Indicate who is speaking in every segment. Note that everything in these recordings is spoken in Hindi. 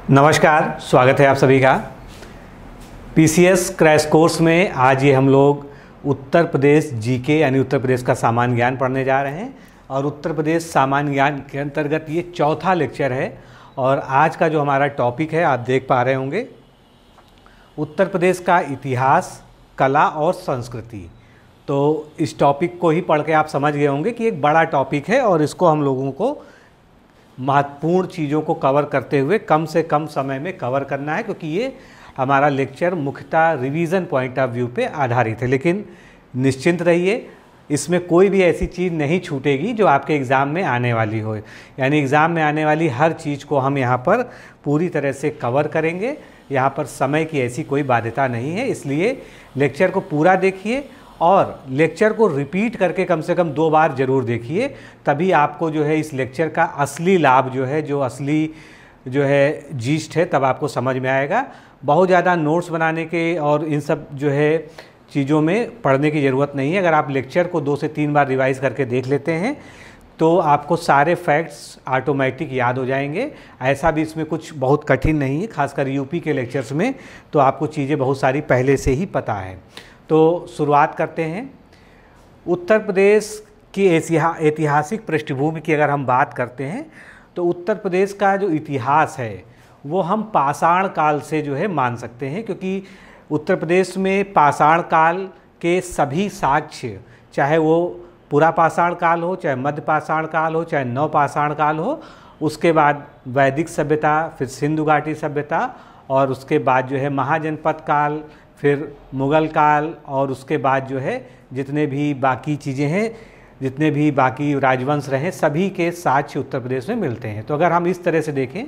Speaker 1: नमस्कार, स्वागत है आप सभी का पीसीएस क्रैश कोर्स में। आज ये हम लोग उत्तर प्रदेश जीके यानी उत्तर प्रदेश का सामान्य ज्ञान पढ़ने जा रहे हैं और उत्तर प्रदेश सामान्य ज्ञान के अंतर्गत ये चौथा लेक्चर है। और आज का जो हमारा टॉपिक है आप देख पा रहे होंगे, उत्तर प्रदेश का इतिहास, कला और संस्कृति। तो इस टॉपिक को ही पढ़ के आप समझ गए होंगे कि एक बड़ा टॉपिक है और इसको हम लोगों को महत्वपूर्ण चीज़ों को कवर करते हुए कम से कम समय में कवर करना है, क्योंकि ये हमारा लेक्चर मुख्यतः रिवीजन पॉइंट ऑफ व्यू पे आधारित है। लेकिन निश्चिंत रहिए, इसमें कोई भी ऐसी चीज़ नहीं छूटेगी जो आपके एग्ज़ाम में आने वाली हो। यानी एग्ज़ाम में आने वाली हर चीज़ को हम यहाँ पर पूरी तरह से कवर करेंगे। यहाँ पर समय की ऐसी कोई बाध्यता नहीं है, इसलिए लेक्चर को पूरा देखिए और लेक्चर को रिपीट करके कम से कम 2 बार ज़रूर देखिए, तभी आपको जो है इस लेक्चर का असली लाभ जो है, जो असली जो है जीस्ट है, तब आपको समझ में आएगा। बहुत ज़्यादा नोट्स बनाने के और इन सब जो है चीज़ों में पढ़ने की ज़रूरत नहीं है। अगर आप लेक्चर को 2 से 3 बार रिवाइज़ करके देख लेते हैं तो आपको सारे फैक्ट्स ऑटोमेटिक याद हो जाएंगे। ऐसा भी इसमें कुछ बहुत कठिन नहीं है, खासकर यूपी के लेक्चर्स में तो आपको चीज़ें बहुत सारी पहले से ही पता है। तो शुरुआत करते हैं। उत्तर प्रदेश की ऐतिहासिक पृष्ठभूमि की अगर हम बात करते हैं तो उत्तर प्रदेश का जो इतिहास है वो हम पाषाण काल से जो है मान सकते हैं, क्योंकि उत्तर प्रदेश में पाषाण काल के सभी साक्ष्य, चाहे वो पुरा पाषाण काल हो, चाहे मध्य पाषाण काल हो, चाहे नव पाषाण काल हो, उसके बाद वैदिक सभ्यता, फिर सिंधु घाटी सभ्यता और उसके बाद जो है महाजनपद काल, फिर मुग़ल काल और उसके बाद जो है जितने भी बाकी चीज़ें हैं, जितने भी बाकी राजवंश रहे, सभी के साक्ष्य उत्तर प्रदेश में मिलते हैं। तो अगर हम इस तरह से देखें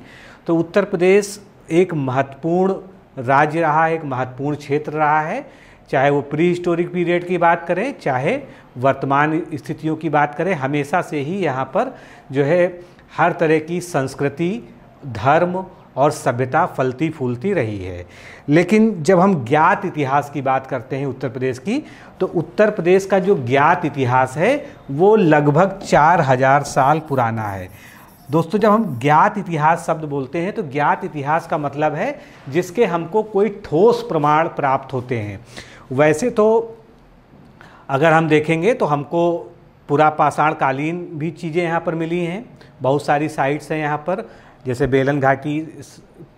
Speaker 1: तो उत्तर प्रदेश एक महत्वपूर्ण राज्य रहा है, एक महत्वपूर्ण क्षेत्र रहा है, चाहे वो प्री हिस्टोरिक पीरियड की बात करें, चाहे वर्तमान स्थितियों की बात करें। हमेशा से ही यहाँ पर जो है हर तरह की संस्कृति, धर्म और सभ्यता फलती फूलती रही है। लेकिन जब हम ज्ञात इतिहास की बात करते हैं उत्तर प्रदेश की, तो उत्तर प्रदेश का जो ज्ञात इतिहास है वो लगभग 4000 साल पुराना है। दोस्तों, जब हम ज्ञात इतिहास शब्द बोलते हैं तो ज्ञात इतिहास का मतलब है जिसके हमको कोई ठोस प्रमाण प्राप्त होते हैं। वैसे तो अगर हम देखेंगे तो हमको पुरा पाषाण कालीन भी चीज़ें यहाँ पर मिली हैं, बहुत सारी साइट्स हैं यहाँ पर, जैसे बेलन घाटी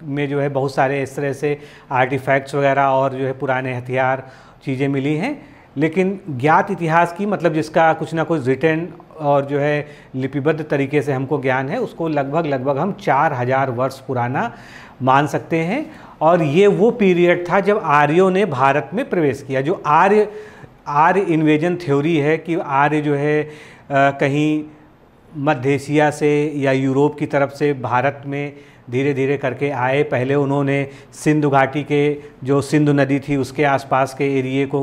Speaker 1: में जो है बहुत सारे इस तरह से आर्टिफैक्ट्स वगैरह और जो है पुराने हथियार चीज़ें मिली हैं। लेकिन ज्ञात इतिहास की मतलब जिसका कुछ ना कुछ रिटन और जो है लिपिबद्ध तरीके से हमको ज्ञान है, उसको लगभग हम 4000 वर्ष पुराना मान सकते हैं। और ये वो पीरियड था जब आर्यों ने भारत में प्रवेश किया। जो आर्य इन्वेजन थ्योरी है कि आर्य जो है कहीं मध्य एशिया से या यूरोप की तरफ से भारत में धीरे धीरे करके आए। पहले उन्होंने सिंधु घाटी के जो सिंधु नदी थी उसके आसपास के एरिए को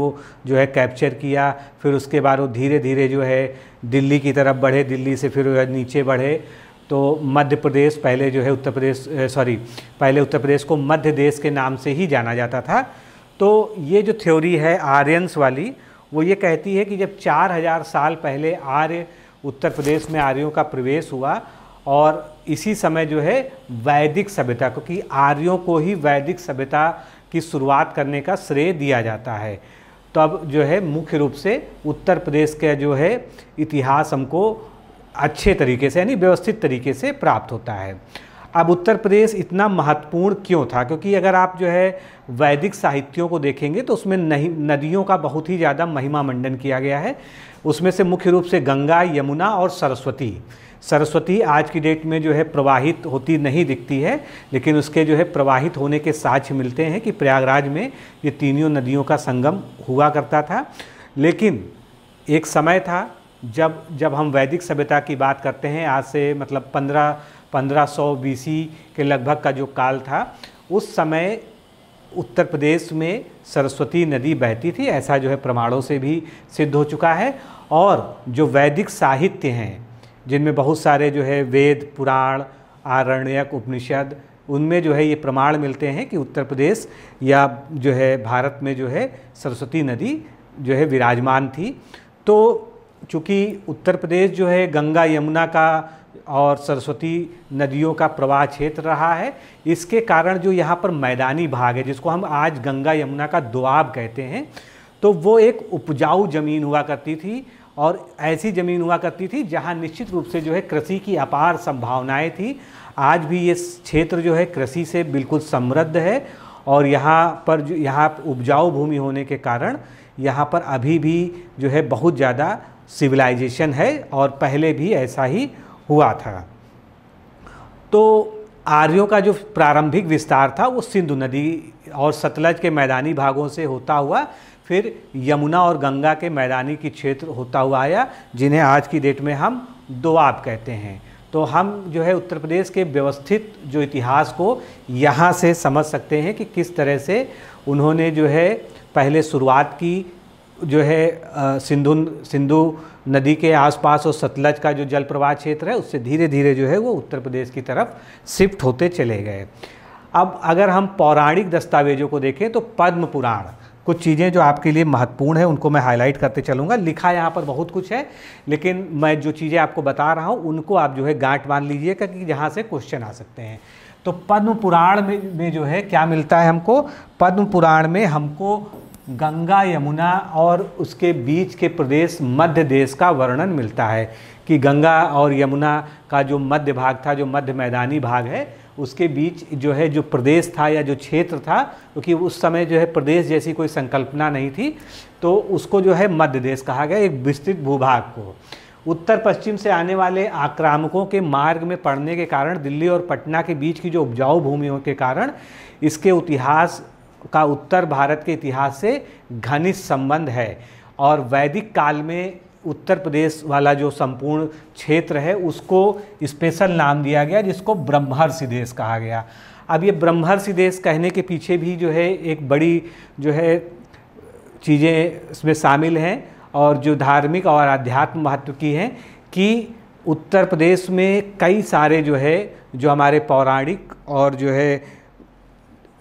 Speaker 1: जो है कैप्चर किया, फिर उसके बाद वो धीरे धीरे जो है दिल्ली की तरफ बढ़े, दिल्ली से फिर नीचे बढ़े। तो मध्य प्रदेश पहले जो है पहले उत्तर प्रदेश को मध्य देश के नाम से ही जाना जाता था। तो ये जो थ्योरी है आर्यंस वाली, वो ये कहती है कि जब 4000 साल पहले आर्य उत्तर प्रदेश में आर्यों का प्रवेश हुआ और इसी समय जो है वैदिक सभ्यता, क्योंकि आर्यों को ही वैदिक सभ्यता की शुरुआत करने का श्रेय दिया जाता है, तो अब जो है मुख्य रूप से उत्तर प्रदेश का जो है इतिहास हमको अच्छे तरीके से यानी व्यवस्थित तरीके से प्राप्त होता है। अब उत्तर प्रदेश इतना महत्वपूर्ण क्यों था? क्योंकि अगर आप जो है वैदिक साहित्यों को देखेंगे तो उसमें नदियों का बहुत ही ज़्यादा महिमा मंडन किया गया है। उसमें से मुख्य रूप से गंगा, यमुना और सरस्वती आज की डेट में जो है प्रवाहित होती नहीं दिखती है, लेकिन उसके जो है प्रवाहित होने के साक्ष्य मिलते हैं कि प्रयागराज में ये तीनों नदियों का संगम हुआ करता था। लेकिन एक समय था जब हम वैदिक सभ्यता की बात करते हैं, आज से मतलब 1500 BC के लगभग का जो काल था, उस समय उत्तर प्रदेश में सरस्वती नदी बहती थी, ऐसा जो है प्रमाणों से भी सिद्ध हो चुका है। और जो वैदिक साहित्य हैं जिनमें बहुत सारे जो है वेद, पुराण, आरण्यक, उपनिषद, उनमें जो है ये प्रमाण मिलते हैं कि उत्तर प्रदेश या जो है भारत में जो है सरस्वती नदी जो है विराजमान थी। तो चूँकि उत्तर प्रदेश जो है गंगा यमुना का और सरस्वती नदियों का प्रवाह क्षेत्र रहा है। इसके कारण जो यहाँ पर मैदानी भाग है, जिसको हम आज गंगा यमुना का दोआब कहते हैं, तो वो एक उपजाऊ ज़मीन हुआ करती थी और ऐसी ज़मीन हुआ करती थी जहाँ निश्चित रूप से जो है कृषि की अपार संभावनाएं थी। आज भी ये क्षेत्र जो है कृषि से बिल्कुल समृद्ध है और यहाँ पर जो यहाँ उपजाऊ भूमि होने के कारण यहाँ पर अभी भी जो है बहुत ज़्यादा सिविलाइजेशन है और पहले भी ऐसा ही हुआ था। तो आर्यों का जो प्रारंभिक विस्तार था वो सिंधु नदी और सतलज के मैदानी भागों से होता हुआ फिर यमुना और गंगा के मैदानी की क्षेत्र होता हुआ आया, जिन्हें आज की डेट में हम दोआब कहते हैं। तो हम जो है उत्तर प्रदेश के व्यवस्थित जो इतिहास को यहाँ से समझ सकते हैं कि किस तरह से उन्होंने जो है पहले शुरुआत की, जो है सिंधु नदी के आसपास और सतलज का जो जल प्रवाह क्षेत्र है उससे धीरे धीरे जो है वो उत्तर प्रदेश की तरफ शिफ्ट होते चले गए। अब अगर हम पौराणिक दस्तावेजों को देखें तो पद्म पुराण, कुछ चीज़ें जो आपके लिए महत्वपूर्ण है उनको मैं हाईलाइट करते चलूँगा। लिखा यहाँ पर बहुत कुछ है, लेकिन मैं जो चीज़ें आपको बता रहा हूँ उनको आप जो है गांठ बांध लीजिएगा कि जहाँ से क्वेश्चन आ सकते हैं। तो पद्म पुराण में जो है क्या मिलता है हमको, पद्म पुराण में हमको गंगा यमुना और उसके बीच के प्रदेश मध्य देश का वर्णन मिलता है कि गंगा और यमुना का जो मध्य भाग था, जो मध्य मैदानी भाग है, उसके बीच जो है जो प्रदेश था या जो क्षेत्र था, क्योंकि उस समय जो है प्रदेश जैसी कोई संकल्पना नहीं थी, तो उसको जो है मध्य देश कहा गया, एक विस्तृत भूभाग को। उत्तर पश्चिम से आने वाले आक्रामकों के मार्ग में पड़ने के कारण दिल्ली और पटना के बीच की जो उपजाऊ भूमियों के कारण इसके इतिहास का उत्तर भारत के इतिहास से घनिष्ठ संबंध है और वैदिक काल में उत्तर प्रदेश वाला जो संपूर्ण क्षेत्र है उसको स्पेशल नाम दिया गया, जिसको ब्रह्मर्षि देश कहा गया। अब ये ब्रह्मर्षि देश कहने के पीछे भी जो है एक बड़ी जो है चीज़ें इसमें शामिल हैं और जो धार्मिक और आध्यात्म महत्व की हैं कि उत्तर प्रदेश में कई सारे जो है जो हमारे पौराणिक और जो है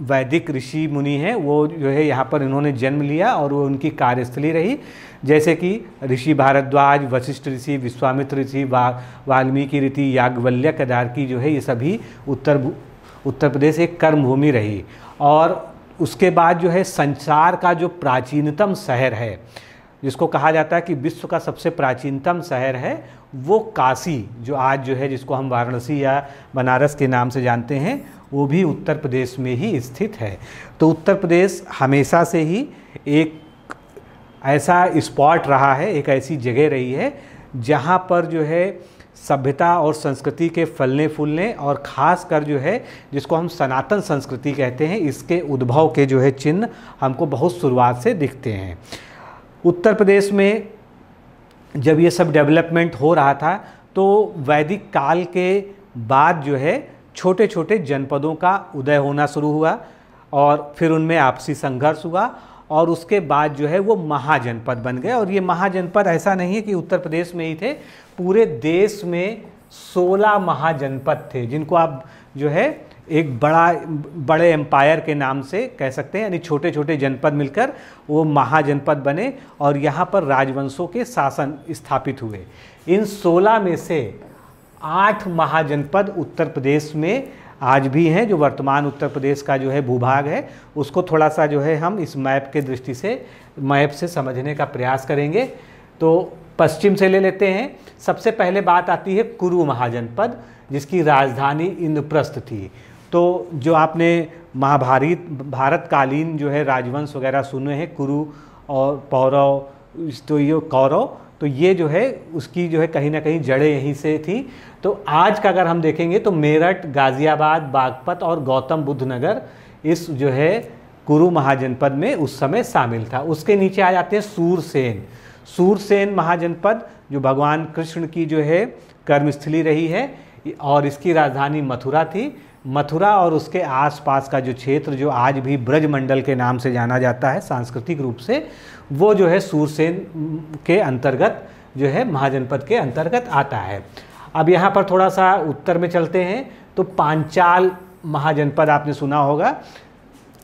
Speaker 1: वैदिक ऋषि मुनि हैं वो जो है यहाँ पर इन्होंने जन्म लिया और वो उनकी कार्यस्थली रही, जैसे कि ऋषि भारद्वाज, वशिष्ठ ऋषि, विश्वामित्र ऋषि, वाल्मीकि ऋषि, याज्ञवल्क्य, केदारकी जो है ये सभी उत्तर प्रदेश एक कर्मभूमि रही। और उसके बाद जो है संसार का जो प्राचीनतम शहर है, जिसको कहा जाता है कि विश्व का सबसे प्राचीनतम शहर है, वो काशी जो आज जो है जिसको हम वाराणसी या बनारस के नाम से जानते हैं, वो भी उत्तर प्रदेश में ही स्थित है। तो उत्तर प्रदेश हमेशा से ही एक ऐसा स्पॉट रहा है, एक ऐसी जगह रही है जहाँ पर जो है सभ्यता और संस्कृति के फलने फूलने और ख़ास कर जो है जिसको हम सनातन संस्कृति कहते हैं, इसके उद्भव के जो है चिन्ह हमको बहुत शुरुआत से दिखते हैं। उत्तर प्रदेश में जब ये सब डेवलपमेंट हो रहा था तो वैदिक काल के बाद जो है छोटे छोटे जनपदों का उदय होना शुरू हुआ और फिर उनमें आपसी संघर्ष हुआ और उसके बाद जो है वो महाजनपद बन गए। और ये महाजनपद ऐसा नहीं है कि उत्तर प्रदेश में ही थे, पूरे देश में 16 महाजनपद थे, जिनको आप जो है एक बड़े एम्पायर के नाम से कह सकते हैं, यानी छोटे छोटे जनपद मिलकर वो महाजनपद बने और यहाँ पर राजवंशों के शासन स्थापित हुए। इन 16 में से 8 महाजनपद उत्तर प्रदेश में आज भी हैं, जो वर्तमान उत्तर प्रदेश का जो है भूभाग है उसको थोड़ा सा जो है हम इस मैप के दृष्टि से मैप से समझने का प्रयास करेंगे। तो पश्चिम से ले लेते हैं। सबसे पहले बात आती है कुरु महाजनपद, जिसकी राजधानी इंद्रप्रस्थ थी। तो जो आपने भारतकालीन जो है राजवंश वगैरह सुने हैं, कुरु और पौरव, तो ये कौरव, तो ये जो है उसकी जो है कहीं ना कहीं जड़ें यहीं से थी। तो आज का अगर हम देखेंगे तो मेरठ, गाज़ियाबाद, बागपत और गौतम बुद्ध नगर इस जो है कुरु महाजनपद में उस समय शामिल था। उसके नीचे आ जाते हैं सूरसेन। सूरसेन महाजनपद जो भगवान कृष्ण की जो है कर्मस्थली रही है और इसकी राजधानी मथुरा थी। मथुरा और उसके आसपास का जो क्षेत्र जो आज भी ब्रजमंडल के नाम से जाना जाता है सांस्कृतिक रूप से, वो जो है सूरसेन के अंतर्गत जो है महाजनपद के अंतर्गत आता है। अब यहाँ पर थोड़ा सा उत्तर में चलते हैं तो पांचाल महाजनपद आपने सुना होगा।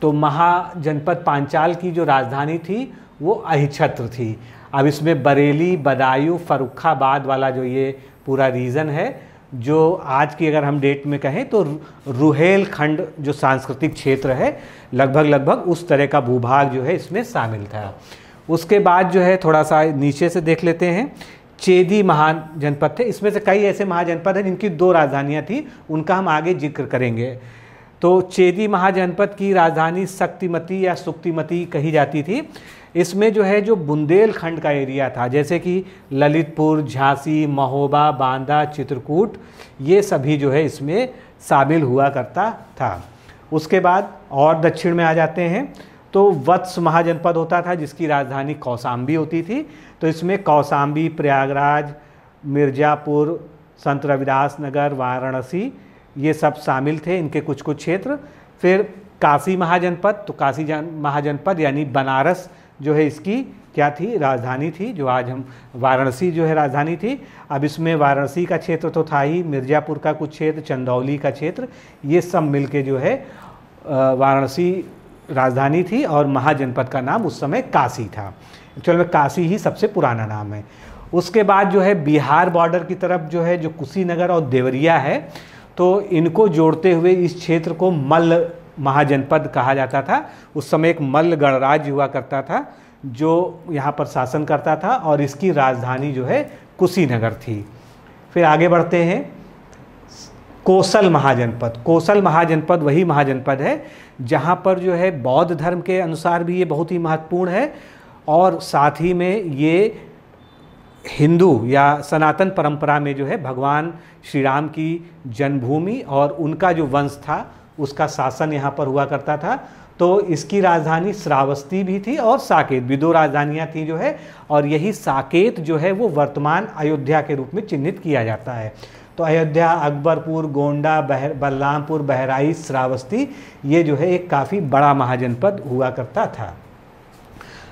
Speaker 1: तो महाजनपद पांचाल की जो राजधानी थी वो अहिछत्र थी। अब इसमें बरेली, बदायूं, फर्रुखाबाद वाला जो ये पूरा रीजन है जो आज की अगर हम डेट में कहें तो रुहेलखंड जो सांस्कृतिक क्षेत्र है, लगभग उस तरह का भूभाग जो है इसमें शामिल था। उसके बाद जो है थोड़ा सा नीचे से देख लेते हैं, चेदी महाजनपद थे। इसमें से कई ऐसे महाजनपद हैं जिनकी 2 राजधानियाँ थी, उनका हम आगे जिक्र करेंगे। तो चेदी महाजनपद की राजधानी शक्तिमती या सुक्तिमती कही जाती थी। इसमें जो है जो बुंदेलखंड का एरिया था, जैसे कि ललितपुर, झांसी, महोबा, बांदा, चित्रकूट, ये सभी जो है इसमें शामिल हुआ करता था। उसके बाद और दक्षिण में आ जाते हैं तो वत्स महाजनपद होता था जिसकी राजधानी कौशाम्बी होती थी। तो इसमें कौशाम्बी, प्रयागराज, मिर्ज़ापुर, संत रविदास नगर, वाराणसी, ये सब शामिल थे, इनके कुछ क्षेत्र। फिर काशी महाजनपद, तो काशी महाजनपद यानी बनारस जो है इसकी क्या थी, राजधानी थी, जो आज हम वाराणसी जो है राजधानी थी। अब इसमें वाराणसी का क्षेत्र तो था ही, मिर्ज़ापुर का कुछ क्षेत्र, चंदौली का क्षेत्र, ये सब मिलके जो है वाराणसी राजधानी थी और महाजनपद का नाम उस समय काशी था। एक्चुअल में काशी ही सबसे पुराना नाम है। उसके बाद जो है बिहार बॉर्डर की तरफ जो है जो कुशीनगर और देवरिया है, तो इनको जोड़ते हुए इस क्षेत्र को मल्ल महाजनपद कहा जाता था। उस समय एक मल्ल गणराज्य हुआ करता था जो यहाँ पर शासन करता था और इसकी राजधानी जो है कुशीनगर थी। फिर आगे बढ़ते हैं, कोसल महाजनपद। कोसल महाजनपद वही महाजनपद है जहाँ पर जो है बौद्ध धर्म के अनुसार भी ये बहुत ही महत्वपूर्ण है और साथ ही में ये हिंदू या सनातन परंपरा में जो है भगवान श्री राम की जन्मभूमि और उनका जो वंश था उसका शासन यहाँ पर हुआ करता था। तो इसकी राजधानी श्रावस्ती भी थी और साकेत भी, 2 राजधानियाँ थी जो है, और यही साकेत जो है वो वर्तमान अयोध्या के रूप में चिन्हित किया जाता है। तो अयोध्या, अकबरपुर, गोंडा, बलरामपुर, बहराइच, श्रावस्ती, ये जो है एक काफ़ी बड़ा महाजनपद हुआ करता था।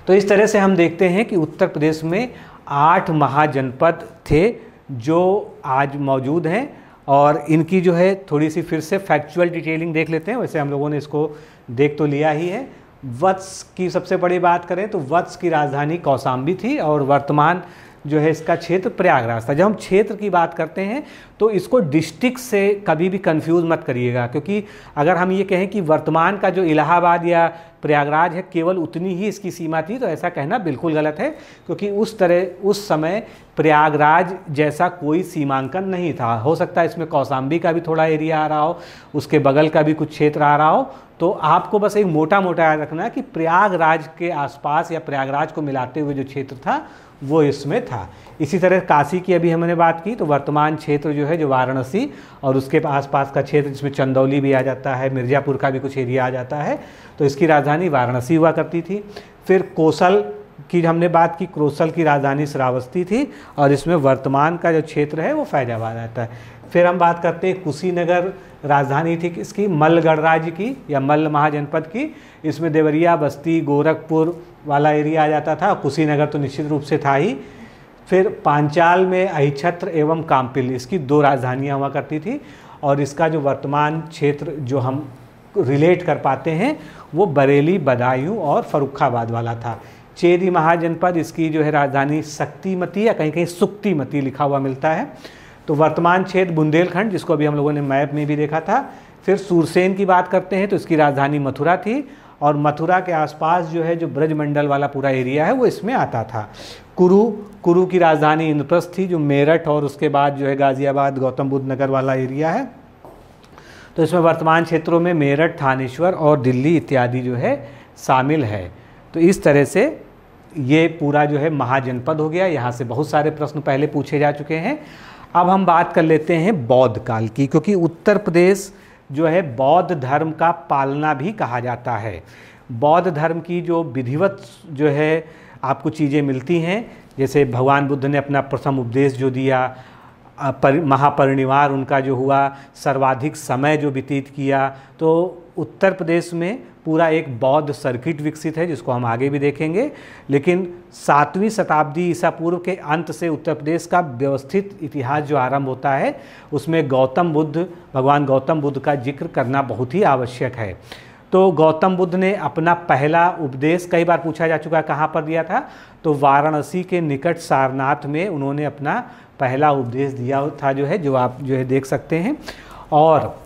Speaker 1: तो इस तरह से हम देखते हैं कि उत्तर प्रदेश में 8 महाजनपद थे जो आज मौजूद हैं और इनकी जो है थोड़ी सी फिर से फैक्चुअल डिटेलिंग देख लेते हैं। वैसे हम लोगों ने इसको देख तो लिया ही है। वत्स की सबसे बड़ी बात करें तो वत्स की राजधानी कौशाम्बी थी और वर्तमान जो है इसका क्षेत्र प्रयागराज था। जब हम क्षेत्र की बात करते हैं तो इसको डिस्ट्रिक्ट से कभी भी कंफ्यूज मत करिएगा, क्योंकि अगर हम ये कहें कि वर्तमान का जो इलाहाबाद या प्रयागराज है केवल उतनी ही इसकी सीमा थी, तो ऐसा कहना बिल्कुल गलत है, क्योंकि उस समय प्रयागराज जैसा कोई सीमांकन नहीं था। हो सकता है इसमें कौशाम्बी का भी थोड़ा एरिया आ रहा हो, उसके बगल का भी कुछ क्षेत्र आ रहा हो। तो आपको बस एक मोटा याद रखना कि प्रयागराज के आसपास या प्रयागराज को मिलाते हुए जो क्षेत्र था वो इसमें था। इसी तरह काशी की अभी हमने बात की, तो वर्तमान क्षेत्र जो है जो वाराणसी और उसके आसपास का क्षेत्र जिसमें चंदौली भी आ जाता है, मिर्ज़ापुर का भी कुछ एरिया आ जाता है, तो इसकी राजधानी वाराणसी हुआ करती थी। फिर कोसल की हमने बात की, कोसल की राजधानी श्रावस्ती थी और इसमें वर्तमान का जो क्षेत्र है वो फैजाबाद आता है। फिर हम बात करते हैं कुशीनगर राजधानी थी किसकी, मल्ल गणराज्य की या मल्ल महाजनपद की। इसमें देवरिया, बस्ती, गोरखपुर वाला एरिया आ जाता था। कुशीनगर तो निश्चित रूप से था ही। फिर पांचाल में अहिछत्र एवं काम्पिल, इसकी 2 राजधानियाँ हुआ करती थी और इसका जो वर्तमान क्षेत्र जो हम रिलेट कर पाते हैं वो बरेली, बदायूं और फर्रुखाबाद वाला था। चेदी महाजनपद, इसकी जो है राजधानी शक्तिमती या कहीं कहीं सुक्तिमती लिखा हुआ मिलता है। तो वर्तमान क्षेत्र बुंदेलखंड, जिसको अभी हम लोगों ने मैप में भी देखा था। फिर सूरसेन की बात करते हैं तो इसकी राजधानी मथुरा थी और मथुरा के आसपास जो है जो ब्रजमंडल वाला पूरा एरिया है वो इसमें आता था। कुरु की राजधानी इंद्रप्रस्थ थी जो मेरठ और उसके बाद जो है गाज़ियाबाद, गौतम बुद्ध नगर वाला एरिया है। तो इसमें वर्तमान क्षेत्रों में मेरठ, थानेश्वर और दिल्ली इत्यादि जो है शामिल है। तो इस तरह से ये पूरा जो है महाजनपद हो गया। यहाँ से बहुत सारे प्रश्न पहले पूछे जा चुके हैं। अब हम बात कर लेते हैं बौद्ध काल की, क्योंकि उत्तर प्रदेश जो है बौद्ध धर्म का पालना भी कहा जाता है। बौद्ध धर्म की जो विधिवत जो है आपको चीज़ें मिलती हैं, जैसे भगवान बुद्ध ने अपना प्रथम उपदेश जो दिया, महापरिनिर्वाण उनका जो हुआ, सर्वाधिक समय जो व्यतीत किया, तो उत्तर प्रदेश में पूरा एक बौद्ध सर्किट विकसित है जिसको हम आगे भी देखेंगे। लेकिन 7वीं शताब्दी ईसा पूर्व के अंत से उत्तर प्रदेश का व्यवस्थित इतिहास जो आरंभ होता है उसमें भगवान गौतम बुद्ध का जिक्र करना बहुत ही आवश्यक है। तो गौतम बुद्ध ने अपना पहला उपदेश, कई बार पूछा जा चुका है कहाँ पर दिया था, तो वाराणसी के निकट सारनाथ में उन्होंने अपना पहला उपदेश दिया था, जो आप देख सकते हैं। और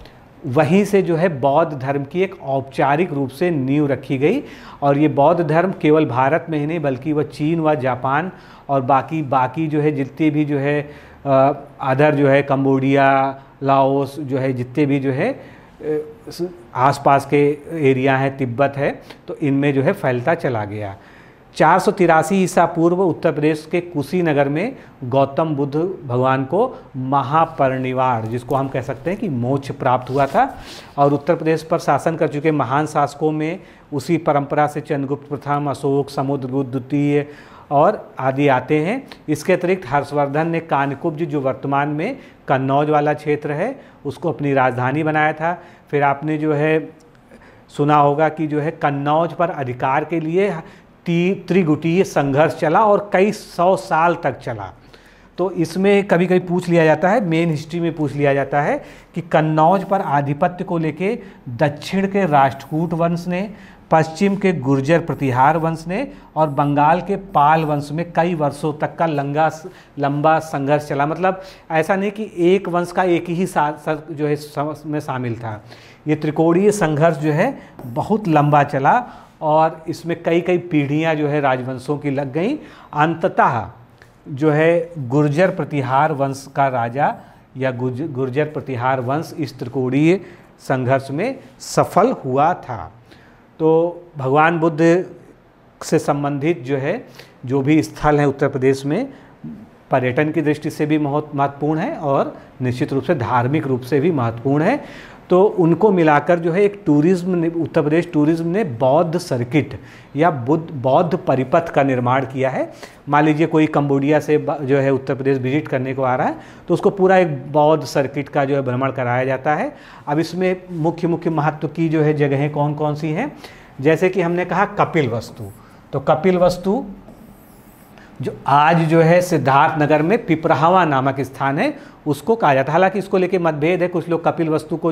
Speaker 1: वहीं से बौद्ध धर्म की एक औपचारिक रूप से नींव रखी गई। और ये बौद्ध धर्म केवल भारत में ही नहीं बल्कि वह चीन व जापान और बाकी जितने भी अदर कंबोडिया, लाओस जितने भी आसपास के एरिया हैं, तिब्बत है, तो इनमें फैलता चला गया। 483 ईसा पूर्व उत्तर प्रदेश के कुशीनगर में गौतम बुद्ध भगवान को महापरिनिर्वाण, जिसको हम कह सकते हैं कि मोक्ष प्राप्त हुआ था। और उत्तर प्रदेश पर शासन कर चुके महान शासकों में उसी परंपरा से चंद्रगुप्त प्रथम, अशोक, समुद्रगुप्त द्वितीय और आदि आते हैं। इसके अतिरिक्त हर्षवर्धन ने कानकुब्ज, जो वर्तमान में कन्नौज वाला क्षेत्र है, उसको अपनी राजधानी बनाया था। फिर आपने सुना होगा कि कन्नौज पर अधिकार के लिए त्रिगुटीय संघर्ष चला और कई 100 साल तक चला। तो इसमें कभी कभी पूछ लिया जाता है, मेन हिस्ट्री में पूछ लिया जाता है कि कन्नौज पर आधिपत्य को लेके दक्षिण के राष्ट्रकूट वंश ने, पश्चिम के गुर्जर प्रतिहार वंश ने और बंगाल के पाल वंश में कई वर्षों तक का लंबा संघर्ष चला। मतलब ऐसा नहीं कि एक वंश का एक ही में शामिल था। ये त्रिकोणीय संघर्ष बहुत लंबा चला और इसमें कई पीढ़ियां राजवंशों की लग गई। अंततः गुर्जर प्रतिहार वंश का राजा या गुर्जर प्रतिहार वंश इस त्रिकोणीय संघर्ष में सफल हुआ था। तो भगवान बुद्ध से संबंधित जो भी स्थल हैं उत्तर प्रदेश में, पर्यटन की दृष्टि से भी बहुत महत्वपूर्ण है और निश्चित रूप से धार्मिक रूप से भी महत्वपूर्ण है। तो उनको मिलाकर एक टूरिज्म, उत्तर प्रदेश टूरिज्म ने बौद्ध सर्किट या बौद्ध परिपथ का निर्माण किया है। मान लीजिए कोई कंबोडिया से उत्तर प्रदेश विजिट करने को आ रहा है तो उसको पूरा एक बौद्ध सर्किट का भ्रमण कराया जाता है। अब इसमें मुख्य महत्व की जगहें कौन कौन सी हैं, जैसे कि हमने कहा कपिलवस्तु। तो कपिलवस्तु जो आज सिद्धार्थ नगर में पिपरावा नामक स्थान है, उसको कहा जाता है। हालांकि इसको लेके मतभेद है, कुछ लोग कपिलवस्तु को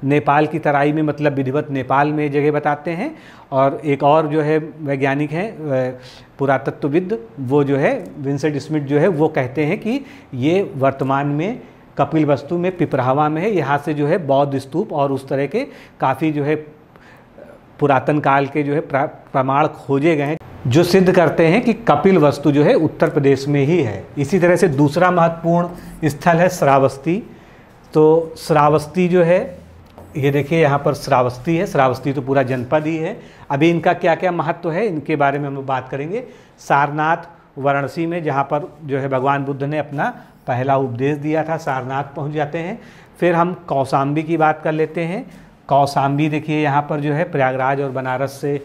Speaker 1: नेपाल की तराई में, मतलब विधिवत नेपाल में जगह बताते हैं, और एक और वैज्ञानिक हैं पुरातत्वविद, वो विंसेंट स्मिथ वो कहते हैं कि ये वर्तमान में कपिलवस्तु में पिपरावा में है। यहाँ से बौद्ध स्तूप और उस तरह के काफ़ी पुरातन काल के प्रमाण खोजे गए हैं जो सिद्ध करते हैं कि कपिलवस्तु उत्तर प्रदेश में ही है। इसी तरह से दूसरा महत्वपूर्ण स्थल है श्रावस्ती। तो श्रावस्ती ये देखिए यहाँ पर श्रावस्ती है। श्रावस्ती तो पूरा जनपद ही है। अभी इनका क्या क्या महत्व है इनके बारे में हम बात करेंगे। सारनाथ वाराणसी में, जहाँ पर भगवान बुद्ध ने अपना पहला उपदेश दिया था, सारनाथ पहुँच जाते हैं। फिर हम कौशाम्बी की बात कर लेते हैं। कौशाम्बी देखिए यहाँ पर प्रयागराज और बनारस से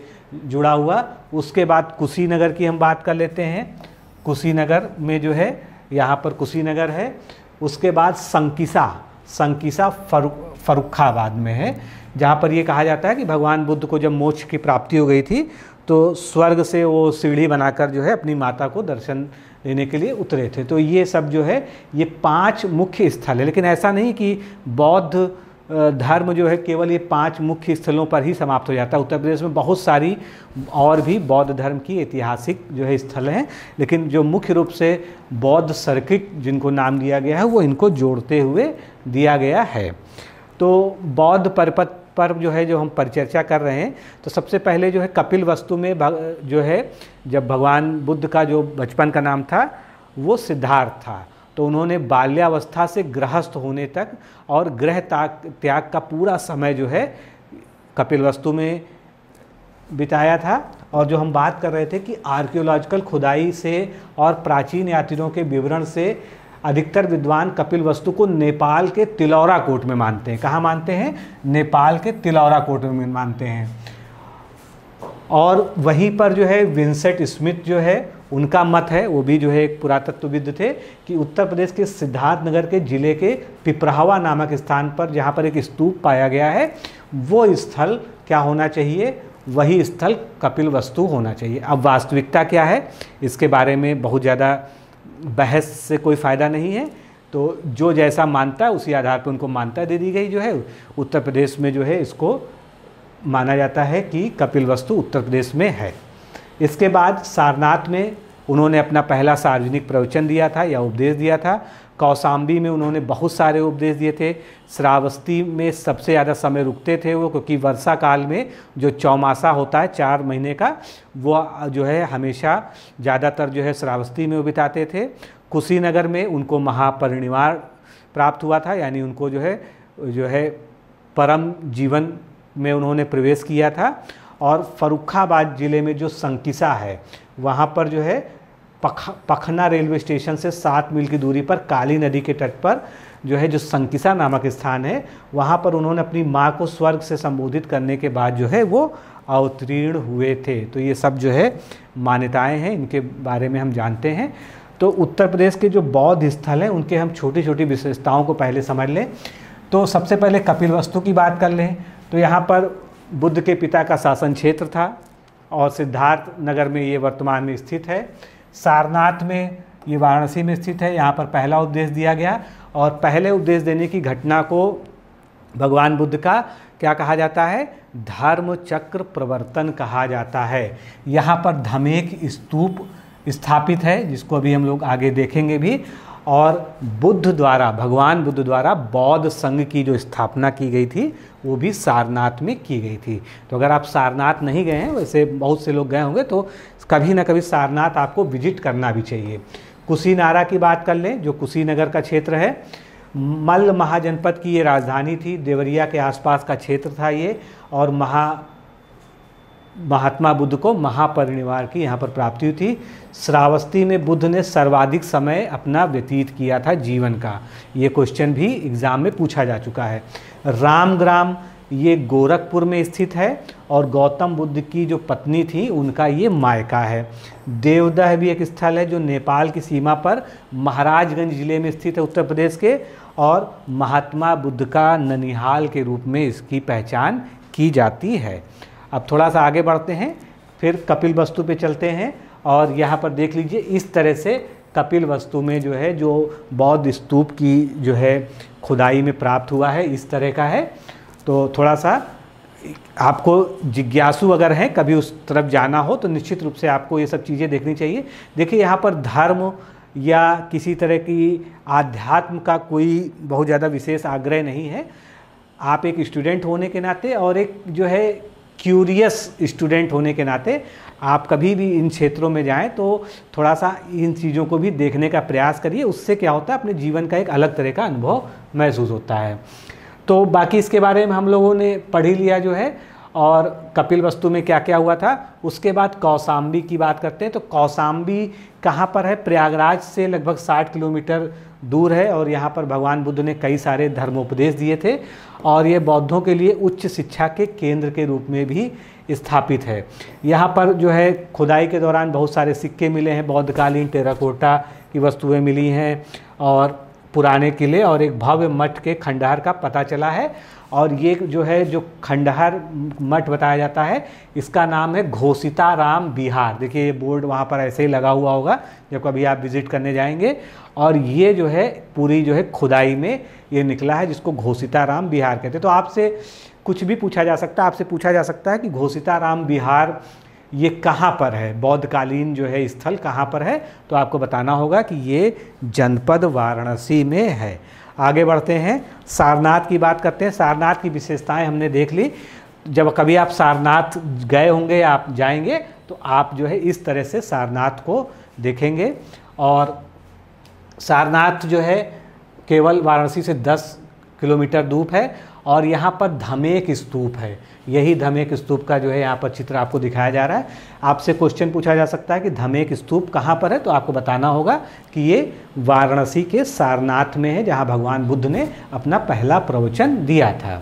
Speaker 1: जुड़ा हुआ। उसके बाद कुशीनगर की हम बात कर लेते हैं। कुशीनगर में यहाँ पर कुशीनगर है। उसके बाद संकिसा फर्रुखाबाद में है, जहाँ पर ये कहा जाता है कि भगवान बुद्ध को जब मोक्ष की प्राप्ति हो गई थी तो स्वर्ग से वो सीढ़ी बनाकर अपनी माता को दर्शन लेने के लिए उतरे थे। तो ये सब ये 5 मुख्य स्थल है। लेकिन ऐसा नहीं कि बौद्ध धर्म केवल ये 5 मुख्य स्थलों पर ही समाप्त हो जाता है। उत्तर प्रदेश में बहुत सारी और भी बौद्ध धर्म की ऐतिहासिक स्थल हैं, लेकिन जो मुख्य रूप से बौद्ध सर्किट जिनको नाम दिया गया है वो इनको जोड़ते हुए दिया गया है। तो बौद्ध परिपथ पर जो हम परिचर्चा कर रहे हैं, तो सबसे पहले कपिलवस्तु में जब भगवान बुद्ध का जो बचपन का नाम था वो सिद्धार्थ था, तो उन्होंने बाल्यावस्था से गृहस्थ होने तक और गृह त्याग का पूरा समय कपिलवस्तु में बिताया था। और जो हम बात कर रहे थे कि आर्कियोलॉजिकल खुदाई से और प्राचीन यात्रियों के विवरण से अधिकतर विद्वान कपिलवस्तु को नेपाल के तिलौरा कोट में मानते हैं। कहाँ मानते हैं? नेपाल के तिलौरा कोट में मानते हैं। और वहीं पर विंसेंट स्मिथ उनका मत है, वो भी एक पुरातत्वविद थे, कि उत्तर प्रदेश के सिद्धार्थ नगर के जिले के पिपरावा नामक स्थान पर जहाँ पर एक स्तूप पाया गया है, वो स्थल क्या होना चाहिए? वही स्थल कपिलवस्तु होना चाहिए। अब वास्तविकता क्या है इसके बारे में बहुत ज़्यादा बहस से कोई फ़ायदा नहीं है। तो जो जैसा मानता है उसी आधार पर उनको मान्यता दे दी गई। उत्तर प्रदेश में इसको माना जाता है कि कपिलवस्तु उत्तर प्रदेश में है। इसके बाद सारनाथ में उन्होंने अपना पहला सार्वजनिक प्रवचन दिया था या उपदेश दिया था। कौशाम्बी में उन्होंने बहुत सारे उपदेश दिए थे। श्रावस्ती में सबसे ज़्यादा समय रुकते थे वो, क्योंकि वर्षा काल में जो चौमासा होता है 4 महीने का, वो जो है हमेशा ज़्यादातर जो है श्रावस्ती में वो बिताते थे। कुशीनगर में उनको महापरिनिर्वाण प्राप्त हुआ था, यानी उनको जो है परम जीवन में उन्होंने प्रवेश किया था। और फर्रुखाबाद ज़िले में जो संकिसा है, वहाँ पर जो है पखना रेलवे स्टेशन से 7 मील की दूरी पर काली नदी के तट पर जो है जो संकिसा नामक स्थान है, वहाँ पर उन्होंने अपनी माँ को स्वर्ग से संबोधित करने के बाद जो है वो अवतीर्ण हुए थे। तो ये सब जो है मान्यताएं हैं, इनके बारे में हम जानते हैं। तो उत्तर प्रदेश के जो बौद्ध स्थल हैं उनके हम छोटी छोटी विशेषताओं को पहले समझ लें। तो सबसे पहले कपिलवस्तु की बात कर लें तो यहाँ पर बुद्ध के पिता का शासन क्षेत्र था और सिद्धार्थ नगर में ये वर्तमान में स्थित है। सारनाथ में ये वाराणसी में स्थित है, यहाँ पर पहला उपदेश दिया गया। और पहले उपदेश देने की घटना को भगवान बुद्ध का क्या कहा जाता है? धर्म चक्र प्रवर्तन कहा जाता है। यहाँ पर धमेक स्तूप स्थापित है, जिसको अभी हम लोग आगे देखेंगे भी। और भगवान बुद्ध द्वारा बौद्ध संघ की जो स्थापना की गई थी वो भी सारनाथ में की गई थी। तो अगर आप सारनाथ नहीं गए हैं, वैसे बहुत से लोग गए होंगे, तो कभी ना कभी सारनाथ आपको विजिट करना भी चाहिए। कुशीनारा की बात कर लें, जो कुशीनगर का क्षेत्र है, मल्ल महाजनपद की ये राजधानी थी। देवरिया के आसपास का क्षेत्र था ये। और महात्मा बुद्ध को महापरिनिर्वाण की यहाँ पर प्राप्ति हुई थी। श्रावस्ती में बुद्ध ने सर्वाधिक समय अपना व्यतीत किया था जीवन का। ये क्वेश्चन भी एग्जाम में पूछा जा चुका है। रामग्राम ये गोरखपुर में स्थित है और गौतम बुद्ध की जो पत्नी थी उनका ये मायका है। देवदह भी एक स्थल है जो नेपाल की सीमा पर महाराजगंज जिले में स्थित है उत्तर प्रदेश के, और महात्मा बुद्ध का ननिहाल के रूप में इसकी पहचान की जाती है। अब थोड़ा सा आगे बढ़ते हैं, फिर कपिलवस्तु पे चलते हैं। और यहाँ पर देख लीजिए, इस तरह से कपिलवस्तु में जो है जो बौद्ध स्तूप की जो है खुदाई में प्राप्त हुआ है, इस तरह का है। तो थोड़ा सा आपको जिज्ञासु अगर हैं, कभी उस तरफ जाना हो, तो निश्चित रूप से आपको ये सब चीज़ें देखनी चाहिए। देखिए, यहाँ पर धर्म या किसी तरह की आध्यात्म का कोई बहुत ज़्यादा विशेष आग्रह नहीं है। आप एक स्टूडेंट होने के नाते और एक जो है क्यूरियस स्टूडेंट होने के नाते आप कभी भी इन क्षेत्रों में जाएं तो थोड़ा सा इन चीज़ों को भी देखने का प्रयास करिए। उससे क्या होता है, अपने जीवन का एक अलग तरह का अनुभव महसूस होता है। तो बाकी इसके बारे में हम लोगों ने पढ़ ही लिया जो है, और कपिलवस्तु में क्या क्या हुआ था। उसके बाद कौशाम्बी की बात करते हैं। तो कौशाम्बी कहाँ पर है? प्रयागराज से लगभग 60 किलोमीटर दूर है। और यहाँ पर भगवान बुद्ध ने कई सारे धर्मोपदेश दिए थे और ये बौद्धों के लिए उच्च शिक्षा के केंद्र के रूप में भी स्थापित है। यहाँ पर जो है खुदाई के दौरान बहुत सारे सिक्के मिले हैं, बौद्धकालीन टेराकोटा की वस्तुएं मिली हैं और पुराने किले और एक भव्य मठ के खंडहर का पता चला है। और ये जो है जो खंडहर मठ बताया जाता है, इसका नाम है घोषिताराम विहार। देखिए, ये बोर्ड वहाँ पर ऐसे ही लगा हुआ होगा जब कभी आप विज़िट करने जाएंगे। और ये जो है पूरी जो है खुदाई में ये निकला है, जिसको घोषिताराम विहार कहते हैं। तो आपसे कुछ भी पूछा जा सकता है, आपसे पूछा जा सकता है कि घोषिताराम विहार ये कहाँ पर है, बौद्धकालीन जो है स्थल कहाँ पर है, तो आपको बताना होगा कि ये जनपद वाराणसी में है। आगे बढ़ते हैं, सारनाथ की बात करते हैं। सारनाथ की विशेषताएं हमने देख ली। जब कभी आप सारनाथ गए होंगे या आप जाएंगे तो आप जो है इस तरह से सारनाथ को देखेंगे। और सारनाथ जो है केवल वाराणसी से 10 किलोमीटर दूर है और यहाँ पर धमेक स्तूप है। यही धमेक स्तूप का जो है यहाँ पर चित्र आपको दिखाया जा रहा है। आपसे क्वेश्चन पूछा जा सकता है कि धमेक स्तूप कहाँ पर है, तो आपको बताना होगा कि ये वाराणसी के सारनाथ में है, जहाँ भगवान बुद्ध ने अपना पहला प्रवचन दिया था।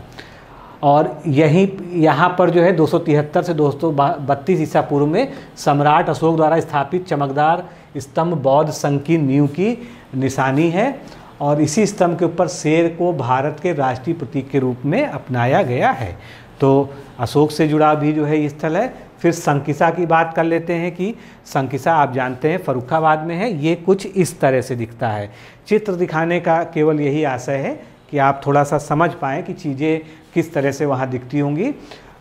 Speaker 1: और यहाँ पर जो है 273 से 232 ईसा पूर्व में सम्राट अशोक द्वारा स्थापित चमकदार स्तंभ बौद्ध संघ की नींव की निशानी है। और इसी स्तंभ के ऊपर शेर को भारत के राष्ट्रीय प्रतीक के रूप में अपनाया गया है। तो अशोक से जुड़ा भी जो है ये स्थल है। फिर संकिसा की बात कर लेते हैं कि संकिसा आप जानते हैं फर्रुखाबाद में है। ये कुछ इस तरह से दिखता है। चित्र दिखाने का केवल यही आशय है कि आप थोड़ा सा समझ पाएँ कि चीज़ें किस तरह से वहाँ दिखती होंगी।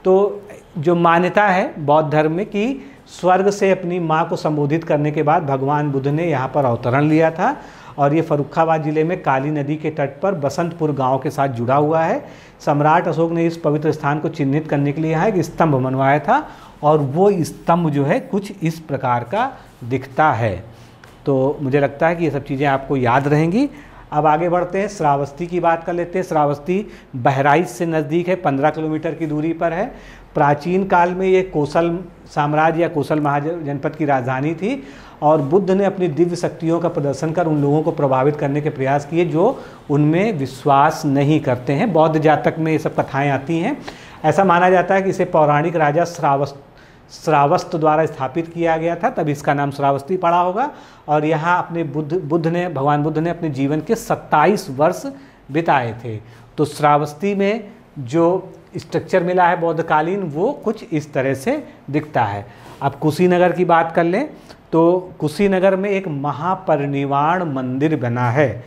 Speaker 1: तो जो मान्यता है बौद्ध धर्म में कि स्वर्ग से अपनी माँ को संबोधित करने के बाद भगवान बुद्ध ने यहाँ पर अवतरण लिया था, और ये फर्रुखाबाद जिले में काली नदी के तट पर बसंतपुर गांव के साथ जुड़ा हुआ है। सम्राट अशोक ने इस पवित्र स्थान को चिन्हित करने के लिए यहाँ एक स्तंभ बनवाया था, और वो स्तंभ जो है कुछ इस प्रकार का दिखता है। तो मुझे लगता है कि ये सब चीज़ें आपको याद रहेंगी। अब आगे बढ़ते हैं, श्रावस्ती की बात कर लेते हैं। श्रावस्ती बहराइच से नज़दीक है, 15 किलोमीटर की दूरी पर है। प्राचीन काल में ये कोसल साम्राज्य या कोसल महाजनपद की राजधानी थी, और बुद्ध ने अपनी दिव्य शक्तियों का प्रदर्शन कर उन लोगों को प्रभावित करने के प्रयास किए जो उनमें विश्वास नहीं करते हैं। बौद्ध जातक में ये सब कथाएँ आती हैं। ऐसा माना जाता है कि इसे पौराणिक राजा श्रावस्त द्वारा स्थापित किया गया था, तब इसका नाम श्रावस्ती पड़ा होगा। और यहाँ अपने भगवान बुद्ध ने अपने जीवन के 27 वर्ष बिताए थे। तो श्रावस्ती में जो स्ट्रक्चर मिला है बौद्धकालीन, वो कुछ इस तरह से दिखता है। अब कुशीनगर की बात कर लें तो कुशीनगर में एक महापरिनिर्वाण मंदिर बना है।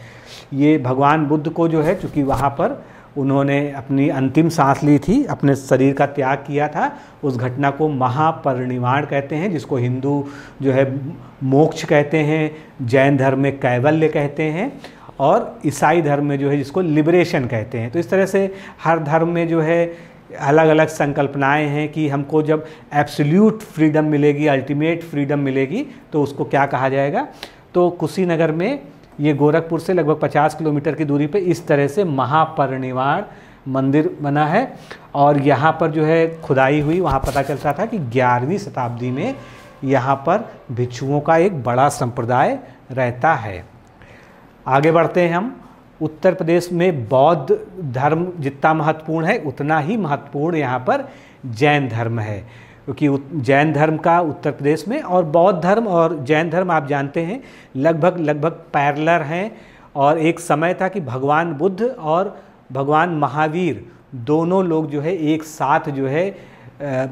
Speaker 1: ये भगवान बुद्ध को जो है, चूँकि वहाँ पर उन्होंने अपनी अंतिम सांस ली थी, अपने शरीर का त्याग किया था, उस घटना को महापरिनिर्वाण कहते हैं, जिसको हिंदू जो है मोक्ष कहते हैं, जैन धर्म में कैवल्य कहते हैं, और ईसाई धर्म में जो है जिसको लिबरेशन कहते हैं। तो इस तरह से हर धर्म में जो है अलग अलग संकल्पनाएं हैं कि हमको जब एब्सोल्यूट फ्रीडम मिलेगी, अल्टीमेट फ्रीडम मिलेगी, तो उसको क्या कहा जाएगा। तो कुशीनगर में ये गोरखपुर से लगभग 50 किलोमीटर की दूरी पे इस तरह से महापरिनिर्वाण मंदिर बना है। और यहाँ पर जो है खुदाई हुई, वहाँ पता चलता था कि 11वीं शताब्दी में यहाँ पर भिक्षुओं का एक बड़ा संप्रदाय रहता है। आगे बढ़ते हैं हम। उत्तर प्रदेश में बौद्ध धर्म जितना महत्वपूर्ण है, उतना ही महत्वपूर्ण यहाँ पर जैन धर्म है, क्योंकि जैन धर्म का उत्तर प्रदेश में, और बौद्ध धर्म और जैन धर्म आप जानते हैं लगभग पैरेलल हैं। और एक समय था कि भगवान बुद्ध और भगवान महावीर दोनों लोग जो है एक साथ जो है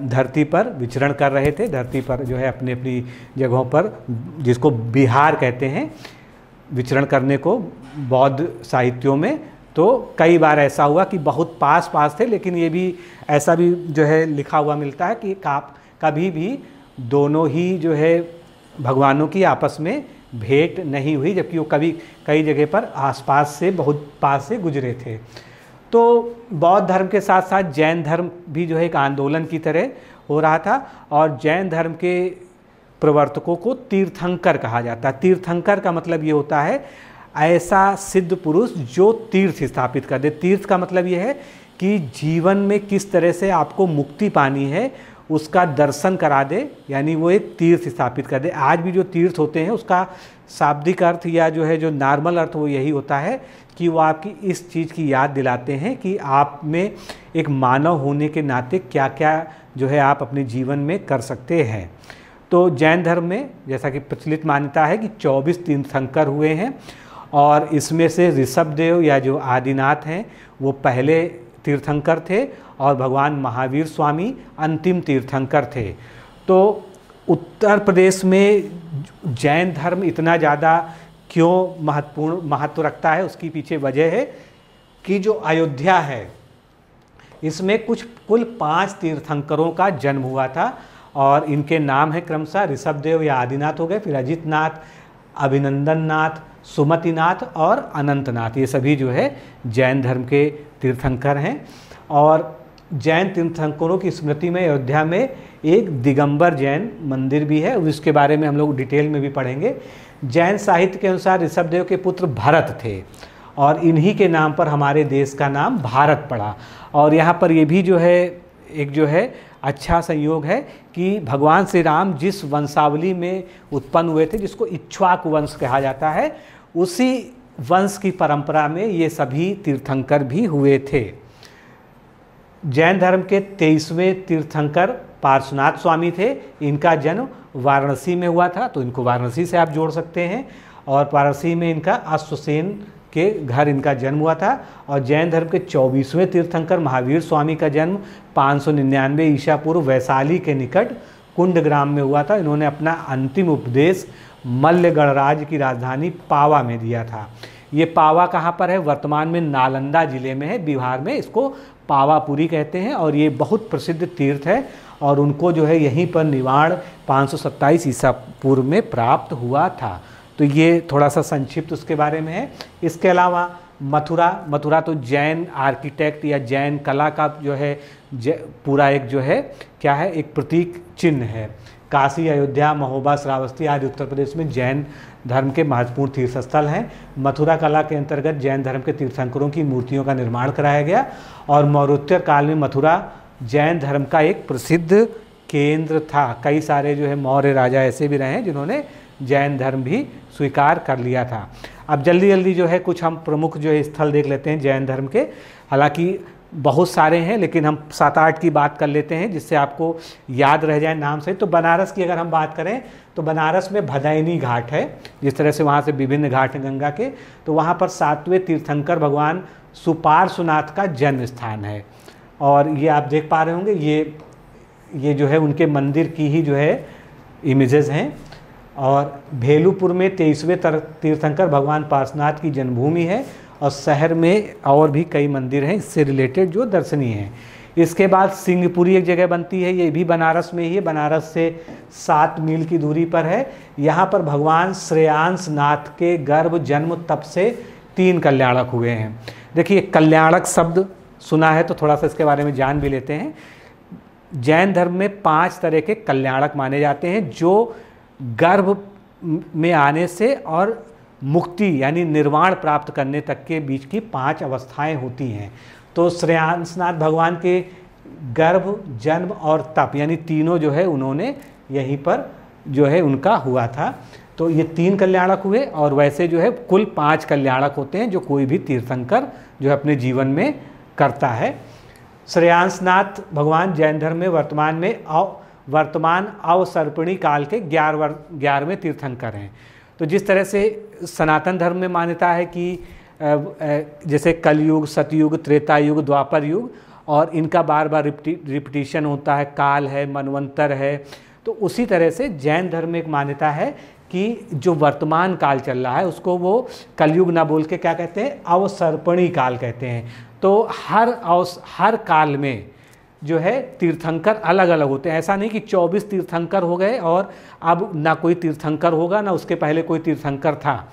Speaker 1: धरती पर विचरण कर रहे थे। धरती पर जो है अपनी अपनी जगहों पर, जिसको बिहार कहते हैं, विचरण करने को बौद्ध साहित्यों में। तो कई बार ऐसा हुआ कि बहुत पास पास थे, लेकिन ये भी ऐसा भी जो है लिखा हुआ मिलता है कि कभी भी दोनों ही जो है भगवानों की आपस में भेंट नहीं हुई, जबकि वो कभी कई जगह पर आसपास से बहुत पास से गुजरे थे। तो बौद्ध धर्म के साथ साथ जैन धर्म भी जो है एक आंदोलन की तरह हो रहा था, और जैन धर्म के प्रवर्तकों को तीर्थंकर कहा जाता है। तीर्थंकर का मतलब ये होता है ऐसा सिद्ध पुरुष जो तीर्थ स्थापित कर दे। तीर्थ का मतलब ये है कि जीवन में किस तरह से आपको मुक्ति पानी है उसका दर्शन करा दे, यानी वो एक तीर्थ स्थापित कर दे। आज भी जो तीर्थ होते हैं उसका शाब्दिक अर्थ या जो है जो नॉर्मल अर्थ वो यही होता है कि वो आपकी इस चीज़ की याद दिलाते हैं कि आप में एक मानव होने के नाते क्या क्या जो है आप अपने जीवन में कर सकते हैं। तो जैन धर्म में जैसा कि प्रचलित मान्यता है कि 24 तीर्थंकर हुए हैं, और इसमें से ऋषभदेव या जो आदिनाथ हैं वो पहले तीर्थंकर थे, और भगवान महावीर स्वामी अंतिम तीर्थंकर थे। तो उत्तर प्रदेश में जैन धर्म इतना ज़्यादा क्यों महत्व रखता है, उसकी पीछे वजह है कि जो अयोध्या है इसमें कुल 5 तीर्थंकरों का जन्म हुआ था, और इनके नाम है क्रमशः ऋषभदेव या आदिनाथ हो गए, फिर अजितनाथ, अभिनंदन नाथ, सुमतिनाथ और अनंतनाथ। ये सभी जो है जैन धर्म के तीर्थंकर हैं। और जैन तीर्थंकरों की स्मृति में अयोध्या में एक दिगंबर जैन मंदिर भी है, उसके बारे में हम लोग डिटेल में भी पढ़ेंगे। जैन साहित्य के अनुसार ऋषभदेव के पुत्र भरत थे, और इन्हीं के नाम पर हमारे देश का नाम भारत पड़ा। और यहाँ पर ये भी जो है एक जो है अच्छा संयोग है कि भगवान श्री राम जिस वंशावली में उत्पन्न हुए थे, जिसको इक्ष्वाकु वंश कहा जाता है, उसी वंश की परंपरा में ये सभी तीर्थंकर भी हुए थे। जैन धर्म के 23वें तीर्थंकर पार्श्वनाथ स्वामी थे। इनका जन्म वाराणसी में हुआ था, तो इनको वाराणसी से आप जोड़ सकते हैं, और वाराणसी में इनका अश्वसेन के घर इनका जन्म हुआ था। और जैन धर्म के 24वें तीर्थंकर महावीर स्वामी का जन्म 599 ईसा पूर्व वैशाली के निकट कुंड ग्राम में हुआ था। इन्होंने अपना अंतिम उपदेश मल्ल गणराज्य की राजधानी पावा में दिया था। ये पावा कहाँ पर है? वर्तमान में नालंदा जिले में है, बिहार में इसको पावापुरी कहते हैं और ये बहुत प्रसिद्ध तीर्थ है और उनको जो है यहीं पर निवाण 527 ईसा पूर्व में प्राप्त हुआ था। तो ये थोड़ा सा संक्षिप्त उसके बारे में है। इसके अलावा मथुरा तो जैन आर्किटेक्ट या जैन कला का जो है पूरा एक जो है क्या है, एक प्रतीक चिन्ह है। काशी, अयोध्या, महोबा, श्रावस्ती आदि उत्तर प्रदेश में जैन धर्म के महत्वपूर्ण तीर्थ स्थल हैं। मथुरा कला के अंतर्गत जैन धर्म के तीर्थंकरों की मूर्तियों का निर्माण कराया गया और मौर्योत्तर काल में मथुरा जैन धर्म का एक प्रसिद्ध केंद्र था। कई सारे जो है मौर्य राजा ऐसे भी रहे हैं जिन्होंने जैन धर्म भी स्वीकार कर लिया था। अब जल्दी जल्दी जो है कुछ हम प्रमुख जो है स्थल देख लेते हैं जैन धर्म के। हालांकि बहुत सारे हैं लेकिन हम 7-8 की बात कर लेते हैं जिससे आपको याद रह जाए नाम से। तो बनारस की अगर हम बात करें तो बनारस में भदैनी घाट है। जिस तरह से वहाँ से विभिन्न घाट हैं गंगा के, तो वहाँ पर 7वें तीर्थंकर भगवान सुपार्श्वनाथ का जन्म स्थान है। और ये आप देख पा रहे होंगे, ये जो है उनके मंदिर की ही जो है इमेजेस हैं। और भेलूपुर में 23वें तीर्थंकर भगवान पार्श्वनाथ की जन्मभूमि है और शहर में और भी कई मंदिर हैं इससे रिलेटेड जो दर्शनीय हैं। इसके बाद सिंहपुरी एक जगह बनती है, ये भी बनारस में ही है, बनारस से 7 मील की दूरी पर है। यहाँ पर भगवान श्रेयांसनाथ के गर्भ जन्म तप से 3 कल्याणक हुए हैं। देखिए कल्याणक शब्द सुना है तो थोड़ा सा इसके बारे में जान भी लेते हैं। जैन धर्म में 5 तरह के कल्याणक माने जाते हैं जो गर्भ में आने से और मुक्ति यानी निर्वाण प्राप्त करने तक के बीच की 5 अवस्थाएं होती हैं। तो श्रेयांसनाथ भगवान के गर्भ, जन्म और तप यानी तीनों जो है उन्होंने यहीं पर जो है उनका हुआ था। तो ये 3 कल्याणक हुए और वैसे जो है कुल 5 कल्याणक होते हैं जो कोई भी तीर्थंकर जो है अपने जीवन में करता है। श्रेयांसनाथ भगवान जैन धर्म में वर्तमान अवसर्पिणी काल के 11वें तीर्थंकर हैं। तो जिस तरह से सनातन धर्म में मान्यता है कि जैसे कलयुग, सतयुग, त्रेता युग, द्वापर युग और इनका बार बार रिपीटिशन होता है, काल है, मनवंतर है, तो उसी तरह से जैन धर्म में एक मान्यता है कि जो वर्तमान काल चल रहा है उसको वो कलयुग ना बोल के क्या कहते हैं, अवसर्पणी काल कहते हैं। तो हर काल में जो है तीर्थंकर अलग अलग होते हैं। ऐसा नहीं कि 24 तीर्थंकर हो गए और अब ना कोई तीर्थंकर होगा ना उसके पहले कोई तीर्थंकर था।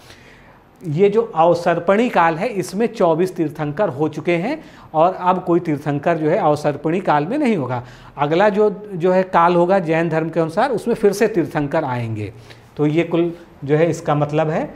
Speaker 1: ये जो अवसर्पणी काल है इसमें 24 तीर्थंकर हो चुके हैं और अब कोई तीर्थंकर जो है अवसर्पणी काल में नहीं होगा। अगला जो है काल होगा जैन धर्म के अनुसार उसमें फिर से तीर्थंकर आएंगे। तो ये कुल जो है इसका मतलब है।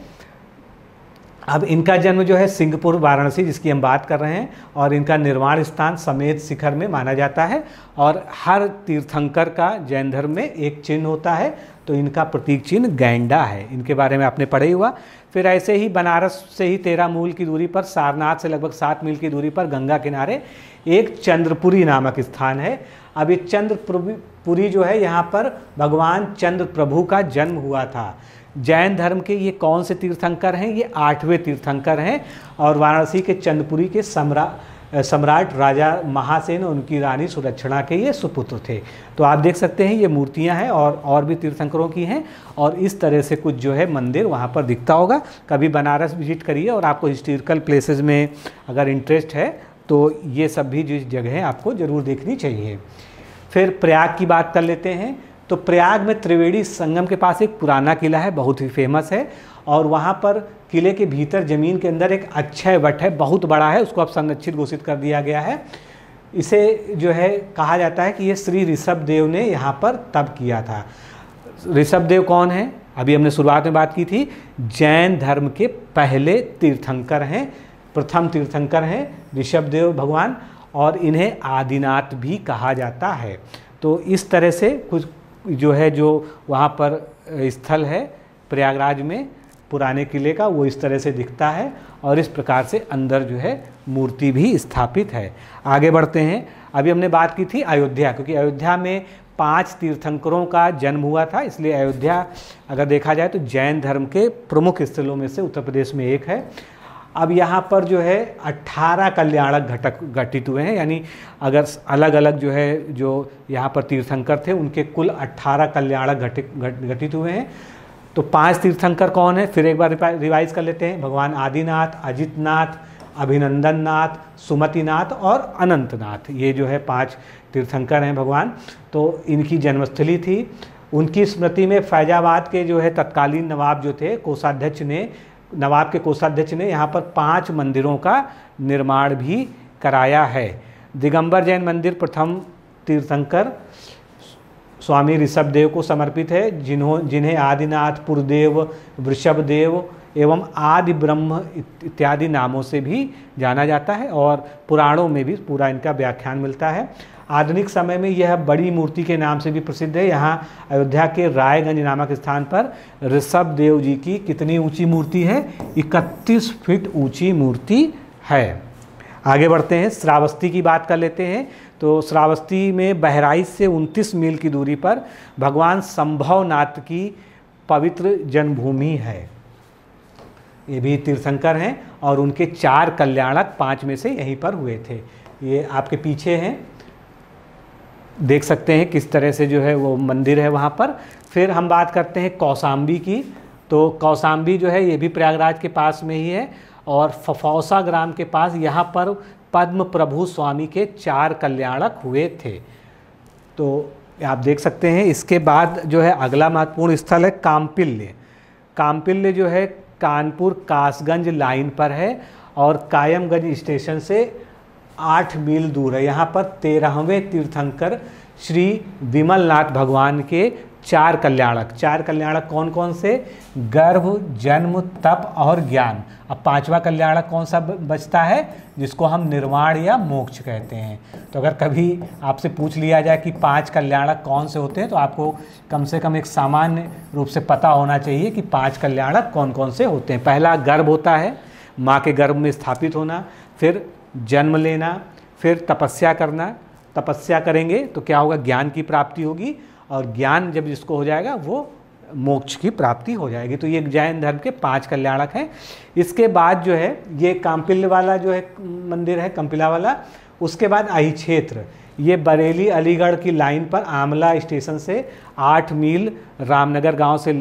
Speaker 1: अब इनका जन्म जो है सिंहपुर वाराणसी जिसकी हम बात कर रहे हैं और इनका निर्वाण स्थान समेत शिखर में माना जाता है और हर तीर्थंकर का जैन धर्म में एक चिन्ह होता है। तो इनका प्रतीक चिन्ह गैंडा है, इनके बारे में आपने पढ़ा ही हुआ। फिर ऐसे ही बनारस से ही 13 मील की दूरी पर, सारनाथ से लगभग 7 मील की दूरी पर गंगा किनारे एक चंद्रपुरी नामक स्थान है। अब ये चंद्रपुरी जो है यहाँ पर भगवान चंद्र प्रभु का जन्म हुआ था। जैन धर्म के ये कौन से तीर्थंकर हैं, ये 8वें तीर्थंकर हैं और वाराणसी के चंद्रपुरी के सम्राट राजा महासेन और उनकी रानी सुदक्षिणा के ये सुपुत्र थे। तो आप देख सकते हैं ये मूर्तियां हैं और भी तीर्थंकरों की हैं और इस तरह से कुछ जो है मंदिर वहाँ पर दिखता होगा। कभी बनारस विजिट करिए और आपको हिस्टोरिकल प्लेसेस में अगर इंटरेस्ट है तो ये सब भी जो जगहें आपको ज़रूर देखनी चाहिए। फिर प्रयाग की बात कर लेते हैं। तो प्रयाग में त्रिवेणी संगम के पास एक पुराना किला है, बहुत ही फेमस है और वहाँ पर किले के भीतर ज़मीन के अंदर एक अक्षय वट है, बहुत बड़ा है, उसको अब संरक्षित घोषित कर दिया गया है। इसे जो है कहा जाता है कि ये श्री ऋषभ देव ने यहाँ पर तप किया था। ऋषभ देव कौन है? अभी हमने शुरुआत में बात की थी, जैन धर्म के पहले तीर्थंकर हैं, प्रथम तीर्थंकर हैं ऋषभ देव भगवान और इन्हें आदिनाथ भी कहा जाता है। तो इस तरह से कुछ जो है जो वहाँ पर स्थल है प्रयागराज में पुराने किले का वो इस तरह से दिखता है और इस प्रकार से अंदर जो है मूर्ति भी स्थापित है। आगे बढ़ते हैं। अभी हमने बात की थी अयोध्या, क्योंकि अयोध्या में 5 तीर्थंकरों का जन्म हुआ था, इसलिए अयोध्या अगर देखा जाए तो जैन धर्म के प्रमुख स्थलों में से उत्तर प्रदेश में एक है। अब यहाँ पर जो है 18 कल्याणक घटित हुए हैं, यानी अगर अलग अलग जो है जो यहाँ पर तीर्थंकर थे उनके कुल 18 कल्याणक घटित हुए हैं। तो 5 तीर्थंकर कौन है फिर एक बार रिवाइज कर लेते हैं। भगवान आदिनाथ, अजितनाथ, अभिनंदन नाथ, सुमतिनाथ और अनंतनाथ, ये जो है 5 तीर्थंकर हैं भगवान। तो इनकी जन्मस्थली थी। उनकी स्मृति में फैजाबाद के जो है तत्कालीन नवाब जो थे, नवाब के कोषाध्यक्ष ने यहाँ पर 5 मंदिरों का निर्माण भी कराया है। दिगंबर जैन मंदिर प्रथम तीर्थंकर स्वामी ऋषभदेव को समर्पित है, जिन्हें आदिनाथ, पुरदेव, वृषभदेव एवं आदि ब्रह्म इत्यादि नामों से भी जाना जाता है और पुराणों में भी पूरा इनका व्याख्यान मिलता है। आधुनिक समय में यह बड़ी मूर्ति के नाम से भी प्रसिद्ध है। यहाँ अयोध्या के रायगंज नामक स्थान पर ऋषभदेव जी की कितनी ऊंची मूर्ति है? 31 फीट ऊंची मूर्ति है। आगे बढ़ते हैं, श्रावस्ती की बात कर लेते हैं। तो श्रावस्ती में बहराइच से 29 मील की दूरी पर भगवान संभवनाथ की पवित्र जन्मभूमि है। ये भी तीर्थंकर हैं और उनके 4 कल्याणक 5 में से यहीं पर हुए थे। ये आपके पीछे हैं, देख सकते हैं किस तरह से जो है वो मंदिर है वहाँ पर। फिर हम बात करते हैं कौशाम्बी की। तो कौशाम्बी जो है ये भी प्रयागराज के पास में ही है और फफौसा ग्राम के पास यहाँ पर पद्म प्रभु स्वामी के 4 कल्याणक हुए थे। तो आप देख सकते हैं। इसके बाद जो है अगला महत्वपूर्ण स्थल है काम्पिल्य। काम्पिल्य जो है कानपुर कासगंज लाइन पर है और कायमगंज स्टेशन से 8 मील दूर है। यहाँ पर 13वें तीर्थंकर श्री विमलनाथ भगवान के 4 कल्याणक कौन कौन से? गर्भ, जन्म, तप और ज्ञान। अब 5वां कल्याणक कौन सा बचता है? जिसको हम निर्वाण या मोक्ष कहते हैं। तो अगर कभी आपसे पूछ लिया जाए कि 5 कल्याणक कौन से होते हैं तो आपको कम से कम एक सामान्य रूप से पता होना चाहिए कि 5 कल्याणक कौन कौन से होते हैं। पहला गर्भ होता है, माँ के गर्भ में स्थापित होना। फिर जन्म लेना, फिर तपस्या करना। तपस्या करेंगे तो क्या होगा? ज्ञान की प्राप्ति होगी और ज्ञान जब जिसको हो जाएगा वो मोक्ष की प्राप्ति हो जाएगी। तो ये जैन धर्म के 5 कल्याणक हैं। इसके बाद जो है ये काम्पिल्य वाला जो है मंदिर है, कंपिला वाला। उसके बाद अहिक्षेत्र, ये बरेली अलीगढ़ की लाइन पर आमला स्टेशन से 8 मील रामनगर गांव से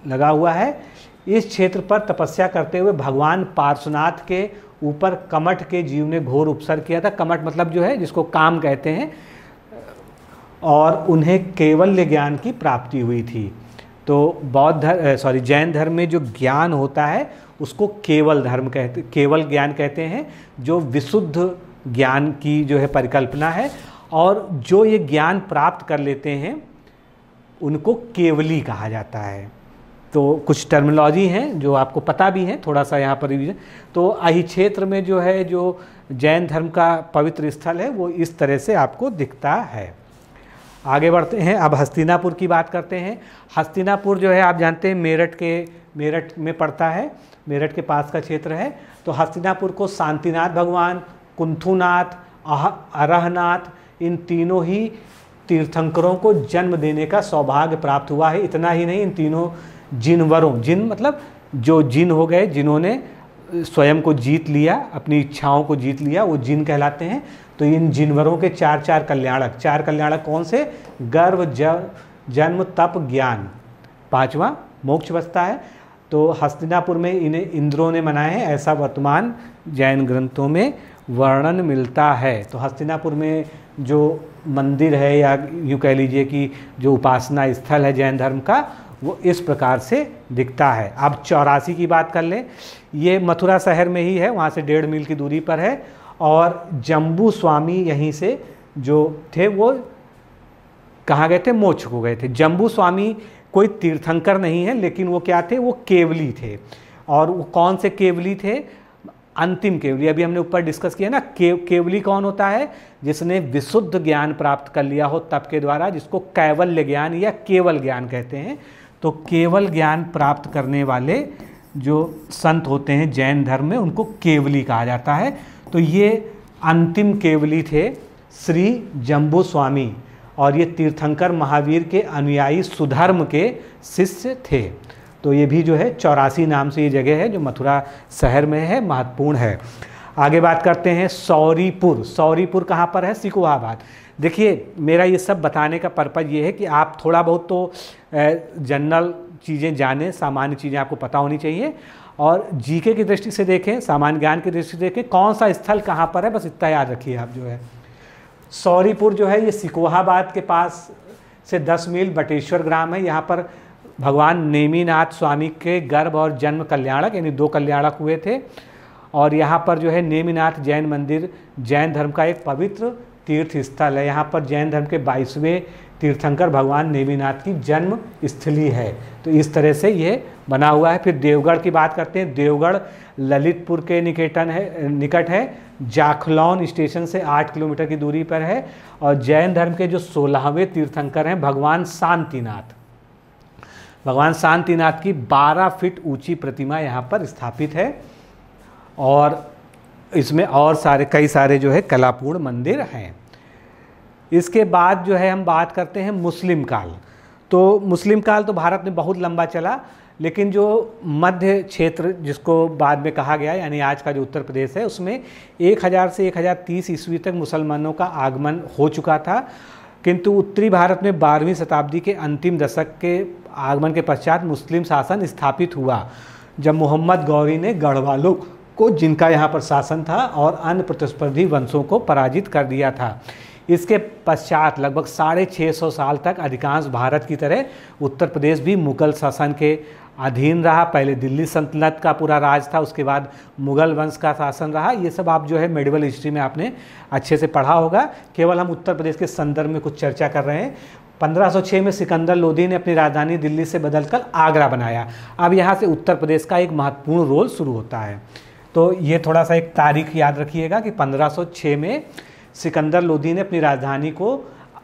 Speaker 1: लगा हुआ है। इस क्षेत्र पर तपस्या करते हुए भगवान पार्श्वनाथ के ऊपर कमठ के जीव ने घोर उपसर्ग किया था। कमठ मतलब जो है जिसको काम कहते हैं, और उन्हें कैवल्य ज्ञान की प्राप्ति हुई थी। तो जैन धर्म में जो ज्ञान होता है उसको केवल ज्ञान कहते हैं, जो विशुद्ध ज्ञान की जो है परिकल्पना है। और जो ये ज्ञान प्राप्त कर लेते हैं उनको केवली कहा जाता है। तो कुछ टर्मिनोलॉजी हैं जो आपको पता भी है, थोड़ा सा यहाँ पर रिवीजन। तो अहिक्षेत्र में जो है जो जैन धर्म का पवित्र स्थल है वो इस तरह से आपको दिखता है। आगे बढ़ते हैं, अब हस्तिनापुर की बात करते हैं। हस्तिनापुर जो है आप जानते हैं मेरठ में पड़ता है, मेरठ के पास का क्षेत्र है। तो हस्तिनापुर को शांतिनाथ भगवान, कुंथुनाथ, अरहनाथ, इन तीनों ही तीर्थंकरों को जन्म देने का सौभाग्य प्राप्त हुआ है। इतना ही नहीं, इन तीनों जिनवरों, जिन मतलब जो जिन हो गए, जिन्होंने स्वयं को जीत लिया, अपनी इच्छाओं को जीत लिया, वो जिन कहलाते हैं। तो इन जिनवरों के 4 कल्याणक कौन से? गर्भ, जन्म, तप, ज्ञान। 5वां मोक्ष बचता है। तो हस्तिनापुर में इन्हें इंद्रों ने मनाए हैं, ऐसा वर्तमान जैन ग्रंथों में वर्णन मिलता है। तो हस्तिनापुर में जो मंदिर है या यूँ कह लीजिए कि जो उपासना स्थल है जैन धर्म का, वो इस प्रकार से दिखता है। अब 84 की बात कर लें। ये मथुरा शहर में ही है, वहाँ से 1.5 मील की दूरी पर है। और जम्बू स्वामी यहीं से जो थे वो कहाँ गए थे? मोक्ष को गए थे। जम्बू स्वामी कोई तीर्थंकर नहीं है, लेकिन वो क्या थे? वो केवली थे। और वो कौन से केवली थे? अंतिम केवली। अभी हमने ऊपर डिस्कस किया ना, केवली कौन होता है? जिसने विशुद्ध ज्ञान प्राप्त कर लिया हो तप के द्वारा, जिसको कैवल्य ज्ञान या केवल ज्ञान कहते हैं। तो केवल ज्ञान प्राप्त करने वाले जो संत होते हैं जैन धर्म में, उनको केवली कहा जाता है। तो ये अंतिम केवली थे श्री जम्बू स्वामी, और ये तीर्थंकर महावीर के अनुयायी सुधर्म के शिष्य थे। तो ये भी जो है 84 नाम से ये जगह है जो मथुरा शहर में है, महत्वपूर्ण है। आगे बात करते हैं सौरीपुर। सौरीपुर कहाँ पर है? सिकुहाबाद। देखिए, मेरा ये सब बताने का पर्पज़ ये है कि आप थोड़ा बहुत तो जनरल चीज़ें जानें, सामान्य चीज़ें आपको पता होनी चाहिए। और जीके की दृष्टि से देखें, सामान्य ज्ञान की दृष्टि से देखें, कौन सा स्थल कहाँ पर है, बस इतना याद रखिए आप जो है। सौरीपुर जो है ये सिकोहाबाद के पास से 10 मील बटेश्वर ग्राम है। यहाँ पर भगवान नेमिनाथ स्वामी के गर्भ और जन्म कल्याणक यानी 2 कल्याणक हुए थे। और यहाँ पर जो है नेमिनाथ जैन मंदिर जैन धर्म का एक पवित्र तीर्थ स्थल है। यहाँ पर जैन धर्म के 22वें तीर्थंकर भगवान नेमिनाथ की जन्म स्थली है। तो इस तरह से ये बना हुआ है। फिर देवगढ़ की बात करते हैं। देवगढ़ ललितपुर के निकट है। जाखलौन स्टेशन से 8 किलोमीटर की दूरी पर है। और जैन धर्म के जो 16वें तीर्थंकर हैं भगवान शांतिनाथ, भगवान शांतिनाथ की 12 फीट ऊंची प्रतिमा यहाँ पर स्थापित है। और इसमें और कई सारे जो है कलापूर्ण मंदिर हैं। इसके बाद जो है हम बात करते हैं मुस्लिम काल। तो मुस्लिम काल तो भारत में बहुत लंबा चला, लेकिन जो मध्य क्षेत्र जिसको बाद में कहा गया यानी आज का जो उत्तर प्रदेश है, उसमें 1000 से 1030 ईस्वी तक मुसलमानों का आगमन हो चुका था। किंतु उत्तरी भारत में 12वीं शताब्दी के अंतिम दशक के आगमन के पश्चात मुस्लिम शासन स्थापित हुआ, जब मोहम्मद गौरी ने गढ़वालों को, जिनका यहाँ पर शासन था, और अन्य प्रतिस्पर्धी वंशों को पराजित कर दिया था। इसके पश्चात लगभग 650 साल तक अधिकांश भारत की तरह उत्तर प्रदेश भी मुगल शासन के अधीन रहा। पहले दिल्ली सल्तनत का पूरा राज था, उसके बाद मुगल वंश का शासन रहा। ये सब आप जो है मेडिवल हिस्ट्री में आपने अच्छे से पढ़ा होगा। केवल हम उत्तर प्रदेश के संदर्भ में कुछ चर्चा कर रहे हैं। 1506 में सिकंदर लोदी ने अपनी राजधानी दिल्ली से बदलकर आगरा बनाया। अब यहाँ से उत्तर प्रदेश का एक महत्वपूर्ण रोल शुरू होता है। तो ये थोड़ा सा एक तारीख याद रखिएगा कि 1506 में सिकंदर लोदी ने अपनी राजधानी को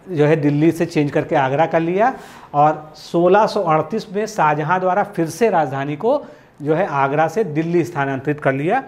Speaker 1: जो है दिल्ली से चेंज करके आगरा कर लिया। और 1638 में शाहजहां द्वारा फिर से राजधानी को जो है आगरा से दिल्ली स्थानांतरित कर लिया।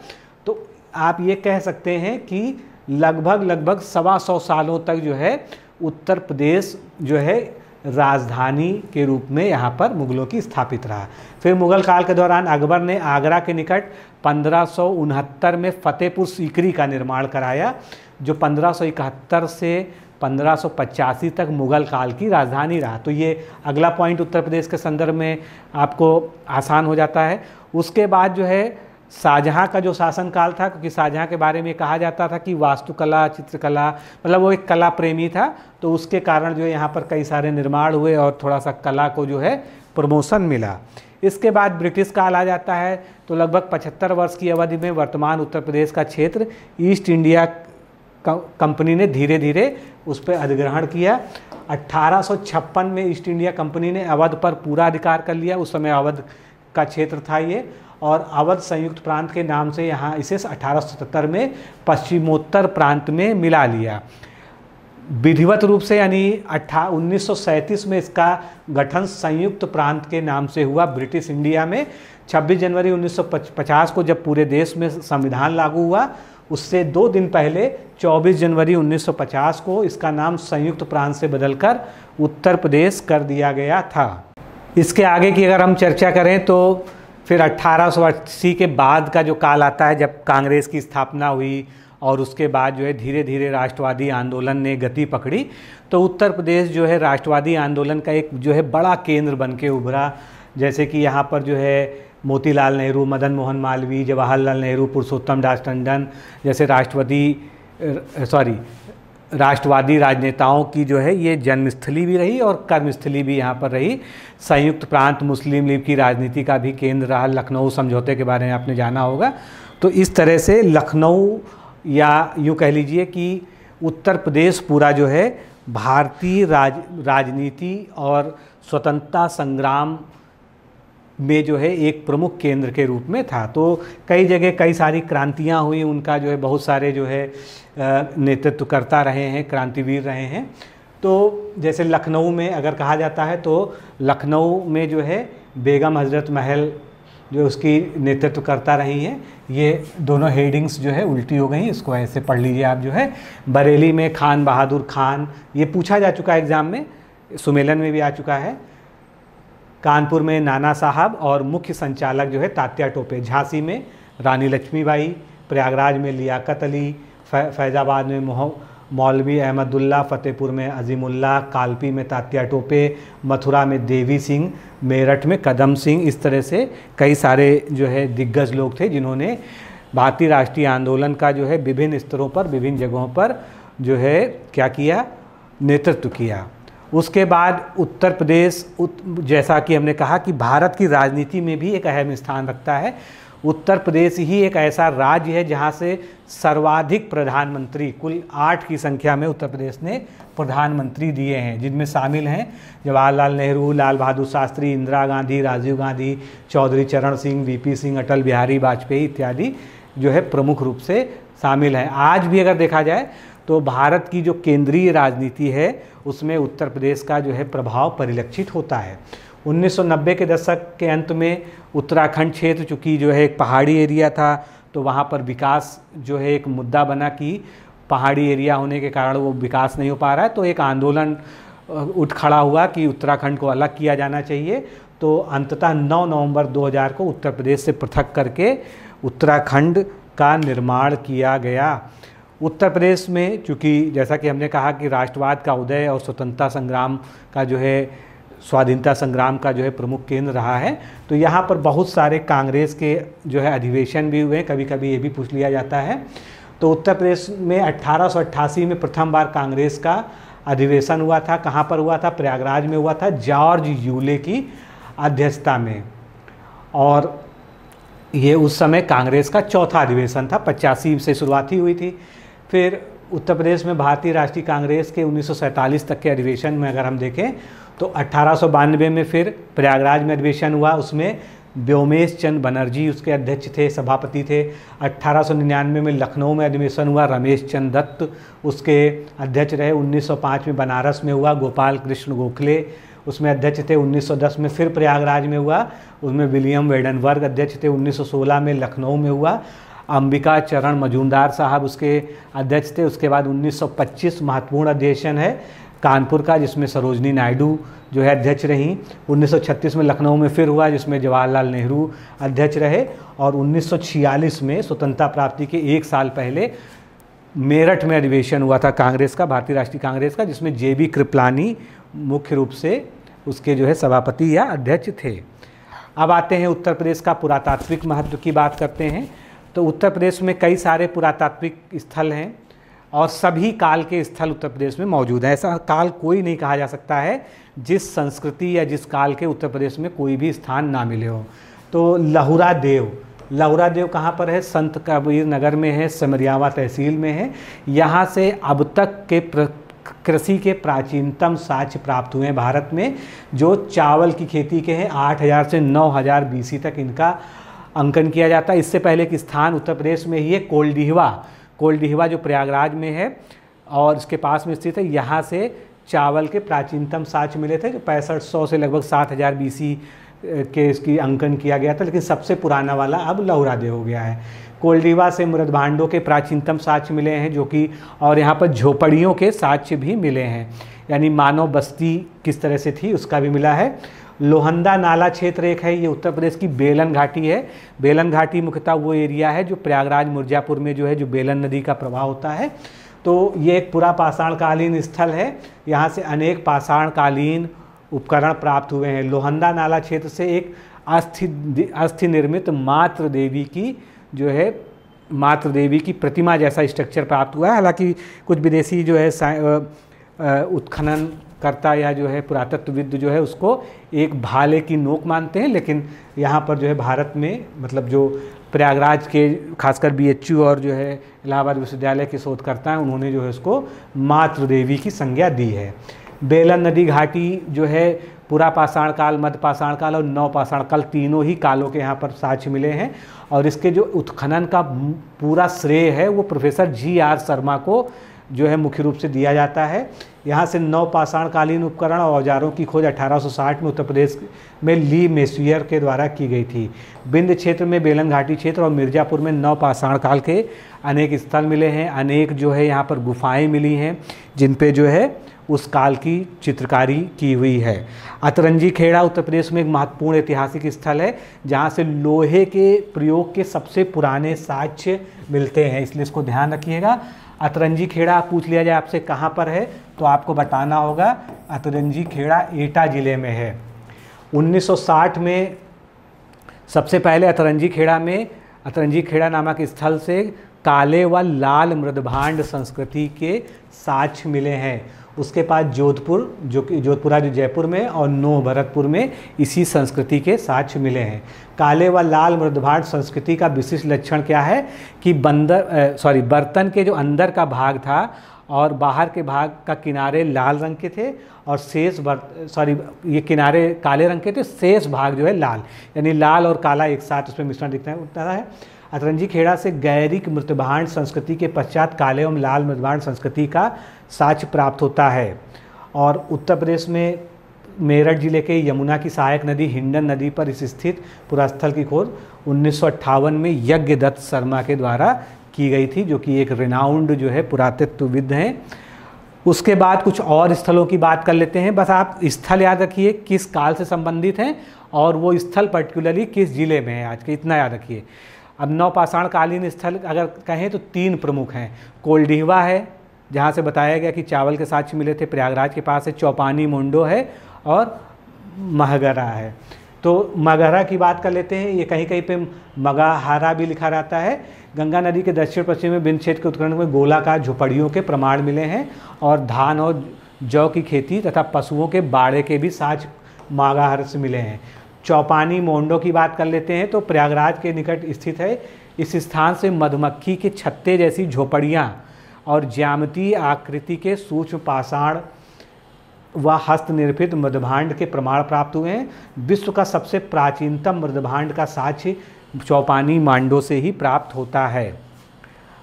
Speaker 1: तो आप ये कह सकते हैं कि लगभग 125 सालों तक जो है उत्तर प्रदेश जो है राजधानी के रूप में यहाँ पर मुगलों की स्थापित रहा। फिर मुगल काल के दौरान अकबर ने आगरा के निकट 1569 में फतेहपुर सीकरी का निर्माण कराया, जो 1571 से 1585 तक मुगल काल की राजधानी रहा। तो ये अगला पॉइंट उत्तर प्रदेश के संदर्भ में आपको आसान हो जाता है। उसके बाद जो है शाहजहां का जो शासनकाल था, क्योंकि शाहजहां के बारे में कहा जाता था कि वास्तुकला, चित्रकला, मतलब वो एक कला प्रेमी था, तो उसके कारण जो है यहाँ पर कई सारे निर्माण हुए और थोड़ा सा कला को जो है प्रमोशन मिला। इसके बाद ब्रिटिश काल आ जाता है। तो लगभग 75 वर्ष की अवधि में वर्तमान उत्तर प्रदेश का क्षेत्र ईस्ट इंडिया कंपनी ने धीरे धीरे उस पर अधिग्रहण किया। 1856 में ईस्ट इंडिया कंपनी ने अवध पर पूरा अधिकार कर लिया। उस समय अवध का क्षेत्र था ये, और अवध संयुक्त प्रांत के नाम से यहाँ इसे 1877 में पश्चिमोत्तर प्रांत में मिला लिया। विधिवत रूप से यानी 1937 में इसका गठन संयुक्त प्रांत के नाम से हुआ ब्रिटिश इंडिया में। 26 जनवरी 1950 को जब पूरे देश में संविधान लागू हुआ, उससे 2 दिन पहले 24 जनवरी 1950 को इसका नाम संयुक्त प्रांत से बदलकर उत्तर प्रदेश कर दिया गया था। इसके आगे की अगर हम चर्चा करें तो फिर 1880 के बाद का जो काल आता है, जब कांग्रेस की स्थापना हुई और उसके बाद जो है धीरे धीरे राष्ट्रवादी आंदोलन ने गति पकड़ी। तो उत्तर प्रदेश जो है राष्ट्रवादी आंदोलन का एक जो है बड़ा केंद्र बन के उभरा। जैसे कि यहाँ पर जो है मोतीलाल नेहरू, मदन मोहन मालवीय, जवाहरलाल नेहरू, पुरुषोत्तम दास टंडन जैसे राष्ट्रवादी राजनेताओं की जो है ये जन्मस्थली भी रही और कर्मस्थली भी यहाँ पर रही। संयुक्त प्रांत मुस्लिम लीग की राजनीति का भी केंद्र रहा। लखनऊ समझौते के बारे में आपने जाना होगा। तो इस तरह से लखनऊ, या यूँ कह लीजिए कि उत्तर प्रदेश पूरा जो है भारतीय राजनीति और स्वतंत्रता संग्राम में जो है एक प्रमुख केंद्र के रूप में था। तो कई जगह कई सारी क्रांतियां हुई, उनका जो है बहुत सारे जो है नेतृत्व करता रहे हैं, क्रांतिवीर रहे हैं। तो जैसे लखनऊ में अगर कहा जाता है तो लखनऊ में जो है बेगम हजरत महल जो उसकी नेतृत्व करता रही हैं। ये दोनों हेडिंग्स जो है उल्टी हो गई, इसको ऐसे पढ़ लीजिए आप जो है। बरेली में खान बहादुर खान, ये पूछा जा चुका है एग्ज़ाम में, सुमेलन में भी आ चुका है। कानपुर में नाना साहब और मुख्य संचालक जो है तात्या टोपे। झांसी में रानी लक्ष्मीबाई, प्रयागराज में लियाकत अली, फैज़ाबाद में मौलवी अहमदुल्ला, फतेहपुर में अजीमुल्लाह, कालपी में तात्या टोपे, मथुरा में देवी सिंह, मेरठ में कदम सिंह। इस तरह से कई सारे जो है दिग्गज लोग थे जिन्होंने भारतीय राष्ट्रीय आंदोलन का जो है विभिन्न स्तरों पर, विभिन्न जगहों पर जो है क्या किया, नेतृत्व किया। उसके बाद उत्तर प्रदेश जैसा कि हमने कहा कि भारत की राजनीति में भी एक अहम स्थान रखता है। उत्तर प्रदेश ही एक ऐसा राज्य है जहां से सर्वाधिक प्रधानमंत्री, कुल 8 की संख्या में उत्तर प्रदेश ने प्रधानमंत्री दिए हैं, जिनमें शामिल हैं जवाहरलाल नेहरू, लाल बहादुर शास्त्री, इंदिरा गांधी, राजीव गांधी, चौधरी चरण सिंह, वीपी सिंह, अटल बिहारी वाजपेयी इत्यादि जो है प्रमुख रूप से शामिल हैं। आज भी अगर देखा जाए तो भारत की जो केंद्रीय राजनीति है उसमें उत्तर प्रदेश का जो है प्रभाव परिलक्षित होता है। 1990 के दशक के अंत में उत्तराखंड क्षेत्र, चूँकि जो है एक पहाड़ी एरिया था, तो वहाँ पर विकास जो है एक मुद्दा बना कि पहाड़ी एरिया होने के कारण वो विकास नहीं हो पा रहा है, तो एक आंदोलन उठ खड़ा हुआ कि उत्तराखंड को अलग किया जाना चाहिए। तो अंततः 9 नवंबर 2000 को उत्तर प्रदेश से पृथक करके उत्तराखंड का निर्माण किया गया। उत्तर प्रदेश में चूँकि जैसा कि हमने कहा कि राष्ट्रवाद का उदय और स्वतंत्रता संग्राम का जो है, स्वाधीनता संग्राम का जो है प्रमुख केंद्र रहा है, तो यहाँ पर बहुत सारे कांग्रेस के जो है अधिवेशन भी हुए। कभी कभी ये भी पूछ लिया जाता है। तो उत्तर प्रदेश में 1888 में प्रथम बार कांग्रेस का अधिवेशन हुआ था। कहाँ पर हुआ था? प्रयागराज में हुआ था, जॉर्ज यूले की अध्यक्षता में। और ये उस समय कांग्रेस का चौथा अधिवेशन था, 85 से शुरुआती हुई थी। फिर उत्तर प्रदेश में भारतीय राष्ट्रीय कांग्रेस के 1947 तक के अधिवेशन में अगर हम देखें तो 1892 में फिर प्रयागराज में अधिवेशन हुआ, उसमें व्योमेश चंद्र बनर्जी उसके अध्यक्ष थे, सभापति थे। 1899 में लखनऊ में अधिवेशन हुआ, रमेश चंद्र दत्त उसके अध्यक्ष रहे। 1905 में बनारस में हुआ, गोपाल कृष्ण गोखले उसमें अध्यक्ष थे। 1910 में फिर प्रयागराज में हुआ, उसमें विलियम वेडनबर्ग अध्यक्ष थे। 1916 में लखनऊ में हुआ, अंबिका चरण मजूमदार साहब उसके अध्यक्ष थे। उसके बाद 1925 महत्वपूर्ण अधिवेशन है कानपुर का, जिसमें सरोजनी नायडू जो है अध्यक्ष रहीं। 1936 में लखनऊ में फिर हुआ, जिसमें जवाहरलाल नेहरू अध्यक्ष रहे। और 1946 में स्वतंत्रता प्राप्ति के 1 साल पहले मेरठ में अधिवेशन हुआ था कांग्रेस का, भारतीय राष्ट्रीय कांग्रेस का, जिसमें जेबी कृपलानी मुख्य रूप से उसके जो है सभापति या अध्यक्ष थे। अब आते हैं उत्तर प्रदेश का पुरातात्विक महत्व की बात करते हैं। तो उत्तर प्रदेश में कई सारे पुरातात्विक स्थल हैं और सभी काल के स्थल उत्तर प्रदेश में मौजूद हैं। ऐसा काल कोई नहीं कहा जा सकता है जिस संस्कृति या जिस काल के उत्तर प्रदेश में कोई भी स्थान ना मिले हो। तो लहुरा देव कहाँ पर है? संत कबीर नगर में है, सिमरियावा तहसील में है। यहाँ से अब तक के कृषि के प्राचीनतम साक्ष्य प्राप्त हुए हैं भारत में, जो चावल की खेती के हैं। 8000 से 9000 BC तक इनका अंकन किया जाता है। इससे पहले एक स्थान उत्तर प्रदेश में ही है, कोलडीहवा जो प्रयागराज में है और इसके पास में स्थित है। यहाँ से चावल के प्राचीनतम साक्ष्य मिले थे, जो 6500 से लगभग 7000 BC के इसकी अंकन किया गया था। लेकिन सबसे पुराना वाला अब लहुरा देव हो गया है। कोलडीवा से मृदभांडों के प्राचीनतम साक्ष्य मिले हैं, जो कि, और यहाँ पर झोपड़ियों के साक्ष्य भी मिले हैं, यानी मानव बस्ती किस तरह से थी उसका भी मिला है। लोहंदा नाला क्षेत्र एक है, ये उत्तर प्रदेश की बेलन घाटी है। बेलन घाटी मुख्यतः वो एरिया है जो प्रयागराज मिर्जापुर में जो है, जो बेलन नदी का प्रवाह होता है। तो ये एक पूरा पाषाणकालीन स्थल है, यहाँ से अनेक पाषाणकालीन उपकरण प्राप्त हुए हैं। लोहंदा नाला क्षेत्र से एक अस्थि निर्मित मातृ देवी की प्रतिमा जैसा स्ट्रक्चर प्राप्त हुआ है। हालांकि कुछ विदेशी जो है उत्खनन करता या जो है पुरातत्वविद जो है उसको एक भाले की नोक मानते हैं, लेकिन यहाँ पर जो है भारत में, मतलब जो प्रयागराज के खासकर BHU और जो है इलाहाबाद विश्वविद्यालय के शोधकर्ता हैं, उन्होंने जो है उसको मातृ देवी की संज्ञा दी है। बेलन नदी घाटी जो है पूरा पाषाण काल, मध्य पाषाण काल और नवपाषाण काल, तीनों ही कालों के यहाँ पर साक्ष्य मिले हैं। और इसके जो उत्खनन का पूरा श्रेय है वो प्रोफेसर GR शर्मा को जो है मुख्य रूप से दिया जाता है। यहाँ से नवपाषाणकालीन उपकरण और औजारों की खोज 1860 में उत्तर प्रदेश में ली मेस्वियर के द्वारा की गई थी। बिंद क्षेत्र में बेलन घाटी क्षेत्र और मिर्जापुर में नवपाषाण काल के अनेक स्थल मिले हैं। अनेक जो है यहाँ पर गुफाएं मिली हैं जिन पे जो है उस काल की चित्रकारी की हुई है। अतरंजी खेड़ा उत्तर प्रदेश में एक महत्वपूर्ण ऐतिहासिक स्थल है, जहाँ से लोहे के प्रयोग के सबसे पुराने साक्ष्य मिलते हैं, इसलिए इसको ध्यान रखिएगा। अतरंजी खेड़ा पूछ लिया जाए आपसे कहाँ पर है, तो आपको बताना होगा अतरंजी खेड़ा एटा ज़िले में है। 1960 में सबसे पहले अतरंजी खेड़ा नामक स्थल से काले व लाल मृदभांड संस्कृति के साक्ष्य मिले हैं। उसके पास जोधपुर, जो कि जोधपुरा जो जयपुर में, और नोह भरतपुर में इसी संस्कृति के साक्ष्य मिले हैं। काले व लाल मृदभांड संस्कृति का विशिष्ट लक्षण क्या है कि बर्तन के जो अंदर का भाग था और बाहर के भाग का किनारे लाल रंग के थे और ये किनारे काले रंग के थे, शेष भाग जो है लाल, यानी लाल और काला एक साथ उसमें मिश्रण दिखता है। अतरंजी खेड़ा से गैरिक मृदभांड संस्कृति के पश्चात काले एवं लाल मृदभांड संस्कृति का साक्ष्य प्राप्त होता है। और उत्तर प्रदेश में मेरठ जिले के यमुना की सहायक नदी हिंडन नदी पर इस स्थित पुरास्थल की खोज 1958 में यज्ञदत्त शर्मा के द्वारा की गई थी, जो कि एक रिनाउंड जो है पुरातत्वविद हैं। उसके बाद कुछ और स्थलों की बात कर लेते हैं। बस आप स्थल याद रखिए किस काल से संबंधित हैं और वो स्थल पर्टिकुलरली किस जिले में है आज के, इतना याद रखिए। अब नवपाषाण कालीन स्थल अगर कहें तो 3 प्रमुख हैं। कोल्डिहवा है, जहाँ से बताया गया कि चावल के साक्ष्य मिले थे, प्रयागराज के पास है। चौपानी मुंडो है और महगरा है। तो मगहरा की बात कर लेते हैं। ये कहीं कहीं पे मगाहारा भी लिखा रहता है। गंगा नदी के दक्षिण पश्चिम में बिंद क्षेत्र के उत्खनन में गोलाकार झोपड़ियों के प्रमाण मिले हैं और धान और जौ की खेती तथा पशुओं के बाड़े के भी साक्ष्य मगाहर से मिले हैं। चौपानी मोंडो की बात कर लेते हैं तो प्रयागराज के निकट स्थित है। इस स्थान से मधुमक्खी के छत्ते जैसी झोपड़ियाँ और ज्यामितीय आकृति के सूक्ष्म पाषाण व हस्तनिर्मित मृदभांड के प्रमाण प्राप्त हुए हैं। विश्व का सबसे प्राचीनतम मृदभांड का साक्ष्य चौपानी मांडो से ही प्राप्त होता है।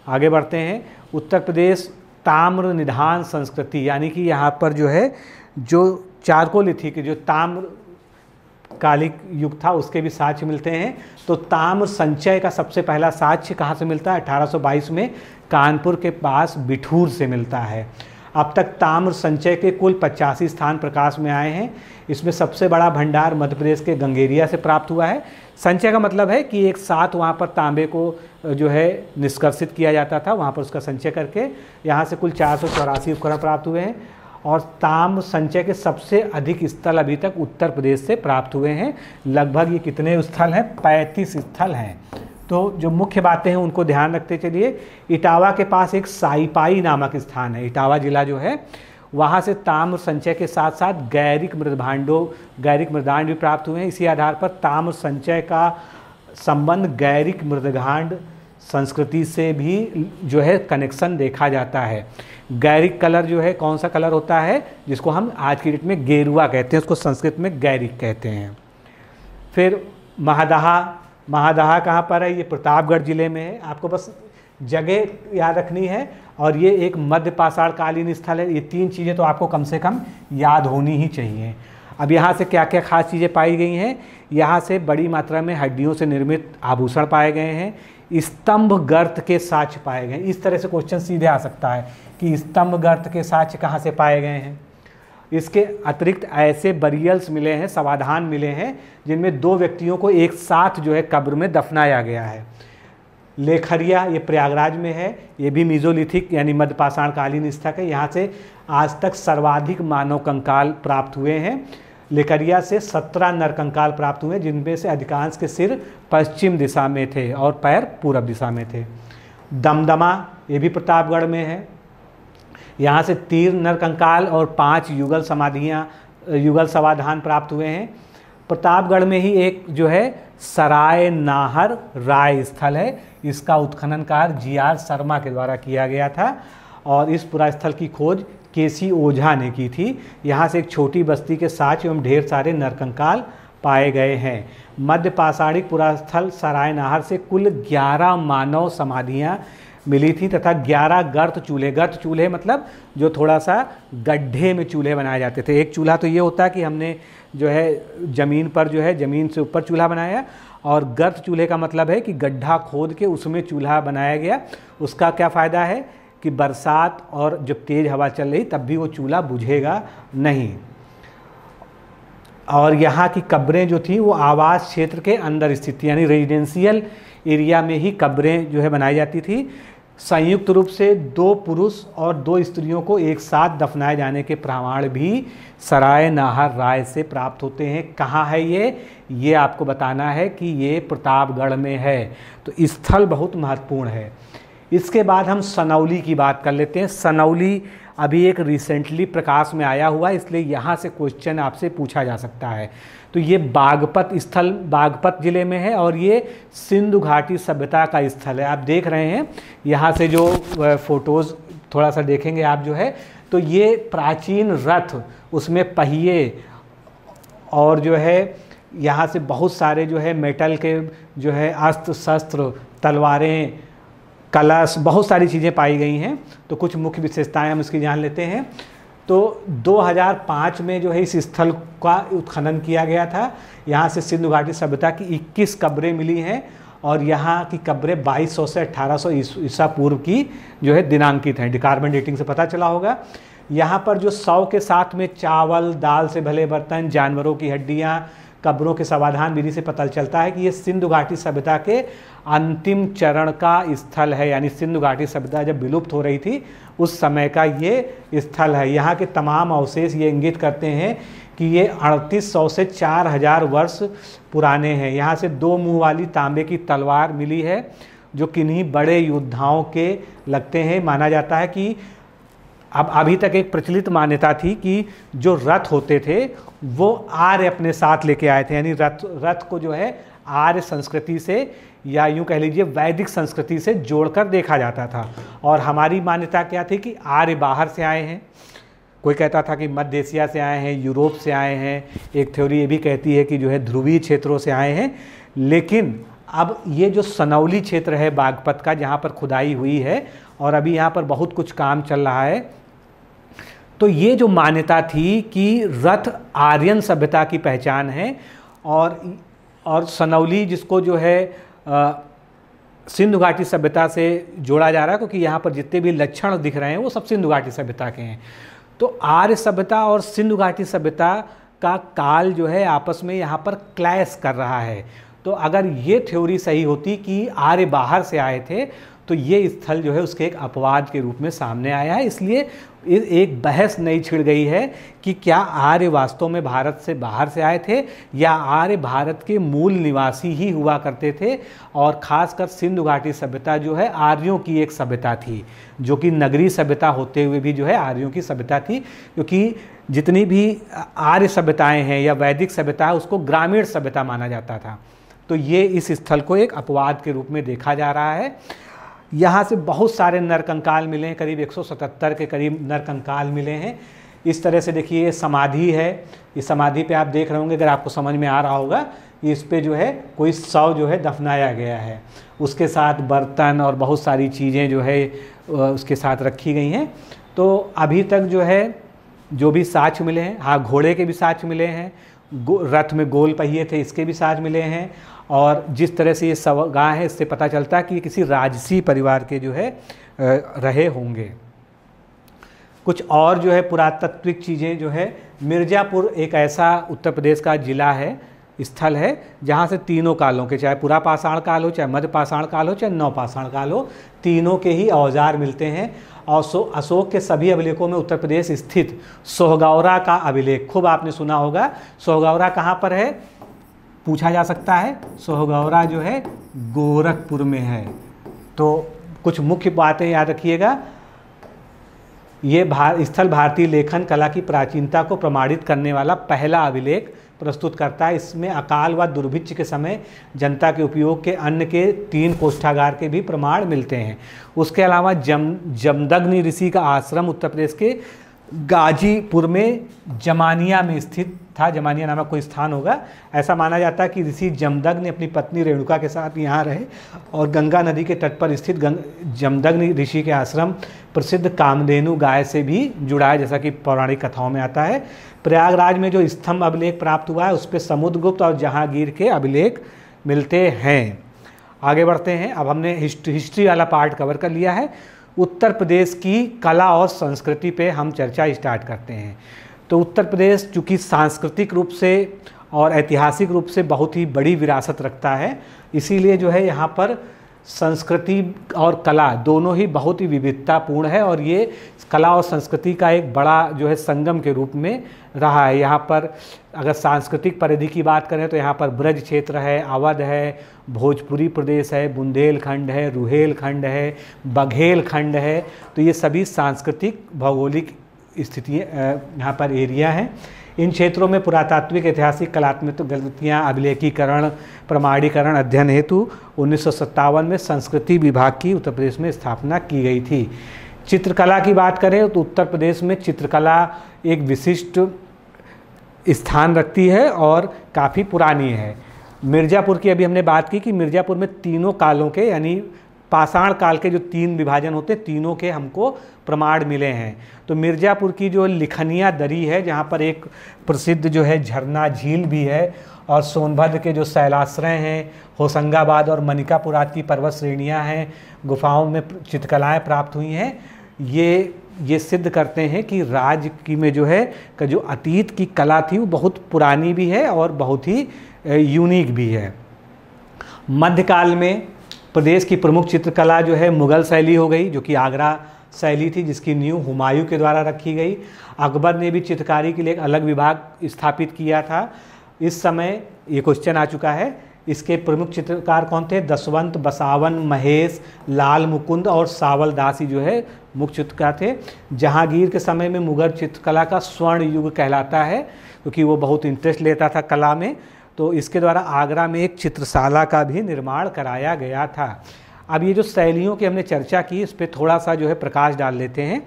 Speaker 1: आगे बढ़ते हैं। उत्तर प्रदेश ताम्र निधान संस्कृति, यानी कि यहाँ पर जो है जो चारकोलिथिक जो ताम्र कालिक युग था उसके भी साक्ष्य मिलते हैं। तो ताम्र संचय का सबसे पहला साक्ष्य कहाँ से मिलता है? 1822 में कानपुर के पास बिठूर से मिलता है। अब तक ताम्र संचय के कुल 85 स्थान प्रकाश में आए हैं। इसमें सबसे बड़ा भंडार मध्य प्रदेश के गंगेरिया से प्राप्त हुआ है। संचय का मतलब है कि एक साथ वहाँ पर तांबे को जो है निष्कर्षित किया जाता था, वहाँ पर उसका संचय करके यहाँ से कुल 484 उपकरण प्राप्त हुए हैं। और ताम्र संचय के सबसे अधिक स्थल अभी तक उत्तर प्रदेश से प्राप्त हुए हैं। लगभग ये कितने स्थल हैं? 35 स्थल हैं। तो जो मुख्य बातें हैं उनको ध्यान रखते चलिए। इटावा के पास एक साईपाई नामक स्थान है, इटावा जिला जो है, वहाँ से ताम्र संचय के साथ साथ गैरिक मृदभांड भी प्राप्त हुए हैं। इसी आधार पर ताम्र संचय का संबंध गैरिक मृदभांड संस्कृति से भी जो है कनेक्शन देखा जाता है। गैरिक कलर जो है कौन सा कलर होता है? जिसको हम आज की डेट में गेरुआ कहते हैं, उसको संस्कृत में गैरिक कहते हैं। फिर महादहा कहाँ पर है? ये प्रतापगढ़ जिले में है। आपको बस जगह याद रखनी है। और ये एक मध्य पाषाण कालीन स्थल है। ये 3 चीज़ें तो आपको कम से कम याद होनी ही चाहिए। अब यहाँ से क्या क्या खास चीज़ें पाई गई हैं? यहाँ से बड़ी मात्रा में हड्डियों से निर्मित आभूषण पाए गए हैं। स्तंभ गर्त के साक्ष्य पाए गए। इस तरह से क्वेश्चन सीधे आ सकता है कि स्तंभ गर्त के साक्ष्य कहाँ से पाए गए हैं। इसके अतिरिक्त ऐसे बरियल्स मिले हैं, समाधान मिले हैं, जिनमें 2 व्यक्तियों को एक साथ जो है कब्र में दफनाया गया है। लेखरिया ये प्रयागराज में है। ये भी मीजोलिथिक यानी मध्यपाषाण कालीन स्थल है। यहाँ से आज तक सर्वाधिक मानव कंकाल प्राप्त हुए हैं। लेकरिया से 17 नरकंकाल प्राप्त हुए, जिनमें से अधिकांश के सिर पश्चिम दिशा में थे और पैर पूरब दिशा में थे। दमदमा ये भी प्रतापगढ़ में है। यहाँ से 3 नरकंकाल और 5 युगल समाधान प्राप्त हुए हैं। प्रतापगढ़ में ही एक जो है सराय नाहर राय स्थल है। इसका उत्खनन कार्य GR शर्मा के द्वारा किया गया था और इस पुरास्थल की खोज KC ओझा ने की थी। यहाँ से एक छोटी बस्ती के साक्ष्य एवं ढेर सारे नरकंकाल पाए गए हैं। मध्य पाषाणिक पुरास्थल सराय नाहर से कुल 11 मानव समाधियाँ मिली थी तथा 11 गर्त चूल्हे मतलब जो थोड़ा सा गड्ढे में चूल्हे बनाए जाते थे। एक चूल्हा तो ये होता है कि हमने जो है ज़मीन पर जो है ज़मीन से ऊपर चूल्हा बनाया, और गर्त चूल्हे का मतलब है कि गड्ढा खोद के उसमें चूल्हा बनाया गया। उसका क्या फ़ायदा है कि बरसात और जब तेज़ हवा चल रही तब भी वो चूल्हा बुझेगा नहीं। और यहाँ की कब्रें जो थी वो आवास क्षेत्र के अंदर स्थित थी, यानी रेजिडेंशियल एरिया में ही कब्रें जो है बनाई जाती थी। संयुक्त रूप से 2 पुरुष और 2 स्त्रियों को एक साथ दफनाए जाने के प्रमाण भी सराय नाहर राय से प्राप्त होते हैं। कहाँ है ये आपको बताना है कि ये प्रतापगढ़ में है। तो स्थल बहुत महत्वपूर्ण है। इसके बाद हम सनौली की बात कर लेते हैं। सनौली अभी एक रिसेंटली प्रकाश में आया हुआ है, इसलिए यहाँ से क्वेश्चन आपसे पूछा जा सकता है। तो ये बागपत स्थल बागपत ज़िले में है और ये सिंधु घाटी सभ्यता का स्थल है। आप देख रहे हैं यहाँ से जो फोटोज़ थोड़ा सा देखेंगे आप जो है, तो ये प्राचीन रथ, उसमें पहिए और जो है यहाँ से बहुत सारे जो है मेटल के जो है अस्त्र शस्त्र, तलवारें, कलश, बहुत सारी चीज़ें पाई गई हैं। तो कुछ मुख्य विशेषताएं हम इसकी जान लेते हैं। तो 2005 में जो है इस स्थल का उत्खनन किया गया था। यहाँ से सिंधु घाटी सभ्यता की 21 कब्रें मिली हैं और यहाँ की कब्रें 2200 से 1800 ईसा पूर्व की जो है दिनांकित हैं। कार्बन डेटिंग से पता चला होगा। यहाँ पर जो शव के साथ में चावल, दाल से भले बर्तन, जानवरों की हड्डियाँ, कब्रों के समाधान विधि से पता चलता है कि ये सिंधु घाटी सभ्यता के अंतिम चरण का स्थल है। यानी सिंधु घाटी सभ्यता जब विलुप्त हो रही थी उस समय का ये स्थल है। यहाँ के तमाम अवशेष ये इंगित करते हैं कि ये 3800 से 4000 वर्ष पुराने हैं। यहाँ से 2 मुँह वाली तांबे की तलवार मिली है जो किन्हीं बड़े योद्धाओं के लगते हैं। माना जाता है कि अब अभी तक एक प्रचलित मान्यता थी कि जो रथ होते थे वो आर्य अपने साथ लेके आए थे। यानी रथ को जो है आर्य संस्कृति से या यूँ कह लीजिए वैदिक संस्कृति से जोड़कर देखा जाता था। और हमारी मान्यता क्या थी कि आर्य बाहर से आए हैं। कोई कहता था कि मध्य एशिया से आए हैं, यूरोप से आए हैं। एक थ्योरी ये भी कहती है कि जो है ध्रुवीय क्षेत्रों से आए हैं। लेकिन अब ये जो सनौली क्षेत्र है बागपत का, जहाँ पर खुदाई हुई है और अभी यहाँ पर बहुत कुछ काम चल रहा है, तो ये जो मान्यता थी कि रथ आर्यन सभ्यता की पहचान है और सनौली जिसको जो है सिंधु घाटी सभ्यता से जोड़ा जा रहा है, क्योंकि यहाँ पर जितने भी लक्षण दिख रहे हैं वो सब सिंधु घाटी सभ्यता के हैं। तो आर्य सभ्यता और सिंधु घाटी सभ्यता का काल जो है आपस में यहाँ पर क्लैश कर रहा है। तो अगर ये थ्योरी सही होती कि आर्य बाहर से आए थे तो ये स्थल जो है उसके एक अपवाद के रूप में सामने आया है। इसलिए एक बहस नई छिड़ गई है कि क्या आर्य वास्तव में भारत से बाहर से आए थे या आर्य भारत के मूल निवासी ही हुआ करते थे। और ख़ासकर सिंधु घाटी सभ्यता जो है आर्यों की एक सभ्यता थी, जो कि नगरीय सभ्यता होते हुए भी जो है आर्यों की सभ्यता थी। क्योंकि जितनी भी आर्य सभ्यताएँ हैं या वैदिक सभ्यता है उसको ग्रामीण सभ्यता माना जाता था। तो ये इस स्थल को एक अपवाद के रूप में देखा जा रहा है। यहाँ से बहुत सारे नरकंकाल मिले हैं, करीब 177 के करीब नरकंकाल मिले हैं। इस तरह से देखिए समाधि है। इस समाधि पे आप देख रहे होंगे, अगर आपको समझ में आ रहा होगा, इस पे जो है कोई शव जो है दफनाया गया है, उसके साथ बर्तन और बहुत सारी चीज़ें जो है उसके साथ रखी गई हैं। तो अभी तक जो है जो भी साक्ष्य मिले हैं, हाँ घोड़े के भी साक्ष्य मिले हैं, रथ में गोल पहिए थे इसके भी साक्ष्य मिले हैं। और जिस तरह से ये शवगाह है इससे पता चलता है कि ये किसी राजसी परिवार के जो है रहे होंगे। कुछ और जो है पुरातात्विक चीज़ें जो है, मिर्ज़ापुर एक ऐसा उत्तर प्रदेश का ज़िला है, स्थल है, जहाँ से तीनों कालों के, चाहे पुरापाषाण काल हो, चाहे मध्य पाषाण काल हो, चाहे नवपाषाण काल हो, तीनों के ही औजार मिलते हैं। और अशोक के सभी अभिलेखों में उत्तर प्रदेश स्थित सोहगौरा का अभिलेख खूब आपने सुना होगा। सोहगौरा कहाँ पर है पूछा जा सकता है। सोहगौरा जो है गोरखपुर में है। तो कुछ मुख्य बातें याद रखिएगा। ये स्थल भारतीय लेखन कला की प्राचीनता को प्रमाणित करने वाला पहला अभिलेख प्रस्तुत करता है। इसमें अकाल व दुर्भिक्ष के समय जनता के उपयोग के अन्न के 3 कोष्ठागार के भी प्रमाण मिलते हैं। उसके अलावा जमदग्नि ऋषि का आश्रम उत्तर प्रदेश के गाजीपुर में जमानिया में स्थित था। जमानिया नामक कोई स्थान होगा। ऐसा माना जाता है कि ऋषि जमदग्नि अपनी पत्नी रेणुका के साथ यहाँ रहे और गंगा नदी के तट पर स्थित जमदग्नि ऋषि के आश्रम प्रसिद्ध कामधेनु गाय से भी जुड़ा है, जैसा कि पौराणिक कथाओं में आता है। प्रयागराज में जो स्तंभ अभिलेख प्राप्त हुआ है उस पर समुद्रगुप्त और जहांगीर के अभिलेख मिलते हैं। आगे बढ़ते हैं। अब हमने हिस्ट्री वाला पार्ट कवर कर लिया है। उत्तर प्रदेश की कला और संस्कृति पे हम चर्चा स्टार्ट करते हैं। तो उत्तर प्रदेश चूँकि सांस्कृतिक रूप से और ऐतिहासिक रूप से बहुत ही बड़ी विरासत रखता है, इसीलिए जो है यहाँ पर संस्कृति और कला दोनों ही बहुत ही विविधतापूर्ण है और ये कला और संस्कृति का एक बड़ा जो है संगम के रूप में रहा है। यहाँ पर अगर सांस्कृतिक परिधि की बात करें तो यहाँ पर ब्रज क्षेत्र है, अवध है, भोजपुरी प्रदेश है, बुंदेलखंड है, रुहेलखंड है, बघेलखंड है। तो ये सभी सांस्कृतिक भौगोलिक स्थितियाँ यहाँ पर एरिया हैं। इन क्षेत्रों में पुरातात्विक, ऐतिहासिक, कलात्मक गतिविधियाँ, अभिलेखीकरण, प्रमाणीकरण अध्ययन हेतु 1957 में संस्कृति विभाग की उत्तर प्रदेश में स्थापना की गई थी। चित्रकला की बात करें तो उत्तर प्रदेश में चित्रकला एक विशिष्ट स्थान रखती है और काफ़ी पुरानी है। मिर्ज़ापुर की अभी हमने बात की कि मिर्ज़ापुर में तीनों कालों के यानी पाषाण काल के जो 3 विभाजन होते हैं तीनों के हमको प्रमाण मिले हैं। तो मिर्ज़ापुर की जो लिखनिया दरी है जहाँ पर एक प्रसिद्ध जो है झरना झील भी है और सोनभद्र के जो शैलाश्रय हैं, होशंगाबाद और मनिकापुर आदि की पर्वत श्रेणियाँ हैं, गुफाओं में चित्रकलाएँ प्राप्त हुई हैं। ये सिद्ध करते हैं कि राज्य की में जो है कि जो अतीत की कला थी वो बहुत पुरानी भी है और बहुत ही यूनिक भी है। मध्यकाल में प्रदेश की प्रमुख चित्रकला जो है मुग़ल शैली हो गई, जो कि आगरा शैली थी, जिसकी नींव हुमायूं के द्वारा रखी गई। अकबर ने भी चित्रकारी के लिए एक अलग विभाग स्थापित किया था। इस समय ये क्वेश्चन आ चुका है, इसके प्रमुख चित्रकार कौन थे? दशवंत, बसावन, महेश, लाल मुकुंद और सावल दास ही जो है मुख्य चित्रकार थे। जहांगीर के समय में मुग़ल चित्रकला का स्वर्ण युग कहलाता है, क्योंकि वो बहुत इंटरेस्ट लेता था कला में। तो इसके द्वारा आगरा में एक चित्रशाला का भी निर्माण कराया गया था। अब ये जो शैलियों की हमने चर्चा की, इस पर थोड़ा सा जो है प्रकाश डाल लेते हैं।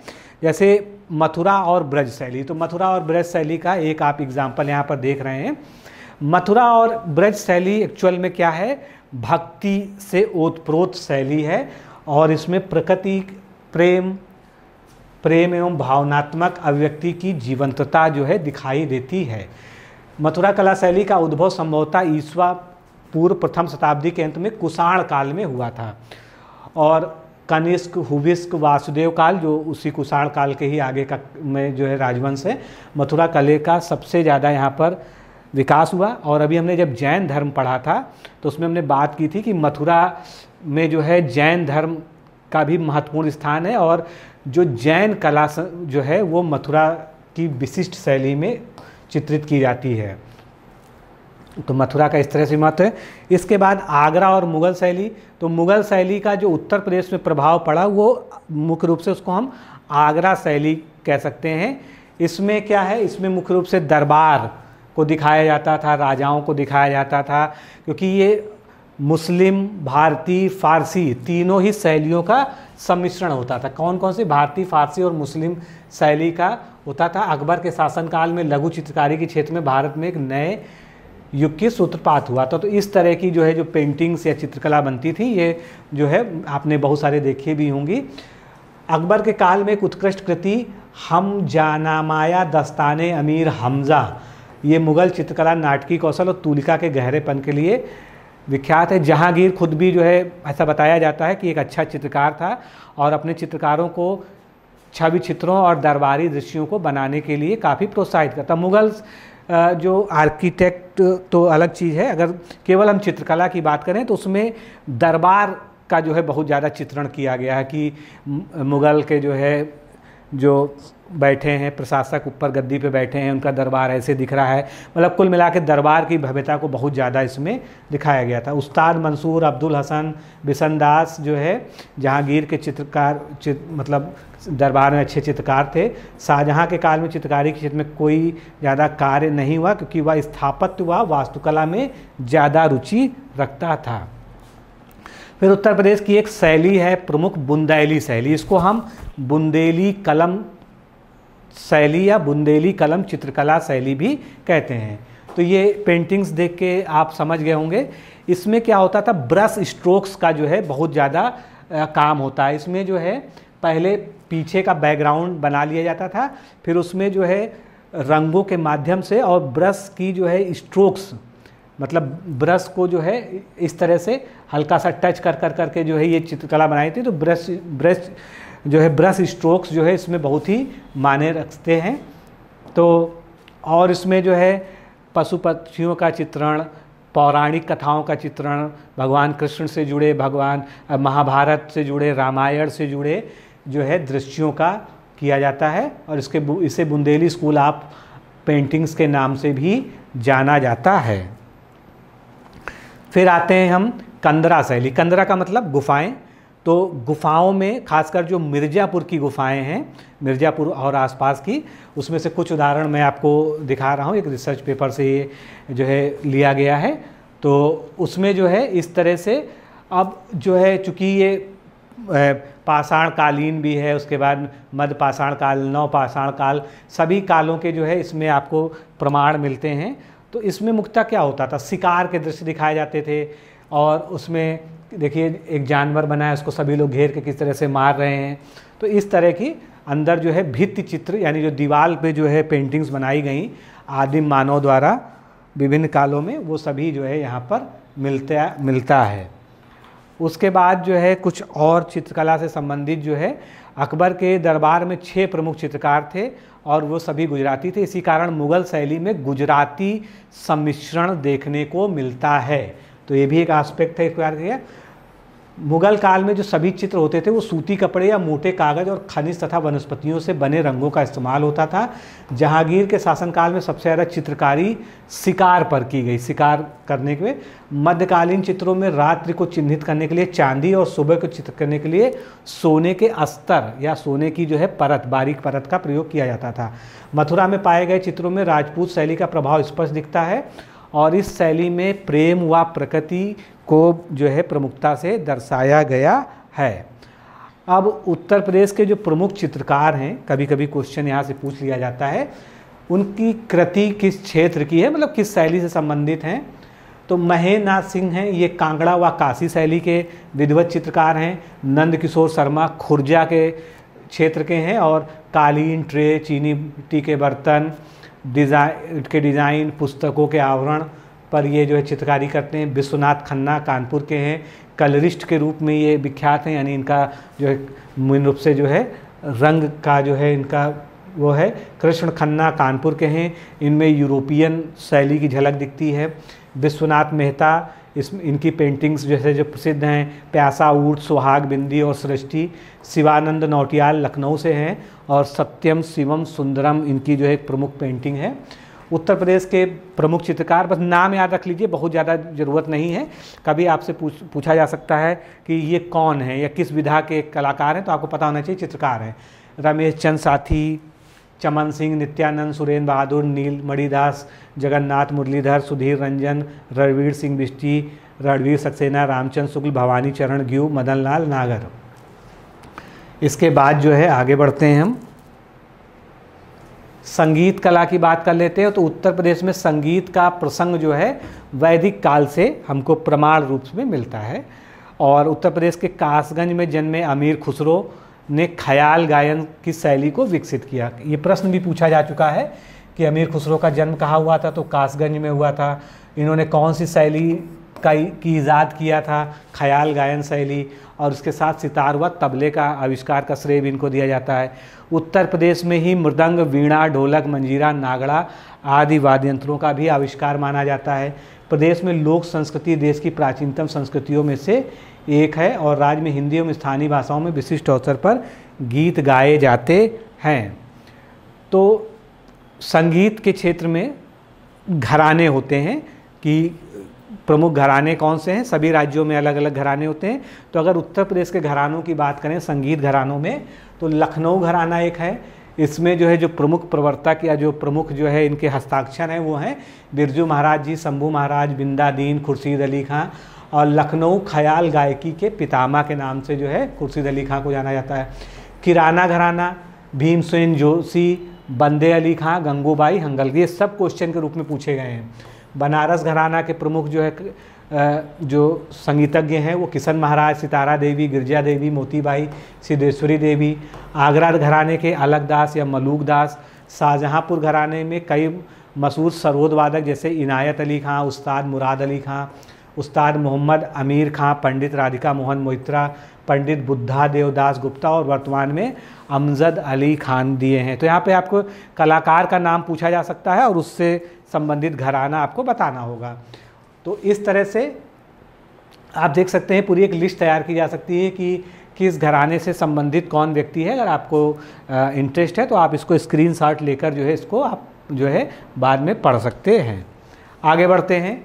Speaker 1: जैसे मथुरा और ब्रज शैली, तो मथुरा और ब्रज शैली का एक आप एग्जाम्पल यहाँ पर देख रहे हैं। मथुरा और ब्रज शैली एक्चुअल में क्या है? भक्ति से ओतप्रोत शैली है और इसमें प्रकृति, प्रेम एवं भावनात्मक अभिव्यक्ति की जीवंतता जो है दिखाई देती है। मथुरा कला शैली का उद्भव संभवतः ईसवा पूर्व प्रथम शताब्दी के अंत में कुषाण काल में हुआ था और कनिष्क, हुविस्क, वासुदेव काल जो उसी कुषाण काल के ही आगे का में जो है राजवंश है, मथुरा कला का सबसे ज़्यादा यहाँ पर विकास हुआ। और अभी हमने जब जैन धर्म पढ़ा था तो उसमें हमने बात की थी कि मथुरा में जो है जैन धर्म का भी महत्वपूर्ण स्थान है और जो जैन कला जो है वो मथुरा की विशिष्ट शैली में चित्रित की जाती है। तो मथुरा का इस तरह से महत्व है। इसके बाद आगरा और मुग़ल शैली, तो मुग़ल शैली का जो उत्तर प्रदेश में प्रभाव पड़ा वो मुख्य रूप से उसको हम आगरा शैली कह सकते हैं। इसमें क्या है? इसमें मुख्य रूप से दरबार को दिखाया जाता था, राजाओं को दिखाया जाता था, क्योंकि ये मुस्लिम, भारतीय, फारसी तीनों ही शैलियों का सम्मिश्रण होता था। कौन कौन सी? भारतीय, फारसी और मुस्लिम शैली का होता था। अकबर के शासनकाल में लघु चित्रकारी के क्षेत्र में भारत में एक नए युग की सूत्रपात हुआ था। तो इस तरह की जो है जो पेंटिंग्स या चित्रकला बनती थी, ये जो है आपने बहुत सारे देखे भी होंगी। अकबर के काल में एक उत्कृष्ट कृति हम जानामाया दस्ताने अमीर हमजा, ये मुग़ल चित्रकला नाटकीय कौशल और तूलिका के गहरेपन के लिए विख्यात है। जहांगीर खुद भी जो है ऐसा बताया जाता है कि एक अच्छा चित्रकार था और अपने चित्रकारों को छवि चित्रों और दरबारी दृश्यों को बनाने के लिए काफ़ी प्रोत्साहित करता। मुग़ल जो आर्किटेक्ट तो अलग चीज़ है, अगर केवल हम चित्रकला की बात करें तो उसमें दरबार का जो है बहुत ज़्यादा चित्रण किया गया है कि मुग़ल के जो है जो बैठे हैं प्रशासक, ऊपर गद्दी पे बैठे हैं, उनका दरबार ऐसे दिख रहा है। मतलब कुल मिला के दरबार की भव्यता को बहुत ज़्यादा इसमें दिखाया गया था। उस्ताद मंसूर, अब्दुल हसन, बिशनदास जो है जहांगीर के चित्रकार मतलब दरबार में अच्छे चित्रकार थे। शाहजहाँ के काल में चित्रकारी के क्षेत्र में कोई ज़्यादा कार्य नहीं हुआ, क्योंकि वह स्थापत्य व वास्तुकला में ज़्यादा रुचि रखता था। फिर उत्तर प्रदेश की एक शैली है प्रमुख, बुंदेली शैली। इसको हम बुंदेली कलम शैली या बुंदेली कलम चित्रकला शैली भी कहते हैं। तो ये पेंटिंग्स देख के आप समझ गए होंगे। इसमें क्या होता था? ब्रश स्ट्रोक्स का जो है बहुत ज़्यादा काम होता है। इसमें जो है पहले पीछे का बैकग्राउंड बना लिया जाता था, फिर उसमें जो है रंगों के माध्यम से और ब्रश की जो है स्ट्रोक्स, मतलब ब्रश को जो है इस तरह से हल्का सा टच कर करके जो है ये चित्रकला बनाई थी। तो ब्रश जो है ब्रश स्ट्रोक्स जो है इसमें बहुत ही मायने रखते हैं। तो और इसमें जो है पशु पक्षियों का चित्रण, पौराणिक कथाओं का चित्रण, भगवान कृष्ण से जुड़े, भगवान महाभारत से जुड़े, रामायण से जुड़े जो है दृश्यों का किया जाता है। और इसे बुंदेली स्कूल ऑफ पेंटिंग्स के नाम से भी जाना जाता है। फिर आते हैं हम कंदरा शैली। कंदरा का मतलब गुफाएं। तो गुफाओं में खासकर जो मिर्ज़ापुर की गुफाएं हैं, मिर्ज़ापुर और आसपास की, उसमें से कुछ उदाहरण मैं आपको दिखा रहा हूँ। एक रिसर्च पेपर से ये जो है लिया गया है। तो उसमें जो है इस तरह से अब जो है चूँकि ये पाषाण कालीन भी है, उसके बाद मध्य पाषाण काल, नव पाषाण काल, सभी कालों के जो है इसमें आपको प्रमाण मिलते हैं। तो इसमें मुख्यतः क्या होता था, शिकार के दृश्य दिखाए जाते थे। और उसमें देखिए एक जानवर बना है, उसको सभी लोग घेर के किस तरह से मार रहे हैं। तो इस तरह की अंदर जो है भित्ति चित्र, यानी जो दीवार पे जो है पेंटिंग्स बनाई गई आदिम मानव द्वारा विभिन्न कालों में, वो सभी जो है यहाँ पर मिलता है। उसके बाद जो है कुछ और चित्रकला से संबंधित जो है, अकबर के दरबार में 6 प्रमुख चित्रकार थे और वो सभी गुजराती थे। इसी कारण मुग़ल शैली में गुजराती सम्मिश्रण देखने को मिलता है। तो ये भी एक एस्पेक्ट है इसका। मुग़ल काल में जो सभी चित्र होते थे वो सूती कपड़े या मोटे कागज़ और खनिज तथा वनस्पतियों से बने रंगों का इस्तेमाल होता था। जहांगीर के शासनकाल में सबसे ज़्यादा चित्रकारी शिकार पर की गई। शिकार करने के मध्यकालीन चित्रों में रात्रि को चिन्हित करने के लिए चांदी और सुबह को चित्र करने के लिए सोने के अस्तर या सोने की जो है परत, बारीक परत का प्रयोग किया जाता था। मथुरा में पाए गए चित्रों में राजपूत शैली का प्रभाव स्पष्ट दिखता है और इस शैली में प्रेम व प्रकृति को जो है प्रमुखता से दर्शाया गया है। अब उत्तर प्रदेश के जो प्रमुख चित्रकार हैं, कभी कभी क्वेश्चन यहाँ से पूछ लिया जाता है, उनकी कृति किस क्षेत्र की है, मतलब किस शैली से संबंधित हैं। तो महेंद्र सिंह हैं, ये कांगड़ा व काशी शैली के विधिवत चित्रकार हैं। नंद किशोर शर्मा खुर्जा के क्षेत्र के हैं और कालीन, ट्रे, चीनी मिट्टी के बर्तन डिज़ाइन, पुस्तकों के आवरण पर ये जो है चित्रकारी करते हैं। विश्वनाथ खन्ना कानपुर के हैं, कलरिस्ट के रूप में ये विख्यात हैं, यानी इनका जो है मूल रूप से जो है रंग का जो है इनका वो है। कृष्ण खन्ना कानपुर के हैं, इनमें यूरोपियन शैली की झलक दिखती है। विश्वनाथ मेहता, इनकी पेंटिंग्स जैसे जो प्रसिद्ध हैं प्यासा ऊट, सुहाग बिंदी और सृष्टि। शिवानंद नौटियाल लखनऊ से हैं और सत्यम शिवम सुंदरम इनकी जो है एक प्रमुख पेंटिंग है। उत्तर प्रदेश के प्रमुख चित्रकार, बस नाम याद रख लीजिए, बहुत ज़्यादा ज़रूरत नहीं है। कभी आपसे पूछा जा सकता है कि ये कौन है या किस विधा के कलाकार हैं, तो आपको पता होना चाहिए चित्रकार हैं। रमेश चंद्र साथी, चमन सिंह, नित्यानंद, सुरेंद्र बहादुर, नील मणिदास, जगन्नाथ मुरलीधर, सुधीर रंजन, रणवीर सिंह बिष्टी, रणवीर सक्सेना, रामचंद्र शुक्ल, भवानी चरण ग्यू, मदन लाल नागर। इसके बाद जो है आगे बढ़ते हैं हम संगीत कला की बात कर लेते हैं। तो उत्तर प्रदेश में संगीत का प्रसंग जो है वैदिक काल से हमको प्रमाण रूप में मिलता है। और उत्तर प्रदेश के कासगंज में जन्मे अमीर खुसरो ने ख्याल गायन की शैली को विकसित किया। ये प्रश्न भी पूछा जा चुका है कि अमीर खुसरो का जन्म कहाँ हुआ था, तो कासगंज में हुआ था। इन्होंने कौन सी शैली की ईजाद किया था, ख्याल गायन शैली, और उसके साथ सितार व तबले का आविष्कार का श्रेय भी इनको दिया जाता है। उत्तर प्रदेश में ही मृदंग, वीणा, ढोलक, मंजीरा, नागड़ा आदि वाद्य यंत्रों का भी आविष्कार माना जाता है। प्रदेश में लोक संस्कृति देश की प्राचीनतम संस्कृतियों में से एक है और राज्य में हिंदी एवं स्थानीय भाषाओं में विशिष्ट अवसर पर गीत गाए जाते हैं। तो संगीत के क्षेत्र में घराने होते हैं कि प्रमुख घराने कौन से हैं, सभी राज्यों में अलग अलग घराने होते हैं। तो अगर उत्तर प्रदेश के घरानों की बात करें संगीत घरानों में, तो लखनऊ घराना एक है। इसमें जो है जो प्रमुख प्रवर्तक या जो प्रमुख जो है इनके हस्ताक्षर हैं वो हैं बिरजू महाराज जी, शंभू महाराज, बिंदादीन, खुर्शीद अली खां। और लखनऊ ख्याल गायकी के पितामह के नाम से जो है खुर्शीद अली खां को जाना जाता है। किराना घराना भीमसेन जोशी, बंदे अली खां, गंगूबाई हंगल, ये सब क्वेश्चन के रूप में पूछे गए हैं। बनारस घराना के प्रमुख जो है जो संगीतज्ञ हैं वो किशन महाराज, सितारा देवी, गिरजा देवी, मोतीबाई, सिद्धेश्वरी देवी। आगरा घराने के अलकदास या मलूक दास। शाहजहाँपुर घराने में कई मशहूर सरोद वादक जैसे इनायत अली खां, उस्ताद मुराद अली खां, उस्ताद मोहम्मद अमीर खां, पंडित राधिका मोहन मोइत्रा, पंडित बुद्धा देवदास गुप्ता और वर्तमान में अमजद अली खान दिए हैं। तो यहाँ पे आपको कलाकार का नाम पूछा जा सकता है और उससे संबंधित घराना आपको बताना होगा। तो इस तरह से आप देख सकते हैं पूरी एक लिस्ट तैयार की जा सकती है कि किस घराने से संबंधित कौन व्यक्ति है। अगर आपको इंटरेस्ट है तो आप इसको स्क्रीनशॉट लेकर जो है इसको आप जो है बाद में पढ़ सकते हैं। आगे बढ़ते हैं।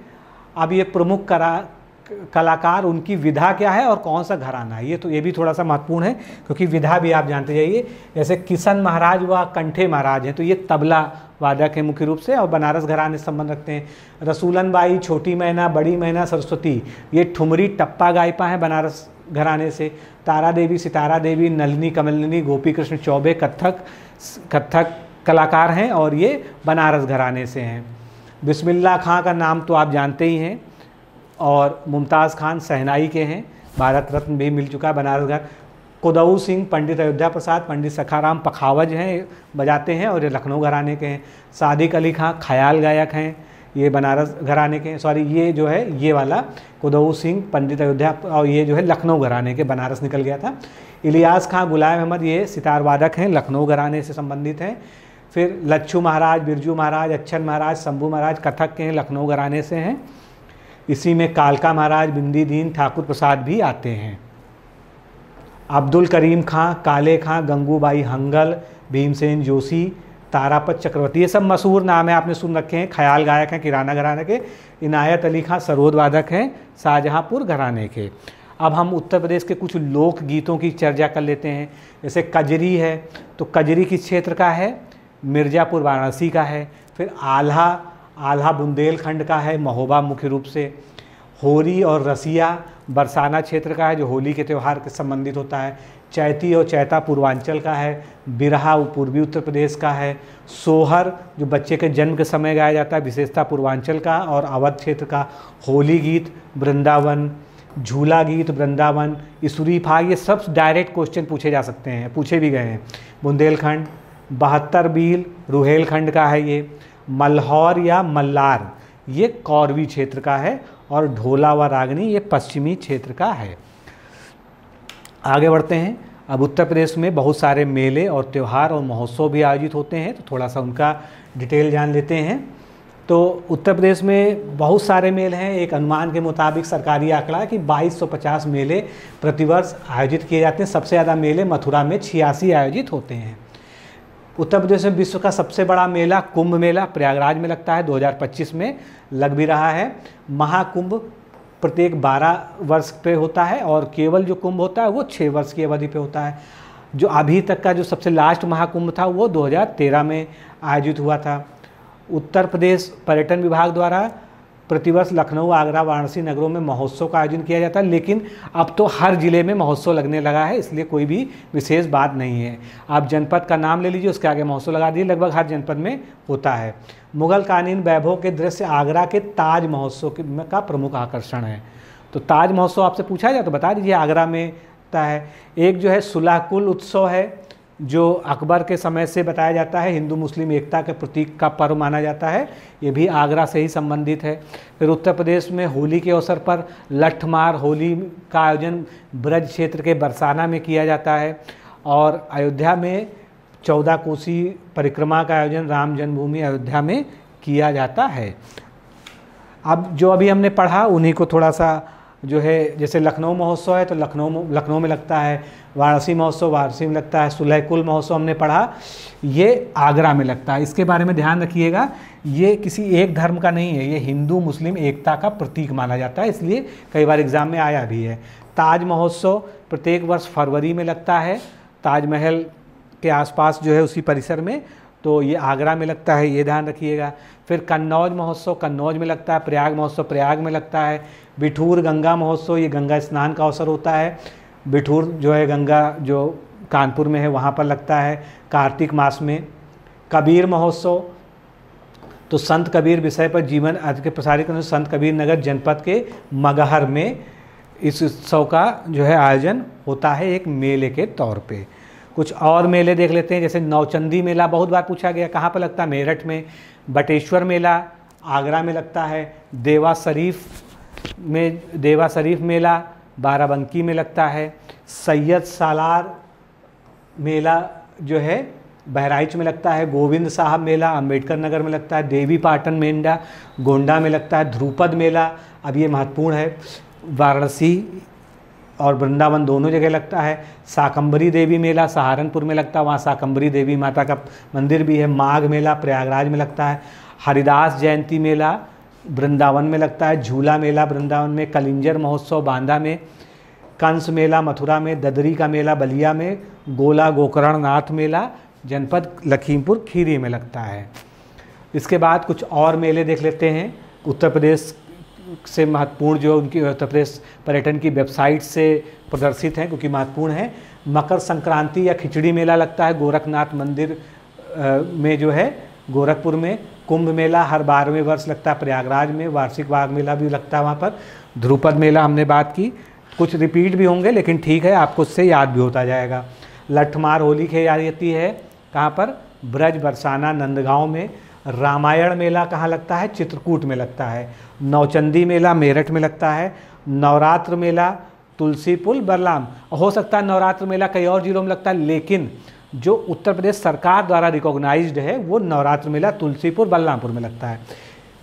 Speaker 1: अब ये प्रमुख कलाकार, उनकी विधा क्या है और कौन सा घराना है, ये भी थोड़ा सा महत्वपूर्ण है क्योंकि विधा भी आप जानते जाइए। जैसे किशन महाराज व कंठे महाराज हैं तो ये तबला वादक है मुख्य रूप से और बनारस घराने से संबंध रखते हैं। रसूलन बाई, छोटी मैना, बड़ी मैना, सरस्वती ये ठुमरी टप्पा गायिका हैं बनारस घराने से। तारा देवी, सितारा देवी, नलिनी, कमलिनी, गोपी कृष्ण चौबे कथक कलाकार हैं और ये बनारस घराने से हैं। बिस्मिल्लाह खां का नाम तो आप जानते ही हैं और मुमताज़ खान शहनाई के हैं, भारत रत्न भी मिल चुका है बनारस घर। कुदऊ सिंह, पंडित अयोध्या प्रसाद, पंडित सखाराम पखावज हैं, बजाते हैं और ये लखनऊ घराने के हैं। सादिक अली खां ख्याल गायक हैं, ये बनारस घराने के हैं। सॉरी, ये जो है ये वाला कुदऊ सिंह, पंडित अयोध्या और ये जो है लखनऊ घराने के, बनारस निकल गया था। इलियास खां, गुलाम अहमद ये सितार वादक हैं, लखनऊ घराने से संबंधित हैं। फिर लच्छू महाराज, बिरजू महाराज, अच्छन महाराज, शंभू महाराज कथक के हैं, लखनऊ घराने से हैं। इसी में कालका महाराज, बिंदी दीन, ठाकुर प्रसाद भी आते हैं। अब्दुल करीम खां, काले खां, गंगूबाई हंगल, भीमसेन जोशी, तारापत चक्रवर्ती ये सब मशहूर नाम है, आपने सुन रखे हैं। ख्याल गायक हैं किराना घराने के। इनायत अली खां सरोद वादक हैं, शाहजहांपुर घराने के। अब हम उत्तर प्रदेश के कुछ लोक गीतों की चर्चा कर लेते हैं। जैसे कजरी है तो कजरी किस क्षेत्र का है, मिर्ज़ापुर वाराणसी का है। फिर आल्हा बुंदेलखंड का है, महोबा मुख्य रूप से। होरी और रसिया बरसाना क्षेत्र का है जो होली के त्यौहार के संबंधित होता है। चैती और चैता पूर्वांचल का है। बिरहा पूर्वी उत्तर प्रदेश का है। सोहर जो बच्चे के जन्म के समय गाया जाता है, विशेषता पूर्वांचल का और अवध क्षेत्र का। होली गीत वृंदावन, झूला गीत वृंदावन, इसुरी फाग ये सब डायरेक्ट क्वेश्चन पूछे जा सकते हैं, पूछे भी गए हैं। बुंदेलखंड, 72 बील रुहेलखंड का है ये। मल्हौर या मल्लार ये कौरवी क्षेत्र का है और ढोला व रागनी ये पश्चिमी क्षेत्र का है। आगे बढ़ते हैं। अब उत्तर प्रदेश में बहुत सारे मेले और त्यौहार और महोत्सव भी आयोजित होते हैं, तो थोड़ा सा उनका डिटेल जान लेते हैं। तो उत्तर प्रदेश में बहुत सारे मेले हैं। एक अनुमान के मुताबिक सरकारी आंकड़ा है कि 2250 मेले प्रतिवर्ष आयोजित किए जाते हैं। सबसे ज़्यादा मेले मथुरा में 86 आयोजित होते हैं। उत्तर प्रदेश में विश्व का सबसे बड़ा मेला कुंभ मेला प्रयागराज में लगता है, 2025 में लग भी रहा है। महाकुंभ प्रत्येक 12 वर्ष पे होता है और केवल जो कुंभ होता है वो 6 वर्ष की अवधि पे होता है। जो अभी तक का जो सबसे लास्ट महाकुंभ था वो 2013 में आयोजित हुआ था। उत्तर प्रदेश पर्यटन विभाग द्वारा प्रतिवर्ष लखनऊ, आगरा, वाराणसी नगरों में महोत्सव का आयोजन किया जाता है, लेकिन अब तो हर जिले में महोत्सव लगने लगा है, इसलिए कोई भी विशेष बात नहीं है। आप जनपद का नाम ले लीजिए, उसके आगे महोत्सव लगा दिए, लगभग हर जनपद में होता है। मुगल कालीन वैभव के दृश्य आगरा के ताज महोत्सव का प्रमुख आकर्षण है। तो ताज महोत्सव आपसे पूछा जाए तो बता दीजिए आगरा में होता है। एक जो है सुलहकुल उत्सव है जो अकबर के समय से बताया जाता है, हिंदू मुस्लिम एकता के प्रतीक का पर्व माना जाता है, ये भी आगरा से ही संबंधित है। फिर उत्तर प्रदेश में होली के अवसर पर लठमार होली का आयोजन ब्रज क्षेत्र के बरसाना में किया जाता है और अयोध्या में 14 कोसी परिक्रमा का आयोजन राम जन्मभूमि अयोध्या में किया जाता है। अब जो अभी हमने पढ़ा उन्हीं को थोड़ा सा जो है, जैसे लखनऊ महोत्सव है तो लखनऊ में लगता है, वाराणसी महोत्सव वाराणसी में लगता है, सुलहकुल महोत्सव हमने पढ़ा ये आगरा में लगता है। इसके बारे में ध्यान रखिएगा, ये किसी एक धर्म का नहीं है, ये हिंदू मुस्लिम एकता का प्रतीक माना जाता है, इसलिए कई बार एग्जाम में आया भी है। ताज महोत्सव प्रत्येक वर्ष फरवरी में लगता है, ताजमहल के आसपास जो है उसी परिसर में, तो ये आगरा में लगता है, ये ध्यान रखिएगा। फिर कन्नौज महोत्सव कन्नौज में लगता है, प्रयाग महोत्सव प्रयाग में लगता है। बिठूर गंगा महोत्सव ये गंगा स्नान का अवसर होता है, बिठूर जो है गंगा जो कानपुर में है वहाँ पर लगता है कार्तिक मास में। कबीर महोत्सव तो संत कबीर विषय पर जीवन आज के प्रसारित करने संत कबीर नगर जनपद के मगहर में इस उत्सव का जो है आयोजन होता है एक मेले के तौर पे। कुछ और मेले देख लेते हैं, जैसे नौचंदी मेला बहुत बार पूछा गया, कहाँ पर लगता है, मेरठ में। बटेश्वर मेला आगरा में लगता है। देवा शरीफ मेला बाराबंकी में लगता है। सैयद सालार मेला जो है बहराइच में लगता है गोविंद साहब मेला, अम्बेडकर नगर में लगता है देवी पाटन मेंढा, गोंडा में लगता है ध्रुपद मेला, अब ये महत्वपूर्ण है, वाराणसी और वृंदावन दोनों जगह लगता है। शाकंभरी देवी मेला सहारनपुर में लगता है, वहाँ शाकंभरी देवी माता का मंदिर भी है। माघ मेला प्रयागराज में लगता है। हरिदास जयंती मेला वृंदावन में लगता है। झूला मेला वृंदावन में। कलिंजर महोत्सव बांदा में। कंस मेला मथुरा में। ददरी का मेला बलिया में। गोला गोकर्णनाथ मेला जनपद लखीमपुर खीरी में लगता है। इसके बाद कुछ और मेले देख लेते हैं उत्तर प्रदेश से महत्वपूर्ण, जो उनकी उत्तर प्रदेश पर्यटन की वेबसाइट से प्रदर्शित हैं क्योंकि महत्वपूर्ण है। मकर संक्रांति या खिचड़ी मेला लगता है गोरखनाथ मंदिर में जो है गोरखपुर में। कुंभ मेला हर 12वें वर्ष लगता है प्रयागराज में। वार्षिक बाघ मेला भी लगता है वहाँ पर। ध्रुपद मेला हमने बात की, कुछ रिपीट भी होंगे लेकिन ठीक है, आपको उससे याद भी होता जाएगा। लठमार होली खेली जाती है कहाँ पर? ब्रज बरसाना नंदगांव में। रामायण मेला कहाँ लगता है? चित्रकूट में लगता है। नौचंदी मेला मेरठ में लगता है। नवरात्र मेला तुलसीपुर बरलाम, हो सकता है नवरात्र मेला कई और जिलों में लगता है, लेकिन जो उत्तर प्रदेश सरकार द्वारा रिकॉग्नाइज्ड है वो नवरात्र मेला तुलसीपुर बलरामपुर में लगता है।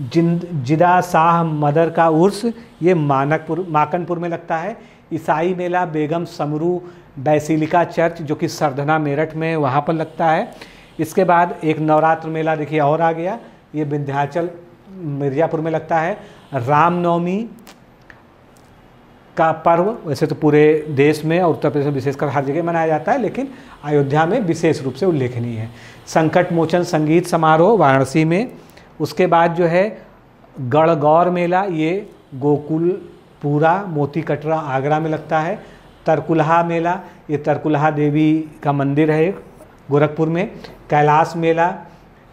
Speaker 1: जिदा शाह मदर का उर्स ये माकनपुर में लगता है। ईसाई मेला बेगम समरू बैसिलिका चर्च जो कि सरधना मेरठ में वहाँ पर लगता है। इसके बाद एक नवरात्र मेला देखिए और आ गया, ये विंध्याचल मिर्ज़ापुर में लगता है। रामनवमी का पर्व वैसे तो पूरे देश में और उत्तर प्रदेश में विशेषकर हर जगह मनाया जाता है, लेकिन अयोध्या में विशेष रूप से उल्लेखनीय है। संकट मोचन संगीत समारोह वाराणसी में। उसके बाद जो है गणगौर मेला ये गोकुलपुरा मोती कटरा आगरा में लगता है। तरकुलहा मेला ये तरकुलहा देवी का मंदिर है गोरखपुर में। कैलाश मेला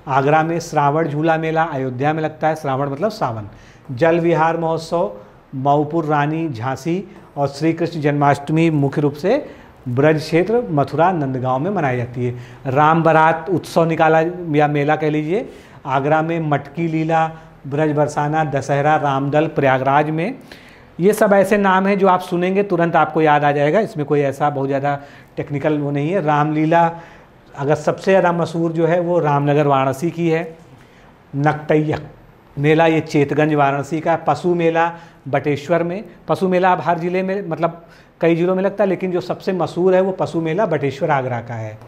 Speaker 1: आगरा में। श्रावण झूला मेला अयोध्या में लगता है, श्रावण मतलब सावन। जल विहार महोत्सव मऊपुर रानी झांसी। और श्री कृष्ण जन्माष्टमी मुख्य रूप से ब्रज क्षेत्र मथुरा नंदगांव में मनाई जाती है। राम बारात उत्सव निकाला या मेला कह लीजिए आगरा में। मटकी लीला ब्रज बरसाना दशहरा रामदल प्रयागराज में। ये सब ऐसे नाम हैं जो आप सुनेंगे तुरंत आपको याद आ जाएगा, इसमें कोई ऐसा बहुत ज़्यादा टेक्निकल वो नहीं है। रामलीला अगर सबसे ज़्यादा मशहूर जो है वो रामनगर वाराणसी की है। नकटैया मेला ये चेतगंज वाराणसी का। पशु मेला बटेश्वर में। पशु मेला अब हर ज़िले में मतलब कई ज़िलों में लगता है, लेकिन जो सबसे मशहूर है वो पशु मेला बटेश्वर आगरा का है।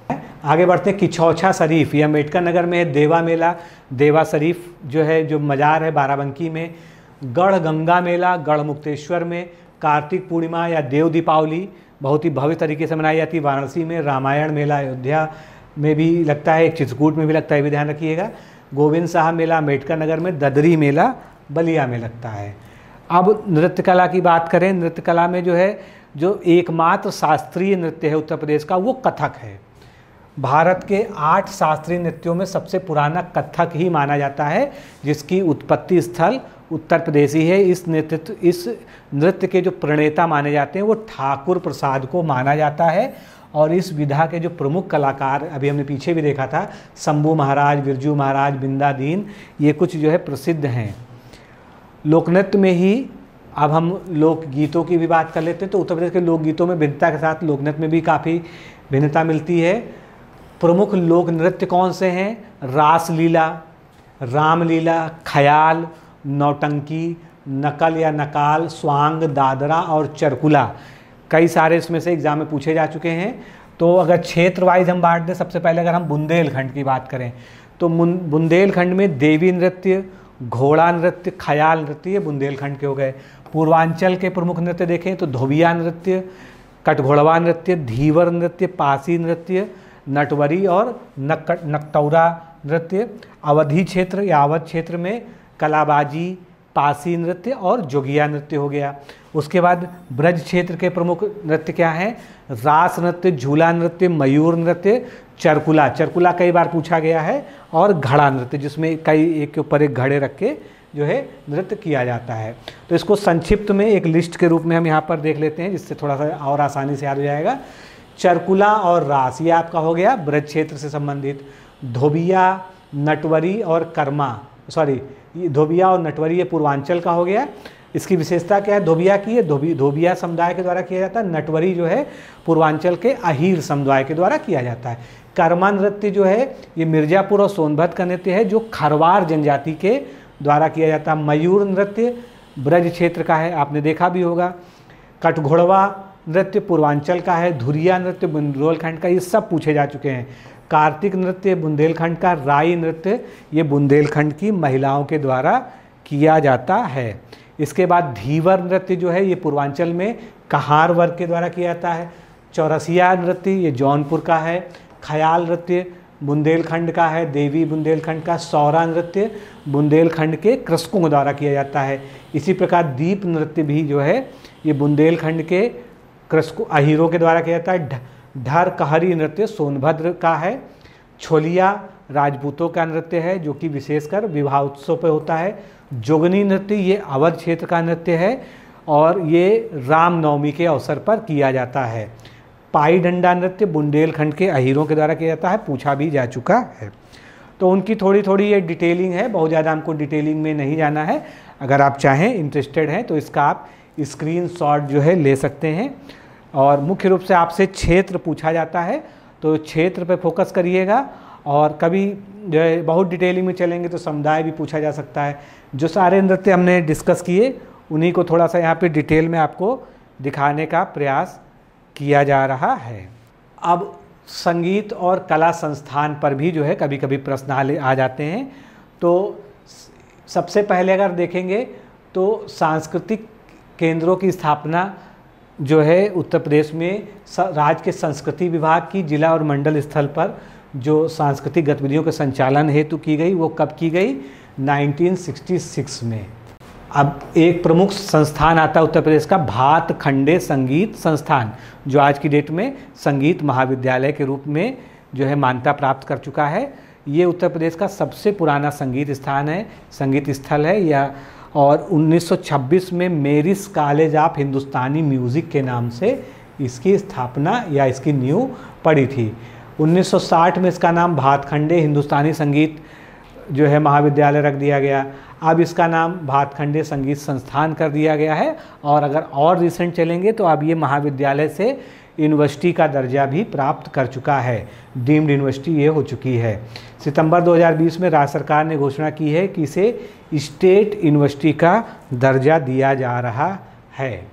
Speaker 1: आगे बढ़ते हैं किछौछा शरीफ ये अम्बेडकर नगर में है। देवा मेला देवा शरीफ जो है जो मज़ार है बाराबंकी में। गढ़ गंगा मेला गढ़ मुक्तेश्वर में। कार्तिक पूर्णिमा या देव दीपावली बहुत ही भव्य तरीके से मनाई जाती है वाराणसी में। रामायण मेला अयोध्या में भी लगता है, एक चित्रकूट में भी लगता है, भी ध्यान रखिएगा। गोविंद साहब मेला अम्बेडकर नगर में। ददरी मेला बलिया में लगता है। अब नृत्य कला की बात करें, नृत्य कला में जो है जो एकमात्र शास्त्रीय नृत्य है उत्तर प्रदेश का वो कथक है। भारत के 8 शास्त्रीय नृत्यों में सबसे पुराना कथक ही माना जाता है, जिसकी उत्पत्ति स्थल उत्तर प्रदेश ही है। इस नृत्य के जो प्रणेता माने जाते हैं वो ठाकुर प्रसाद को माना जाता है। और इस विधा के जो प्रमुख कलाकार अभी हमने पीछे भी देखा था, शंभू महाराज, बिरजू महाराज, बिंदादीन, ये कुछ जो है प्रसिद्ध हैं। लोकनृत्य में ही अब हम लोकगीतों की भी बात कर लेते हैं, तो उत्तर प्रदेश के लोकगीतों में भिन्नता के साथ लोकनृत्य में भी काफ़ी भिन्नता मिलती है। प्रमुख लोक नृत्य कौन से हैं? रासलीला, रामलीला, ख्याल, नौटंकी, नकल या नकाल, स्वांग, दादरा और चरकुला। कई सारे इसमें से एग्जाम में पूछे जा चुके हैं। तो अगर क्षेत्र वाइज हम बांट दें, सबसे पहले अगर हम बुंदेलखंड की बात करें तो बुंदेलखंड में देवी नृत्य, घोड़ा नृत्य, ख्याल नृत्य ये बुंदेलखंड के हो गए। पूर्वांचल के प्रमुख नृत्य देखें तो धोबिया नृत्य, कटघोड़वा नृत्य, धीवर नृत्य, पासी नृत्य, नटवरी और नकटौरा नृत्य। अवधी क्षेत्र या अवध क्षेत्र में कलाबाजी, पासी नृत्य और जोगिया नृत्य हो गया। उसके बाद ब्रज क्षेत्र के प्रमुख नृत्य क्या हैं? रास नृत्य, झूला नृत्य, मयूर नृत्य, चरकुला, चरकुला कई बार पूछा गया है, और घड़ा नृत्य जिसमें कई एक के ऊपर एक घड़े रख के जो है नृत्य किया जाता है। तो इसको संक्षिप्त में एक लिस्ट के रूप में हम यहाँ पर देख लेते हैं, जिससे थोड़ा सा और आसानी से याद हो जाएगा। चरकुला और रास ये आपका हो गया ब्रज क्षेत्र से संबंधित। धोबिया, नटवरी और कर्मा, धोबिया और नटवरी ये पूर्वांचल का हो गया। इसकी विशेषता क्या है? धोबिया की है, धोबिया समुदाय के द्वारा किया जाता है। नटवरी जो है पूर्वांचल के अहीर समुदाय के द्वारा किया जाता है। कर्मा नृत्य जो है ये मिर्ज़ापुर और सोनभद्र का नृत्य है जो खरवार जनजाति के द्वारा किया जाता है। मयूर नृत्य ब्रज क्षेत्र का है, आपने देखा भी होगा। कटघोड़वा नृत्य पूर्वांचल का है। धुरिया नृत्य बुंदेलखंड का, ये सब पूछे जा चुके हैं। कार्तिक नृत्य बुंदेलखंड का। राई नृत्य ये बुंदेलखंड की महिलाओं के द्वारा किया जाता है। इसके बाद धीवर नृत्य जो है ये पूर्वांचल में कहार वर्ग के द्वारा किया जाता है। चौरसिया नृत्य ये जौनपुर का है। ख्याल नृत्य बुंदेलखंड का है, देवी बुंदेलखंड का। सौरा नृत्य बुंदेलखंड के कृषकों के द्वारा किया जाता है। इसी प्रकार दीप नृत्य भी जो है ये बुंदेलखंड के कृषकों अहीरों के द्वारा किया जाता है। ढर कहरी नृत्य सोनभद्र का है। छोलिया राजपूतों का नृत्य है जो कि विशेषकर विवाह उत्सव पर होता है। जोगनी नृत्य ये अवध क्षेत्र का नृत्य है और ये रामनवमी के अवसर पर किया जाता है। पाई डंडा नृत्य बुंदेलखंड के अहीरों के द्वारा किया जाता है, पूछा भी जा चुका है। तो उनकी थोड़ी थोड़ी ये डिटेलिंग है, बहुत ज़्यादा हमको डिटेलिंग में नहीं जाना है। अगर आप चाहें, इंटरेस्टेड हैं, तो इसका आप स्क्रीनशॉट जो है ले सकते हैं। और मुख्य रूप से आपसे क्षेत्र पूछा जाता है तो क्षेत्र पे फोकस करिएगा। और कभी जो है बहुत डिटेलिंग में चलेंगे तो समुदाय भी पूछा जा सकता है। जो सारे नृत्य हमने डिस्कस किए उन्हीं को थोड़ा सा यहाँ पे डिटेल में आपको दिखाने का प्रयास किया जा रहा है। अब संगीत और कला संस्थान पर भी जो है कभी कभी प्रश्न आ जाते हैं। तो सबसे पहले अगर देखेंगे तो सांस्कृतिक केंद्रों की स्थापना जो है उत्तर प्रदेश में राज्य के संस्कृति विभाग की जिला और मंडल स्थल पर जो सांस्कृतिक गतिविधियों के संचालन हेतु की गई, वो कब की गई? 1966 में। अब एक प्रमुख संस्थान आता है उत्तर प्रदेश का, भातखंडे संगीत संस्थान, जो आज की डेट में संगीत महाविद्यालय के रूप में जो है मान्यता प्राप्त कर चुका है। ये उत्तर प्रदेश का सबसे पुराना संगीत स्थान है, संगीत स्थल है या। और 1926 में मेरिस कॉलेज ऑफ हिंदुस्तानी म्यूज़िक के नाम से इसकी स्थापना या इसकी नींव पड़ी थी। 1960 में इसका नाम भातखंडे हिंदुस्तानी संगीत जो है महाविद्यालय रख दिया गया। अब इसका नाम भातखंडे संगीत संस्थान कर दिया गया है। और अगर और रिसेंट चलेंगे तो अब ये महाविद्यालय से यूनिवर्सिटी का दर्जा भी प्राप्त कर चुका है, डीम्ड यूनिवर्सिटी ये हो चुकी है। सितंबर 2020 में राज्य सरकार ने घोषणा की है कि इसे स्टेट यूनिवर्सिटी का दर्जा दिया जा रहा है।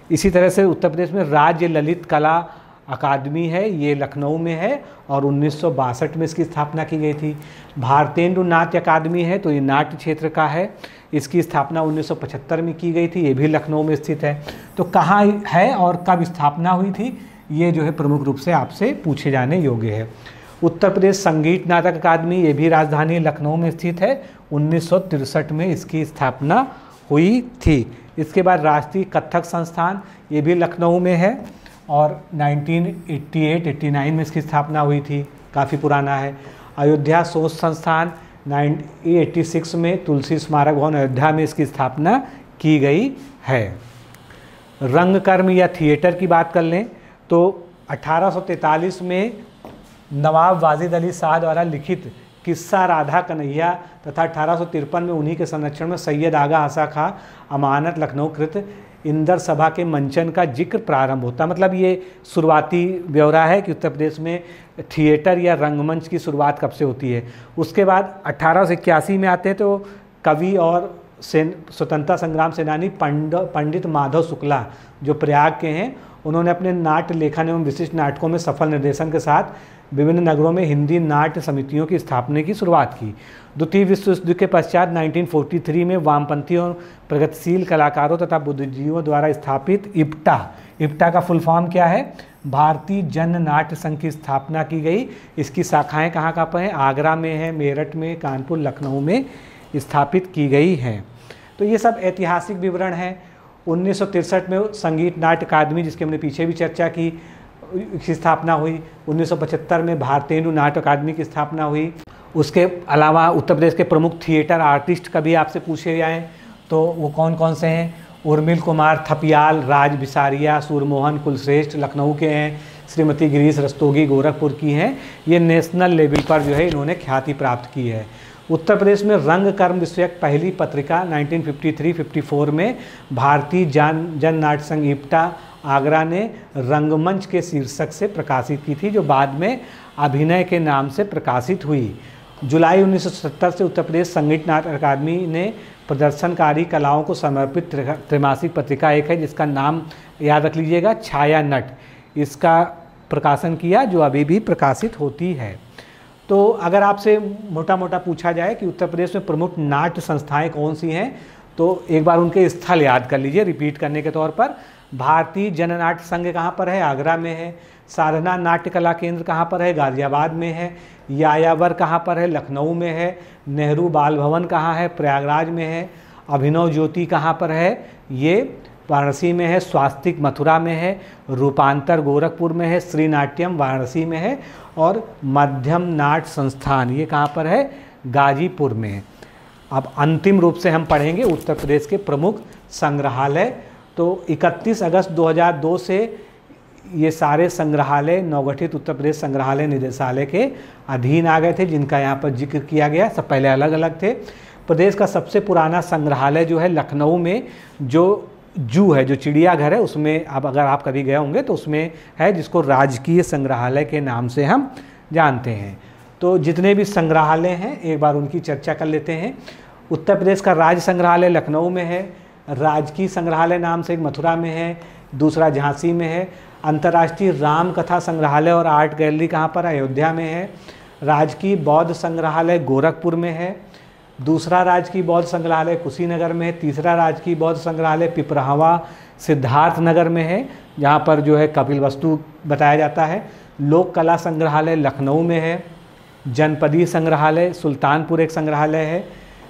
Speaker 1: इसी तरह से उत्तर प्रदेश में राज्य ललित कला अकादमी है, ये लखनऊ में है और 1962 में इसकी स्थापना की गई थी। भारतेंदु नाट्य अकादमी है, तो ये नाट्य क्षेत्र का है, इसकी स्थापना 1975 में की गई थी, ये भी लखनऊ में स्थित है। तो कहाँ है और कब स्थापना हुई थी, ये जो है प्रमुख रूप से आपसे पूछे जाने योग्य है। उत्तर प्रदेश संगीत नाटक अकादमी, ये भी राजधानी लखनऊ में स्थित है, 1963 में इसकी स्थापना हुई थी। इसके बाद राष्ट्रीय कथक संस्थान, ये भी लखनऊ में है और 1988-89 में इसकी स्थापना हुई थी, काफ़ी पुराना है। अयोध्या शोध संस्थान 1986 में तुलसी स्मारक भवन अयोध्या में इसकी स्थापना की गई है। रंगकर्म या थिएटर की बात कर लें तो 1843 में नवाब वाजिद अली शाह द्वारा लिखित किस्सा राधा कन्हैया तथा 1853 में उन्हीं के संरक्षण में सैयद आगा हसा खां अमानत लखनऊ कृत इंदर सभा के मंचन का जिक्र प्रारंभ होता। मतलब ये शुरुआती ब्यौरा है कि उत्तर प्रदेश में थिएटर या रंगमंच की शुरुआत कब से होती है। उसके बाद 1881 में आते हैं तो कवि और स्वतंत्रता संग्राम सेनानी पंडित माधव शुक्ला जो प्रयाग के हैं, उन्होंने अपने नाट्य लेखन एवं विशिष्ट नाटकों में सफल निर्देशन के साथ विभिन्न नगरों में हिंदी नाट्य समितियों की स्थापना की शुरुआत की। द्वितीय विश्व युद्ध के पश्चात 1943 में वामपंथी और प्रगतिशील कलाकारों तथा बुद्धिजीवियों द्वारा स्थापित इप्टा का फुल फॉर्म क्या है? भारतीय जन नाट्य संघ की स्थापना की गई। इसकी शाखाएं कहाँ कहाँ पर हैं? आगरा में है, मेरठ में, कानपुर, लखनऊ में स्थापित की गई हैं। तो ये सब ऐतिहासिक विवरण हैं। 1963 में संगीत नाट्य अकादमी, जिसकी हमने पीछे भी चर्चा की, की स्थापना हुई। 1975 में भारतेंदु नाट्य अकादमी की स्थापना हुई। उसके अलावा उत्तर प्रदेश के प्रमुख थिएटर आर्टिस्ट कभी आपसे पूछे जाएँ तो वो कौन कौन से हैं? उर्मिल कुमार थपियाल, राज बिसारिया, सूरमोहन कुलश्रेष्ठ लखनऊ के हैं, श्रीमती गिरीश रस्तोगी गोरखपुर की हैं। ये नेशनल लेवल पर जो है इन्होंने ख्याति प्राप्त की है। उत्तर प्रदेश में रंग कर्म विषयक पहली पत्रिका 1953-54 में भारतीय जन नाट्य संघ इप्टा आगरा ने रंगमंच के शीर्षक से प्रकाशित की थी, जो बाद में अभिनय के नाम से प्रकाशित हुई। जुलाई 1970 से उत्तर प्रदेश संगीत नाट्य अकादमी ने प्रदर्शनकारी कलाओं को समर्पित त्रैमासिक पत्रिका एक है, जिसका नाम याद रख लीजिएगा, छाया नट, इसका प्रकाशन किया, जो अभी भी प्रकाशित होती है। तो अगर आपसे मोटा मोटा पूछा जाए कि उत्तर प्रदेश में प्रमुख नाट्य संस्थाएं कौन सी हैं, तो एक बार उनके स्थल याद कर लीजिए रिपीट करने के तौर पर। भारतीय जन नाट्य संघ कहाँ पर है? आगरा में है। साधना नाट्य कला केंद्र कहाँ पर है? गाजियाबाद में है। यायावर कहाँ पर है? लखनऊ में है। नेहरू बाल भवन कहाँ है? प्रयागराज में है। अभिनव ज्योति कहाँ पर है? ये वाराणसी में है। स्वास्तिक मथुरा में है। रूपांतर गोरखपुर में है। श्री नाट्यम वाराणसी में है। और मध्यम नाट्य संस्थान ये कहाँ पर है? गाजीपुर में है। अब अंतिम रूप से हम पढ़ेंगे उत्तर प्रदेश के प्रमुख संग्रहालय। तो 31 अगस्त 2002 से ये सारे संग्रहालय नवगठित उत्तर प्रदेश संग्रहालय निदेशालय के अधीन आ गए थे, जिनका यहाँ पर जिक्र किया गया। सब पहले अलग अलग थे। प्रदेश का सबसे पुराना संग्रहालय जो है लखनऊ में जो जू है, जो चिड़ियाघर है, उसमें अब अगर आप कभी गए होंगे तो उसमें है, जिसको राजकीय संग्रहालय के नाम से हम जानते हैं। तो जितने भी संग्रहालय हैं एक बार उनकी चर्चा कर लेते हैं। उत्तर प्रदेश का राज्य संग्रहालय लखनऊ में है। राजकीय संग्रहालय नाम से एक मथुरा में है, दूसरा झांसी में है। अंतर्राष्ट्रीय राम कथा संग्रहालय और आर्ट गैलरी कहाँ पर? अयोध्या में है। राजकीय बौद्ध संग्रहालय गोरखपुर में है। दूसरा राजकीय बौद्ध संग्रहालय कुशीनगर में है। तीसरा राजकीय बौद्ध संग्रहालय पिपरावा सिद्धार्थ नगर में है, जहाँ पर जो है कपिलवस्तु बताया जाता है। लोक कला संग्रहालय लखनऊ में है। जनपदीय संग्रहालय सुल्तानपुर एक संग्रहालय है।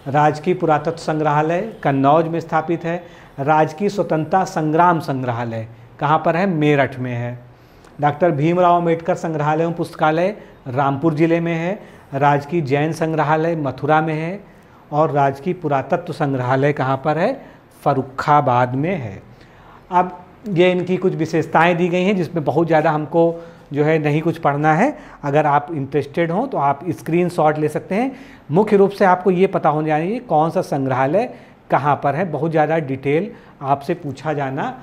Speaker 1: राजकीय पुरातत्व संग्रहालय कन्नौज में स्थापित है। राजकीय स्वतंत्रता संग्राम संग्रहालय कहाँ पर है? मेरठ में है। डॉक्टर भीमराव अम्बेडकर संग्रहालय एवं पुस्तकालय रामपुर जिले में है। राजकीय जैन संग्रहालय मथुरा में है। और राजकीय पुरातत्व संग्रहालय कहाँ पर है? फर्रुखाबाद में है। अब ये इनकी कुछ विशेषताएं दी गई हैं, जिसमें बहुत ज़्यादा हमको जो है नहीं कुछ पढ़ना है। अगर आप इंटरेस्टेड हों तो आप स्क्रीनशॉट ले सकते हैं। मुख्य रूप से आपको ये पता होना चाहिए कौन सा संग्रहालय कहाँ पर है। बहुत ज़्यादा डिटेल आपसे पूछा जाना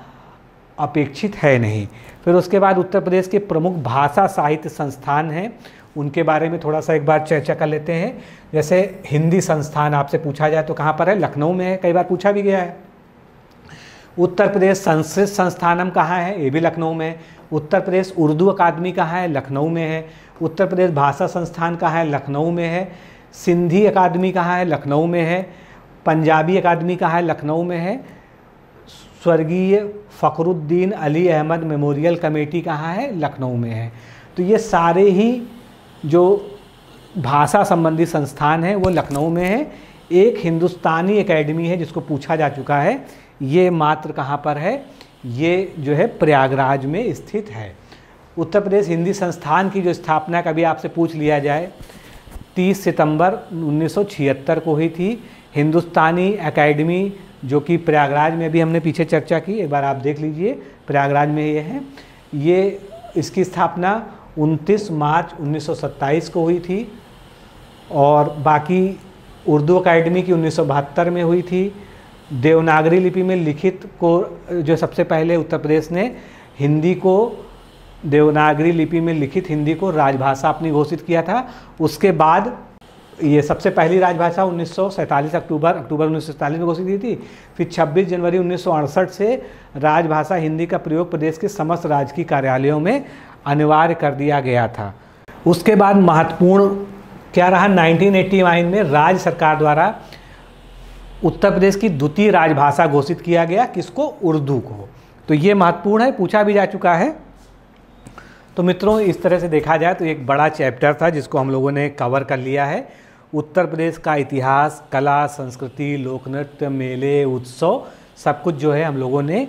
Speaker 1: अपेक्षित है नहीं। फिर उसके बाद उत्तर प्रदेश के प्रमुख भाषा साहित्य संस्थान हैं, उनके बारे में थोड़ा सा एक बार चर्चा कर लेते हैं। जैसे हिंदी संस्थान आपसे पूछा जाए तो कहाँ पर है? लखनऊ में है, कई बार पूछा भी गया है। उत्तर प्रदेश संस्कृत संस्थानम कहाँ है? ये भी लखनऊ में है। उत्तर प्रदेश उर्दू अकादमी कहाँ है? लखनऊ में है। उत्तर प्रदेश भाषा संस्थान कहाँ है? लखनऊ में है। सिंधी अकादमी कहाँ है? लखनऊ में है। पंजाबी अकादमी कहाँ है? लखनऊ में है। स्वर्गीय फ़खरुद्दीन अली अहमद मेमोरियल कमेटी कहाँ है? लखनऊ में है। तो ये सारे ही जो भाषा संबंधी संस्थान हैं वो लखनऊ में है। एक हिंदुस्तानी एकेडमी है जिसको पूछा जा चुका है, ये मात्र कहाँ पर है? ये जो है प्रयागराज में स्थित है। उत्तर प्रदेश हिंदी संस्थान की जो स्थापना कभी आपसे पूछ लिया जाए 30 सितंबर 1976 को हुई थी। हिंदुस्तानी एकेडमी जो कि प्रयागराज में भी हमने पीछे चर्चा की, एक बार आप देख लीजिए, प्रयागराज में ये है। ये इसकी स्थापना 29 मार्च 1927 को हुई थी। और बाकी उर्दू अकादमी की 1972 में हुई थी। देवनागरी लिपि में लिखित को जो सबसे पहले उत्तर प्रदेश ने हिंदी को देवनागरी लिपि में लिखित हिंदी को राजभाषा अपनी घोषित किया था। उसके बाद ये सबसे पहली राजभाषा 1947 अक्टूबर 1947 में घोषित की थी। फिर 26 जनवरी 1968 से राजभाषा हिंदी का प्रयोग प्रदेश के समस्त राजकीय कार्यालयों में अनिवार्य कर दिया गया था। उसके बाद महत्वपूर्ण क्या रहा? 1989 में राज्य सरकार द्वारा उत्तर प्रदेश की द्वितीय राजभाषा घोषित किया गया। किसको? उर्दू को। तो ये महत्वपूर्ण है, पूछा भी जा चुका है। तो मित्रों, इस तरह से देखा जाए तो एक बड़ा चैप्टर था जिसको हम लोगों ने कवर कर लिया है। उत्तर प्रदेश का इतिहास, कला, संस्कृति, लोकनृत्य, मेले, उत्सव, सब कुछ जो है हम लोगों ने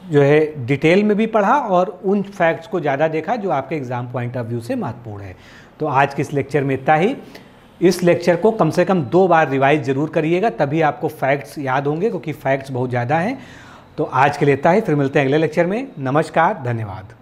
Speaker 1: जो है डिटेल में भी पढ़ा और उन फैक्ट्स को ज़्यादा देखा जो आपके एग्ज़ाम पॉइंट ऑफ व्यू से महत्वपूर्ण है। तो आज के इस लेक्चर में इतना ही। इस लेक्चर को कम से कम 2 बार रिवाइज ज़रूर करिएगा, तभी आपको फैक्ट्स याद होंगे, क्योंकि फैक्ट्स बहुत ज़्यादा हैं। तो आज के लिए इतना ही, फिर मिलते हैं अगले लेक्चर में। नमस्कार, धन्यवाद।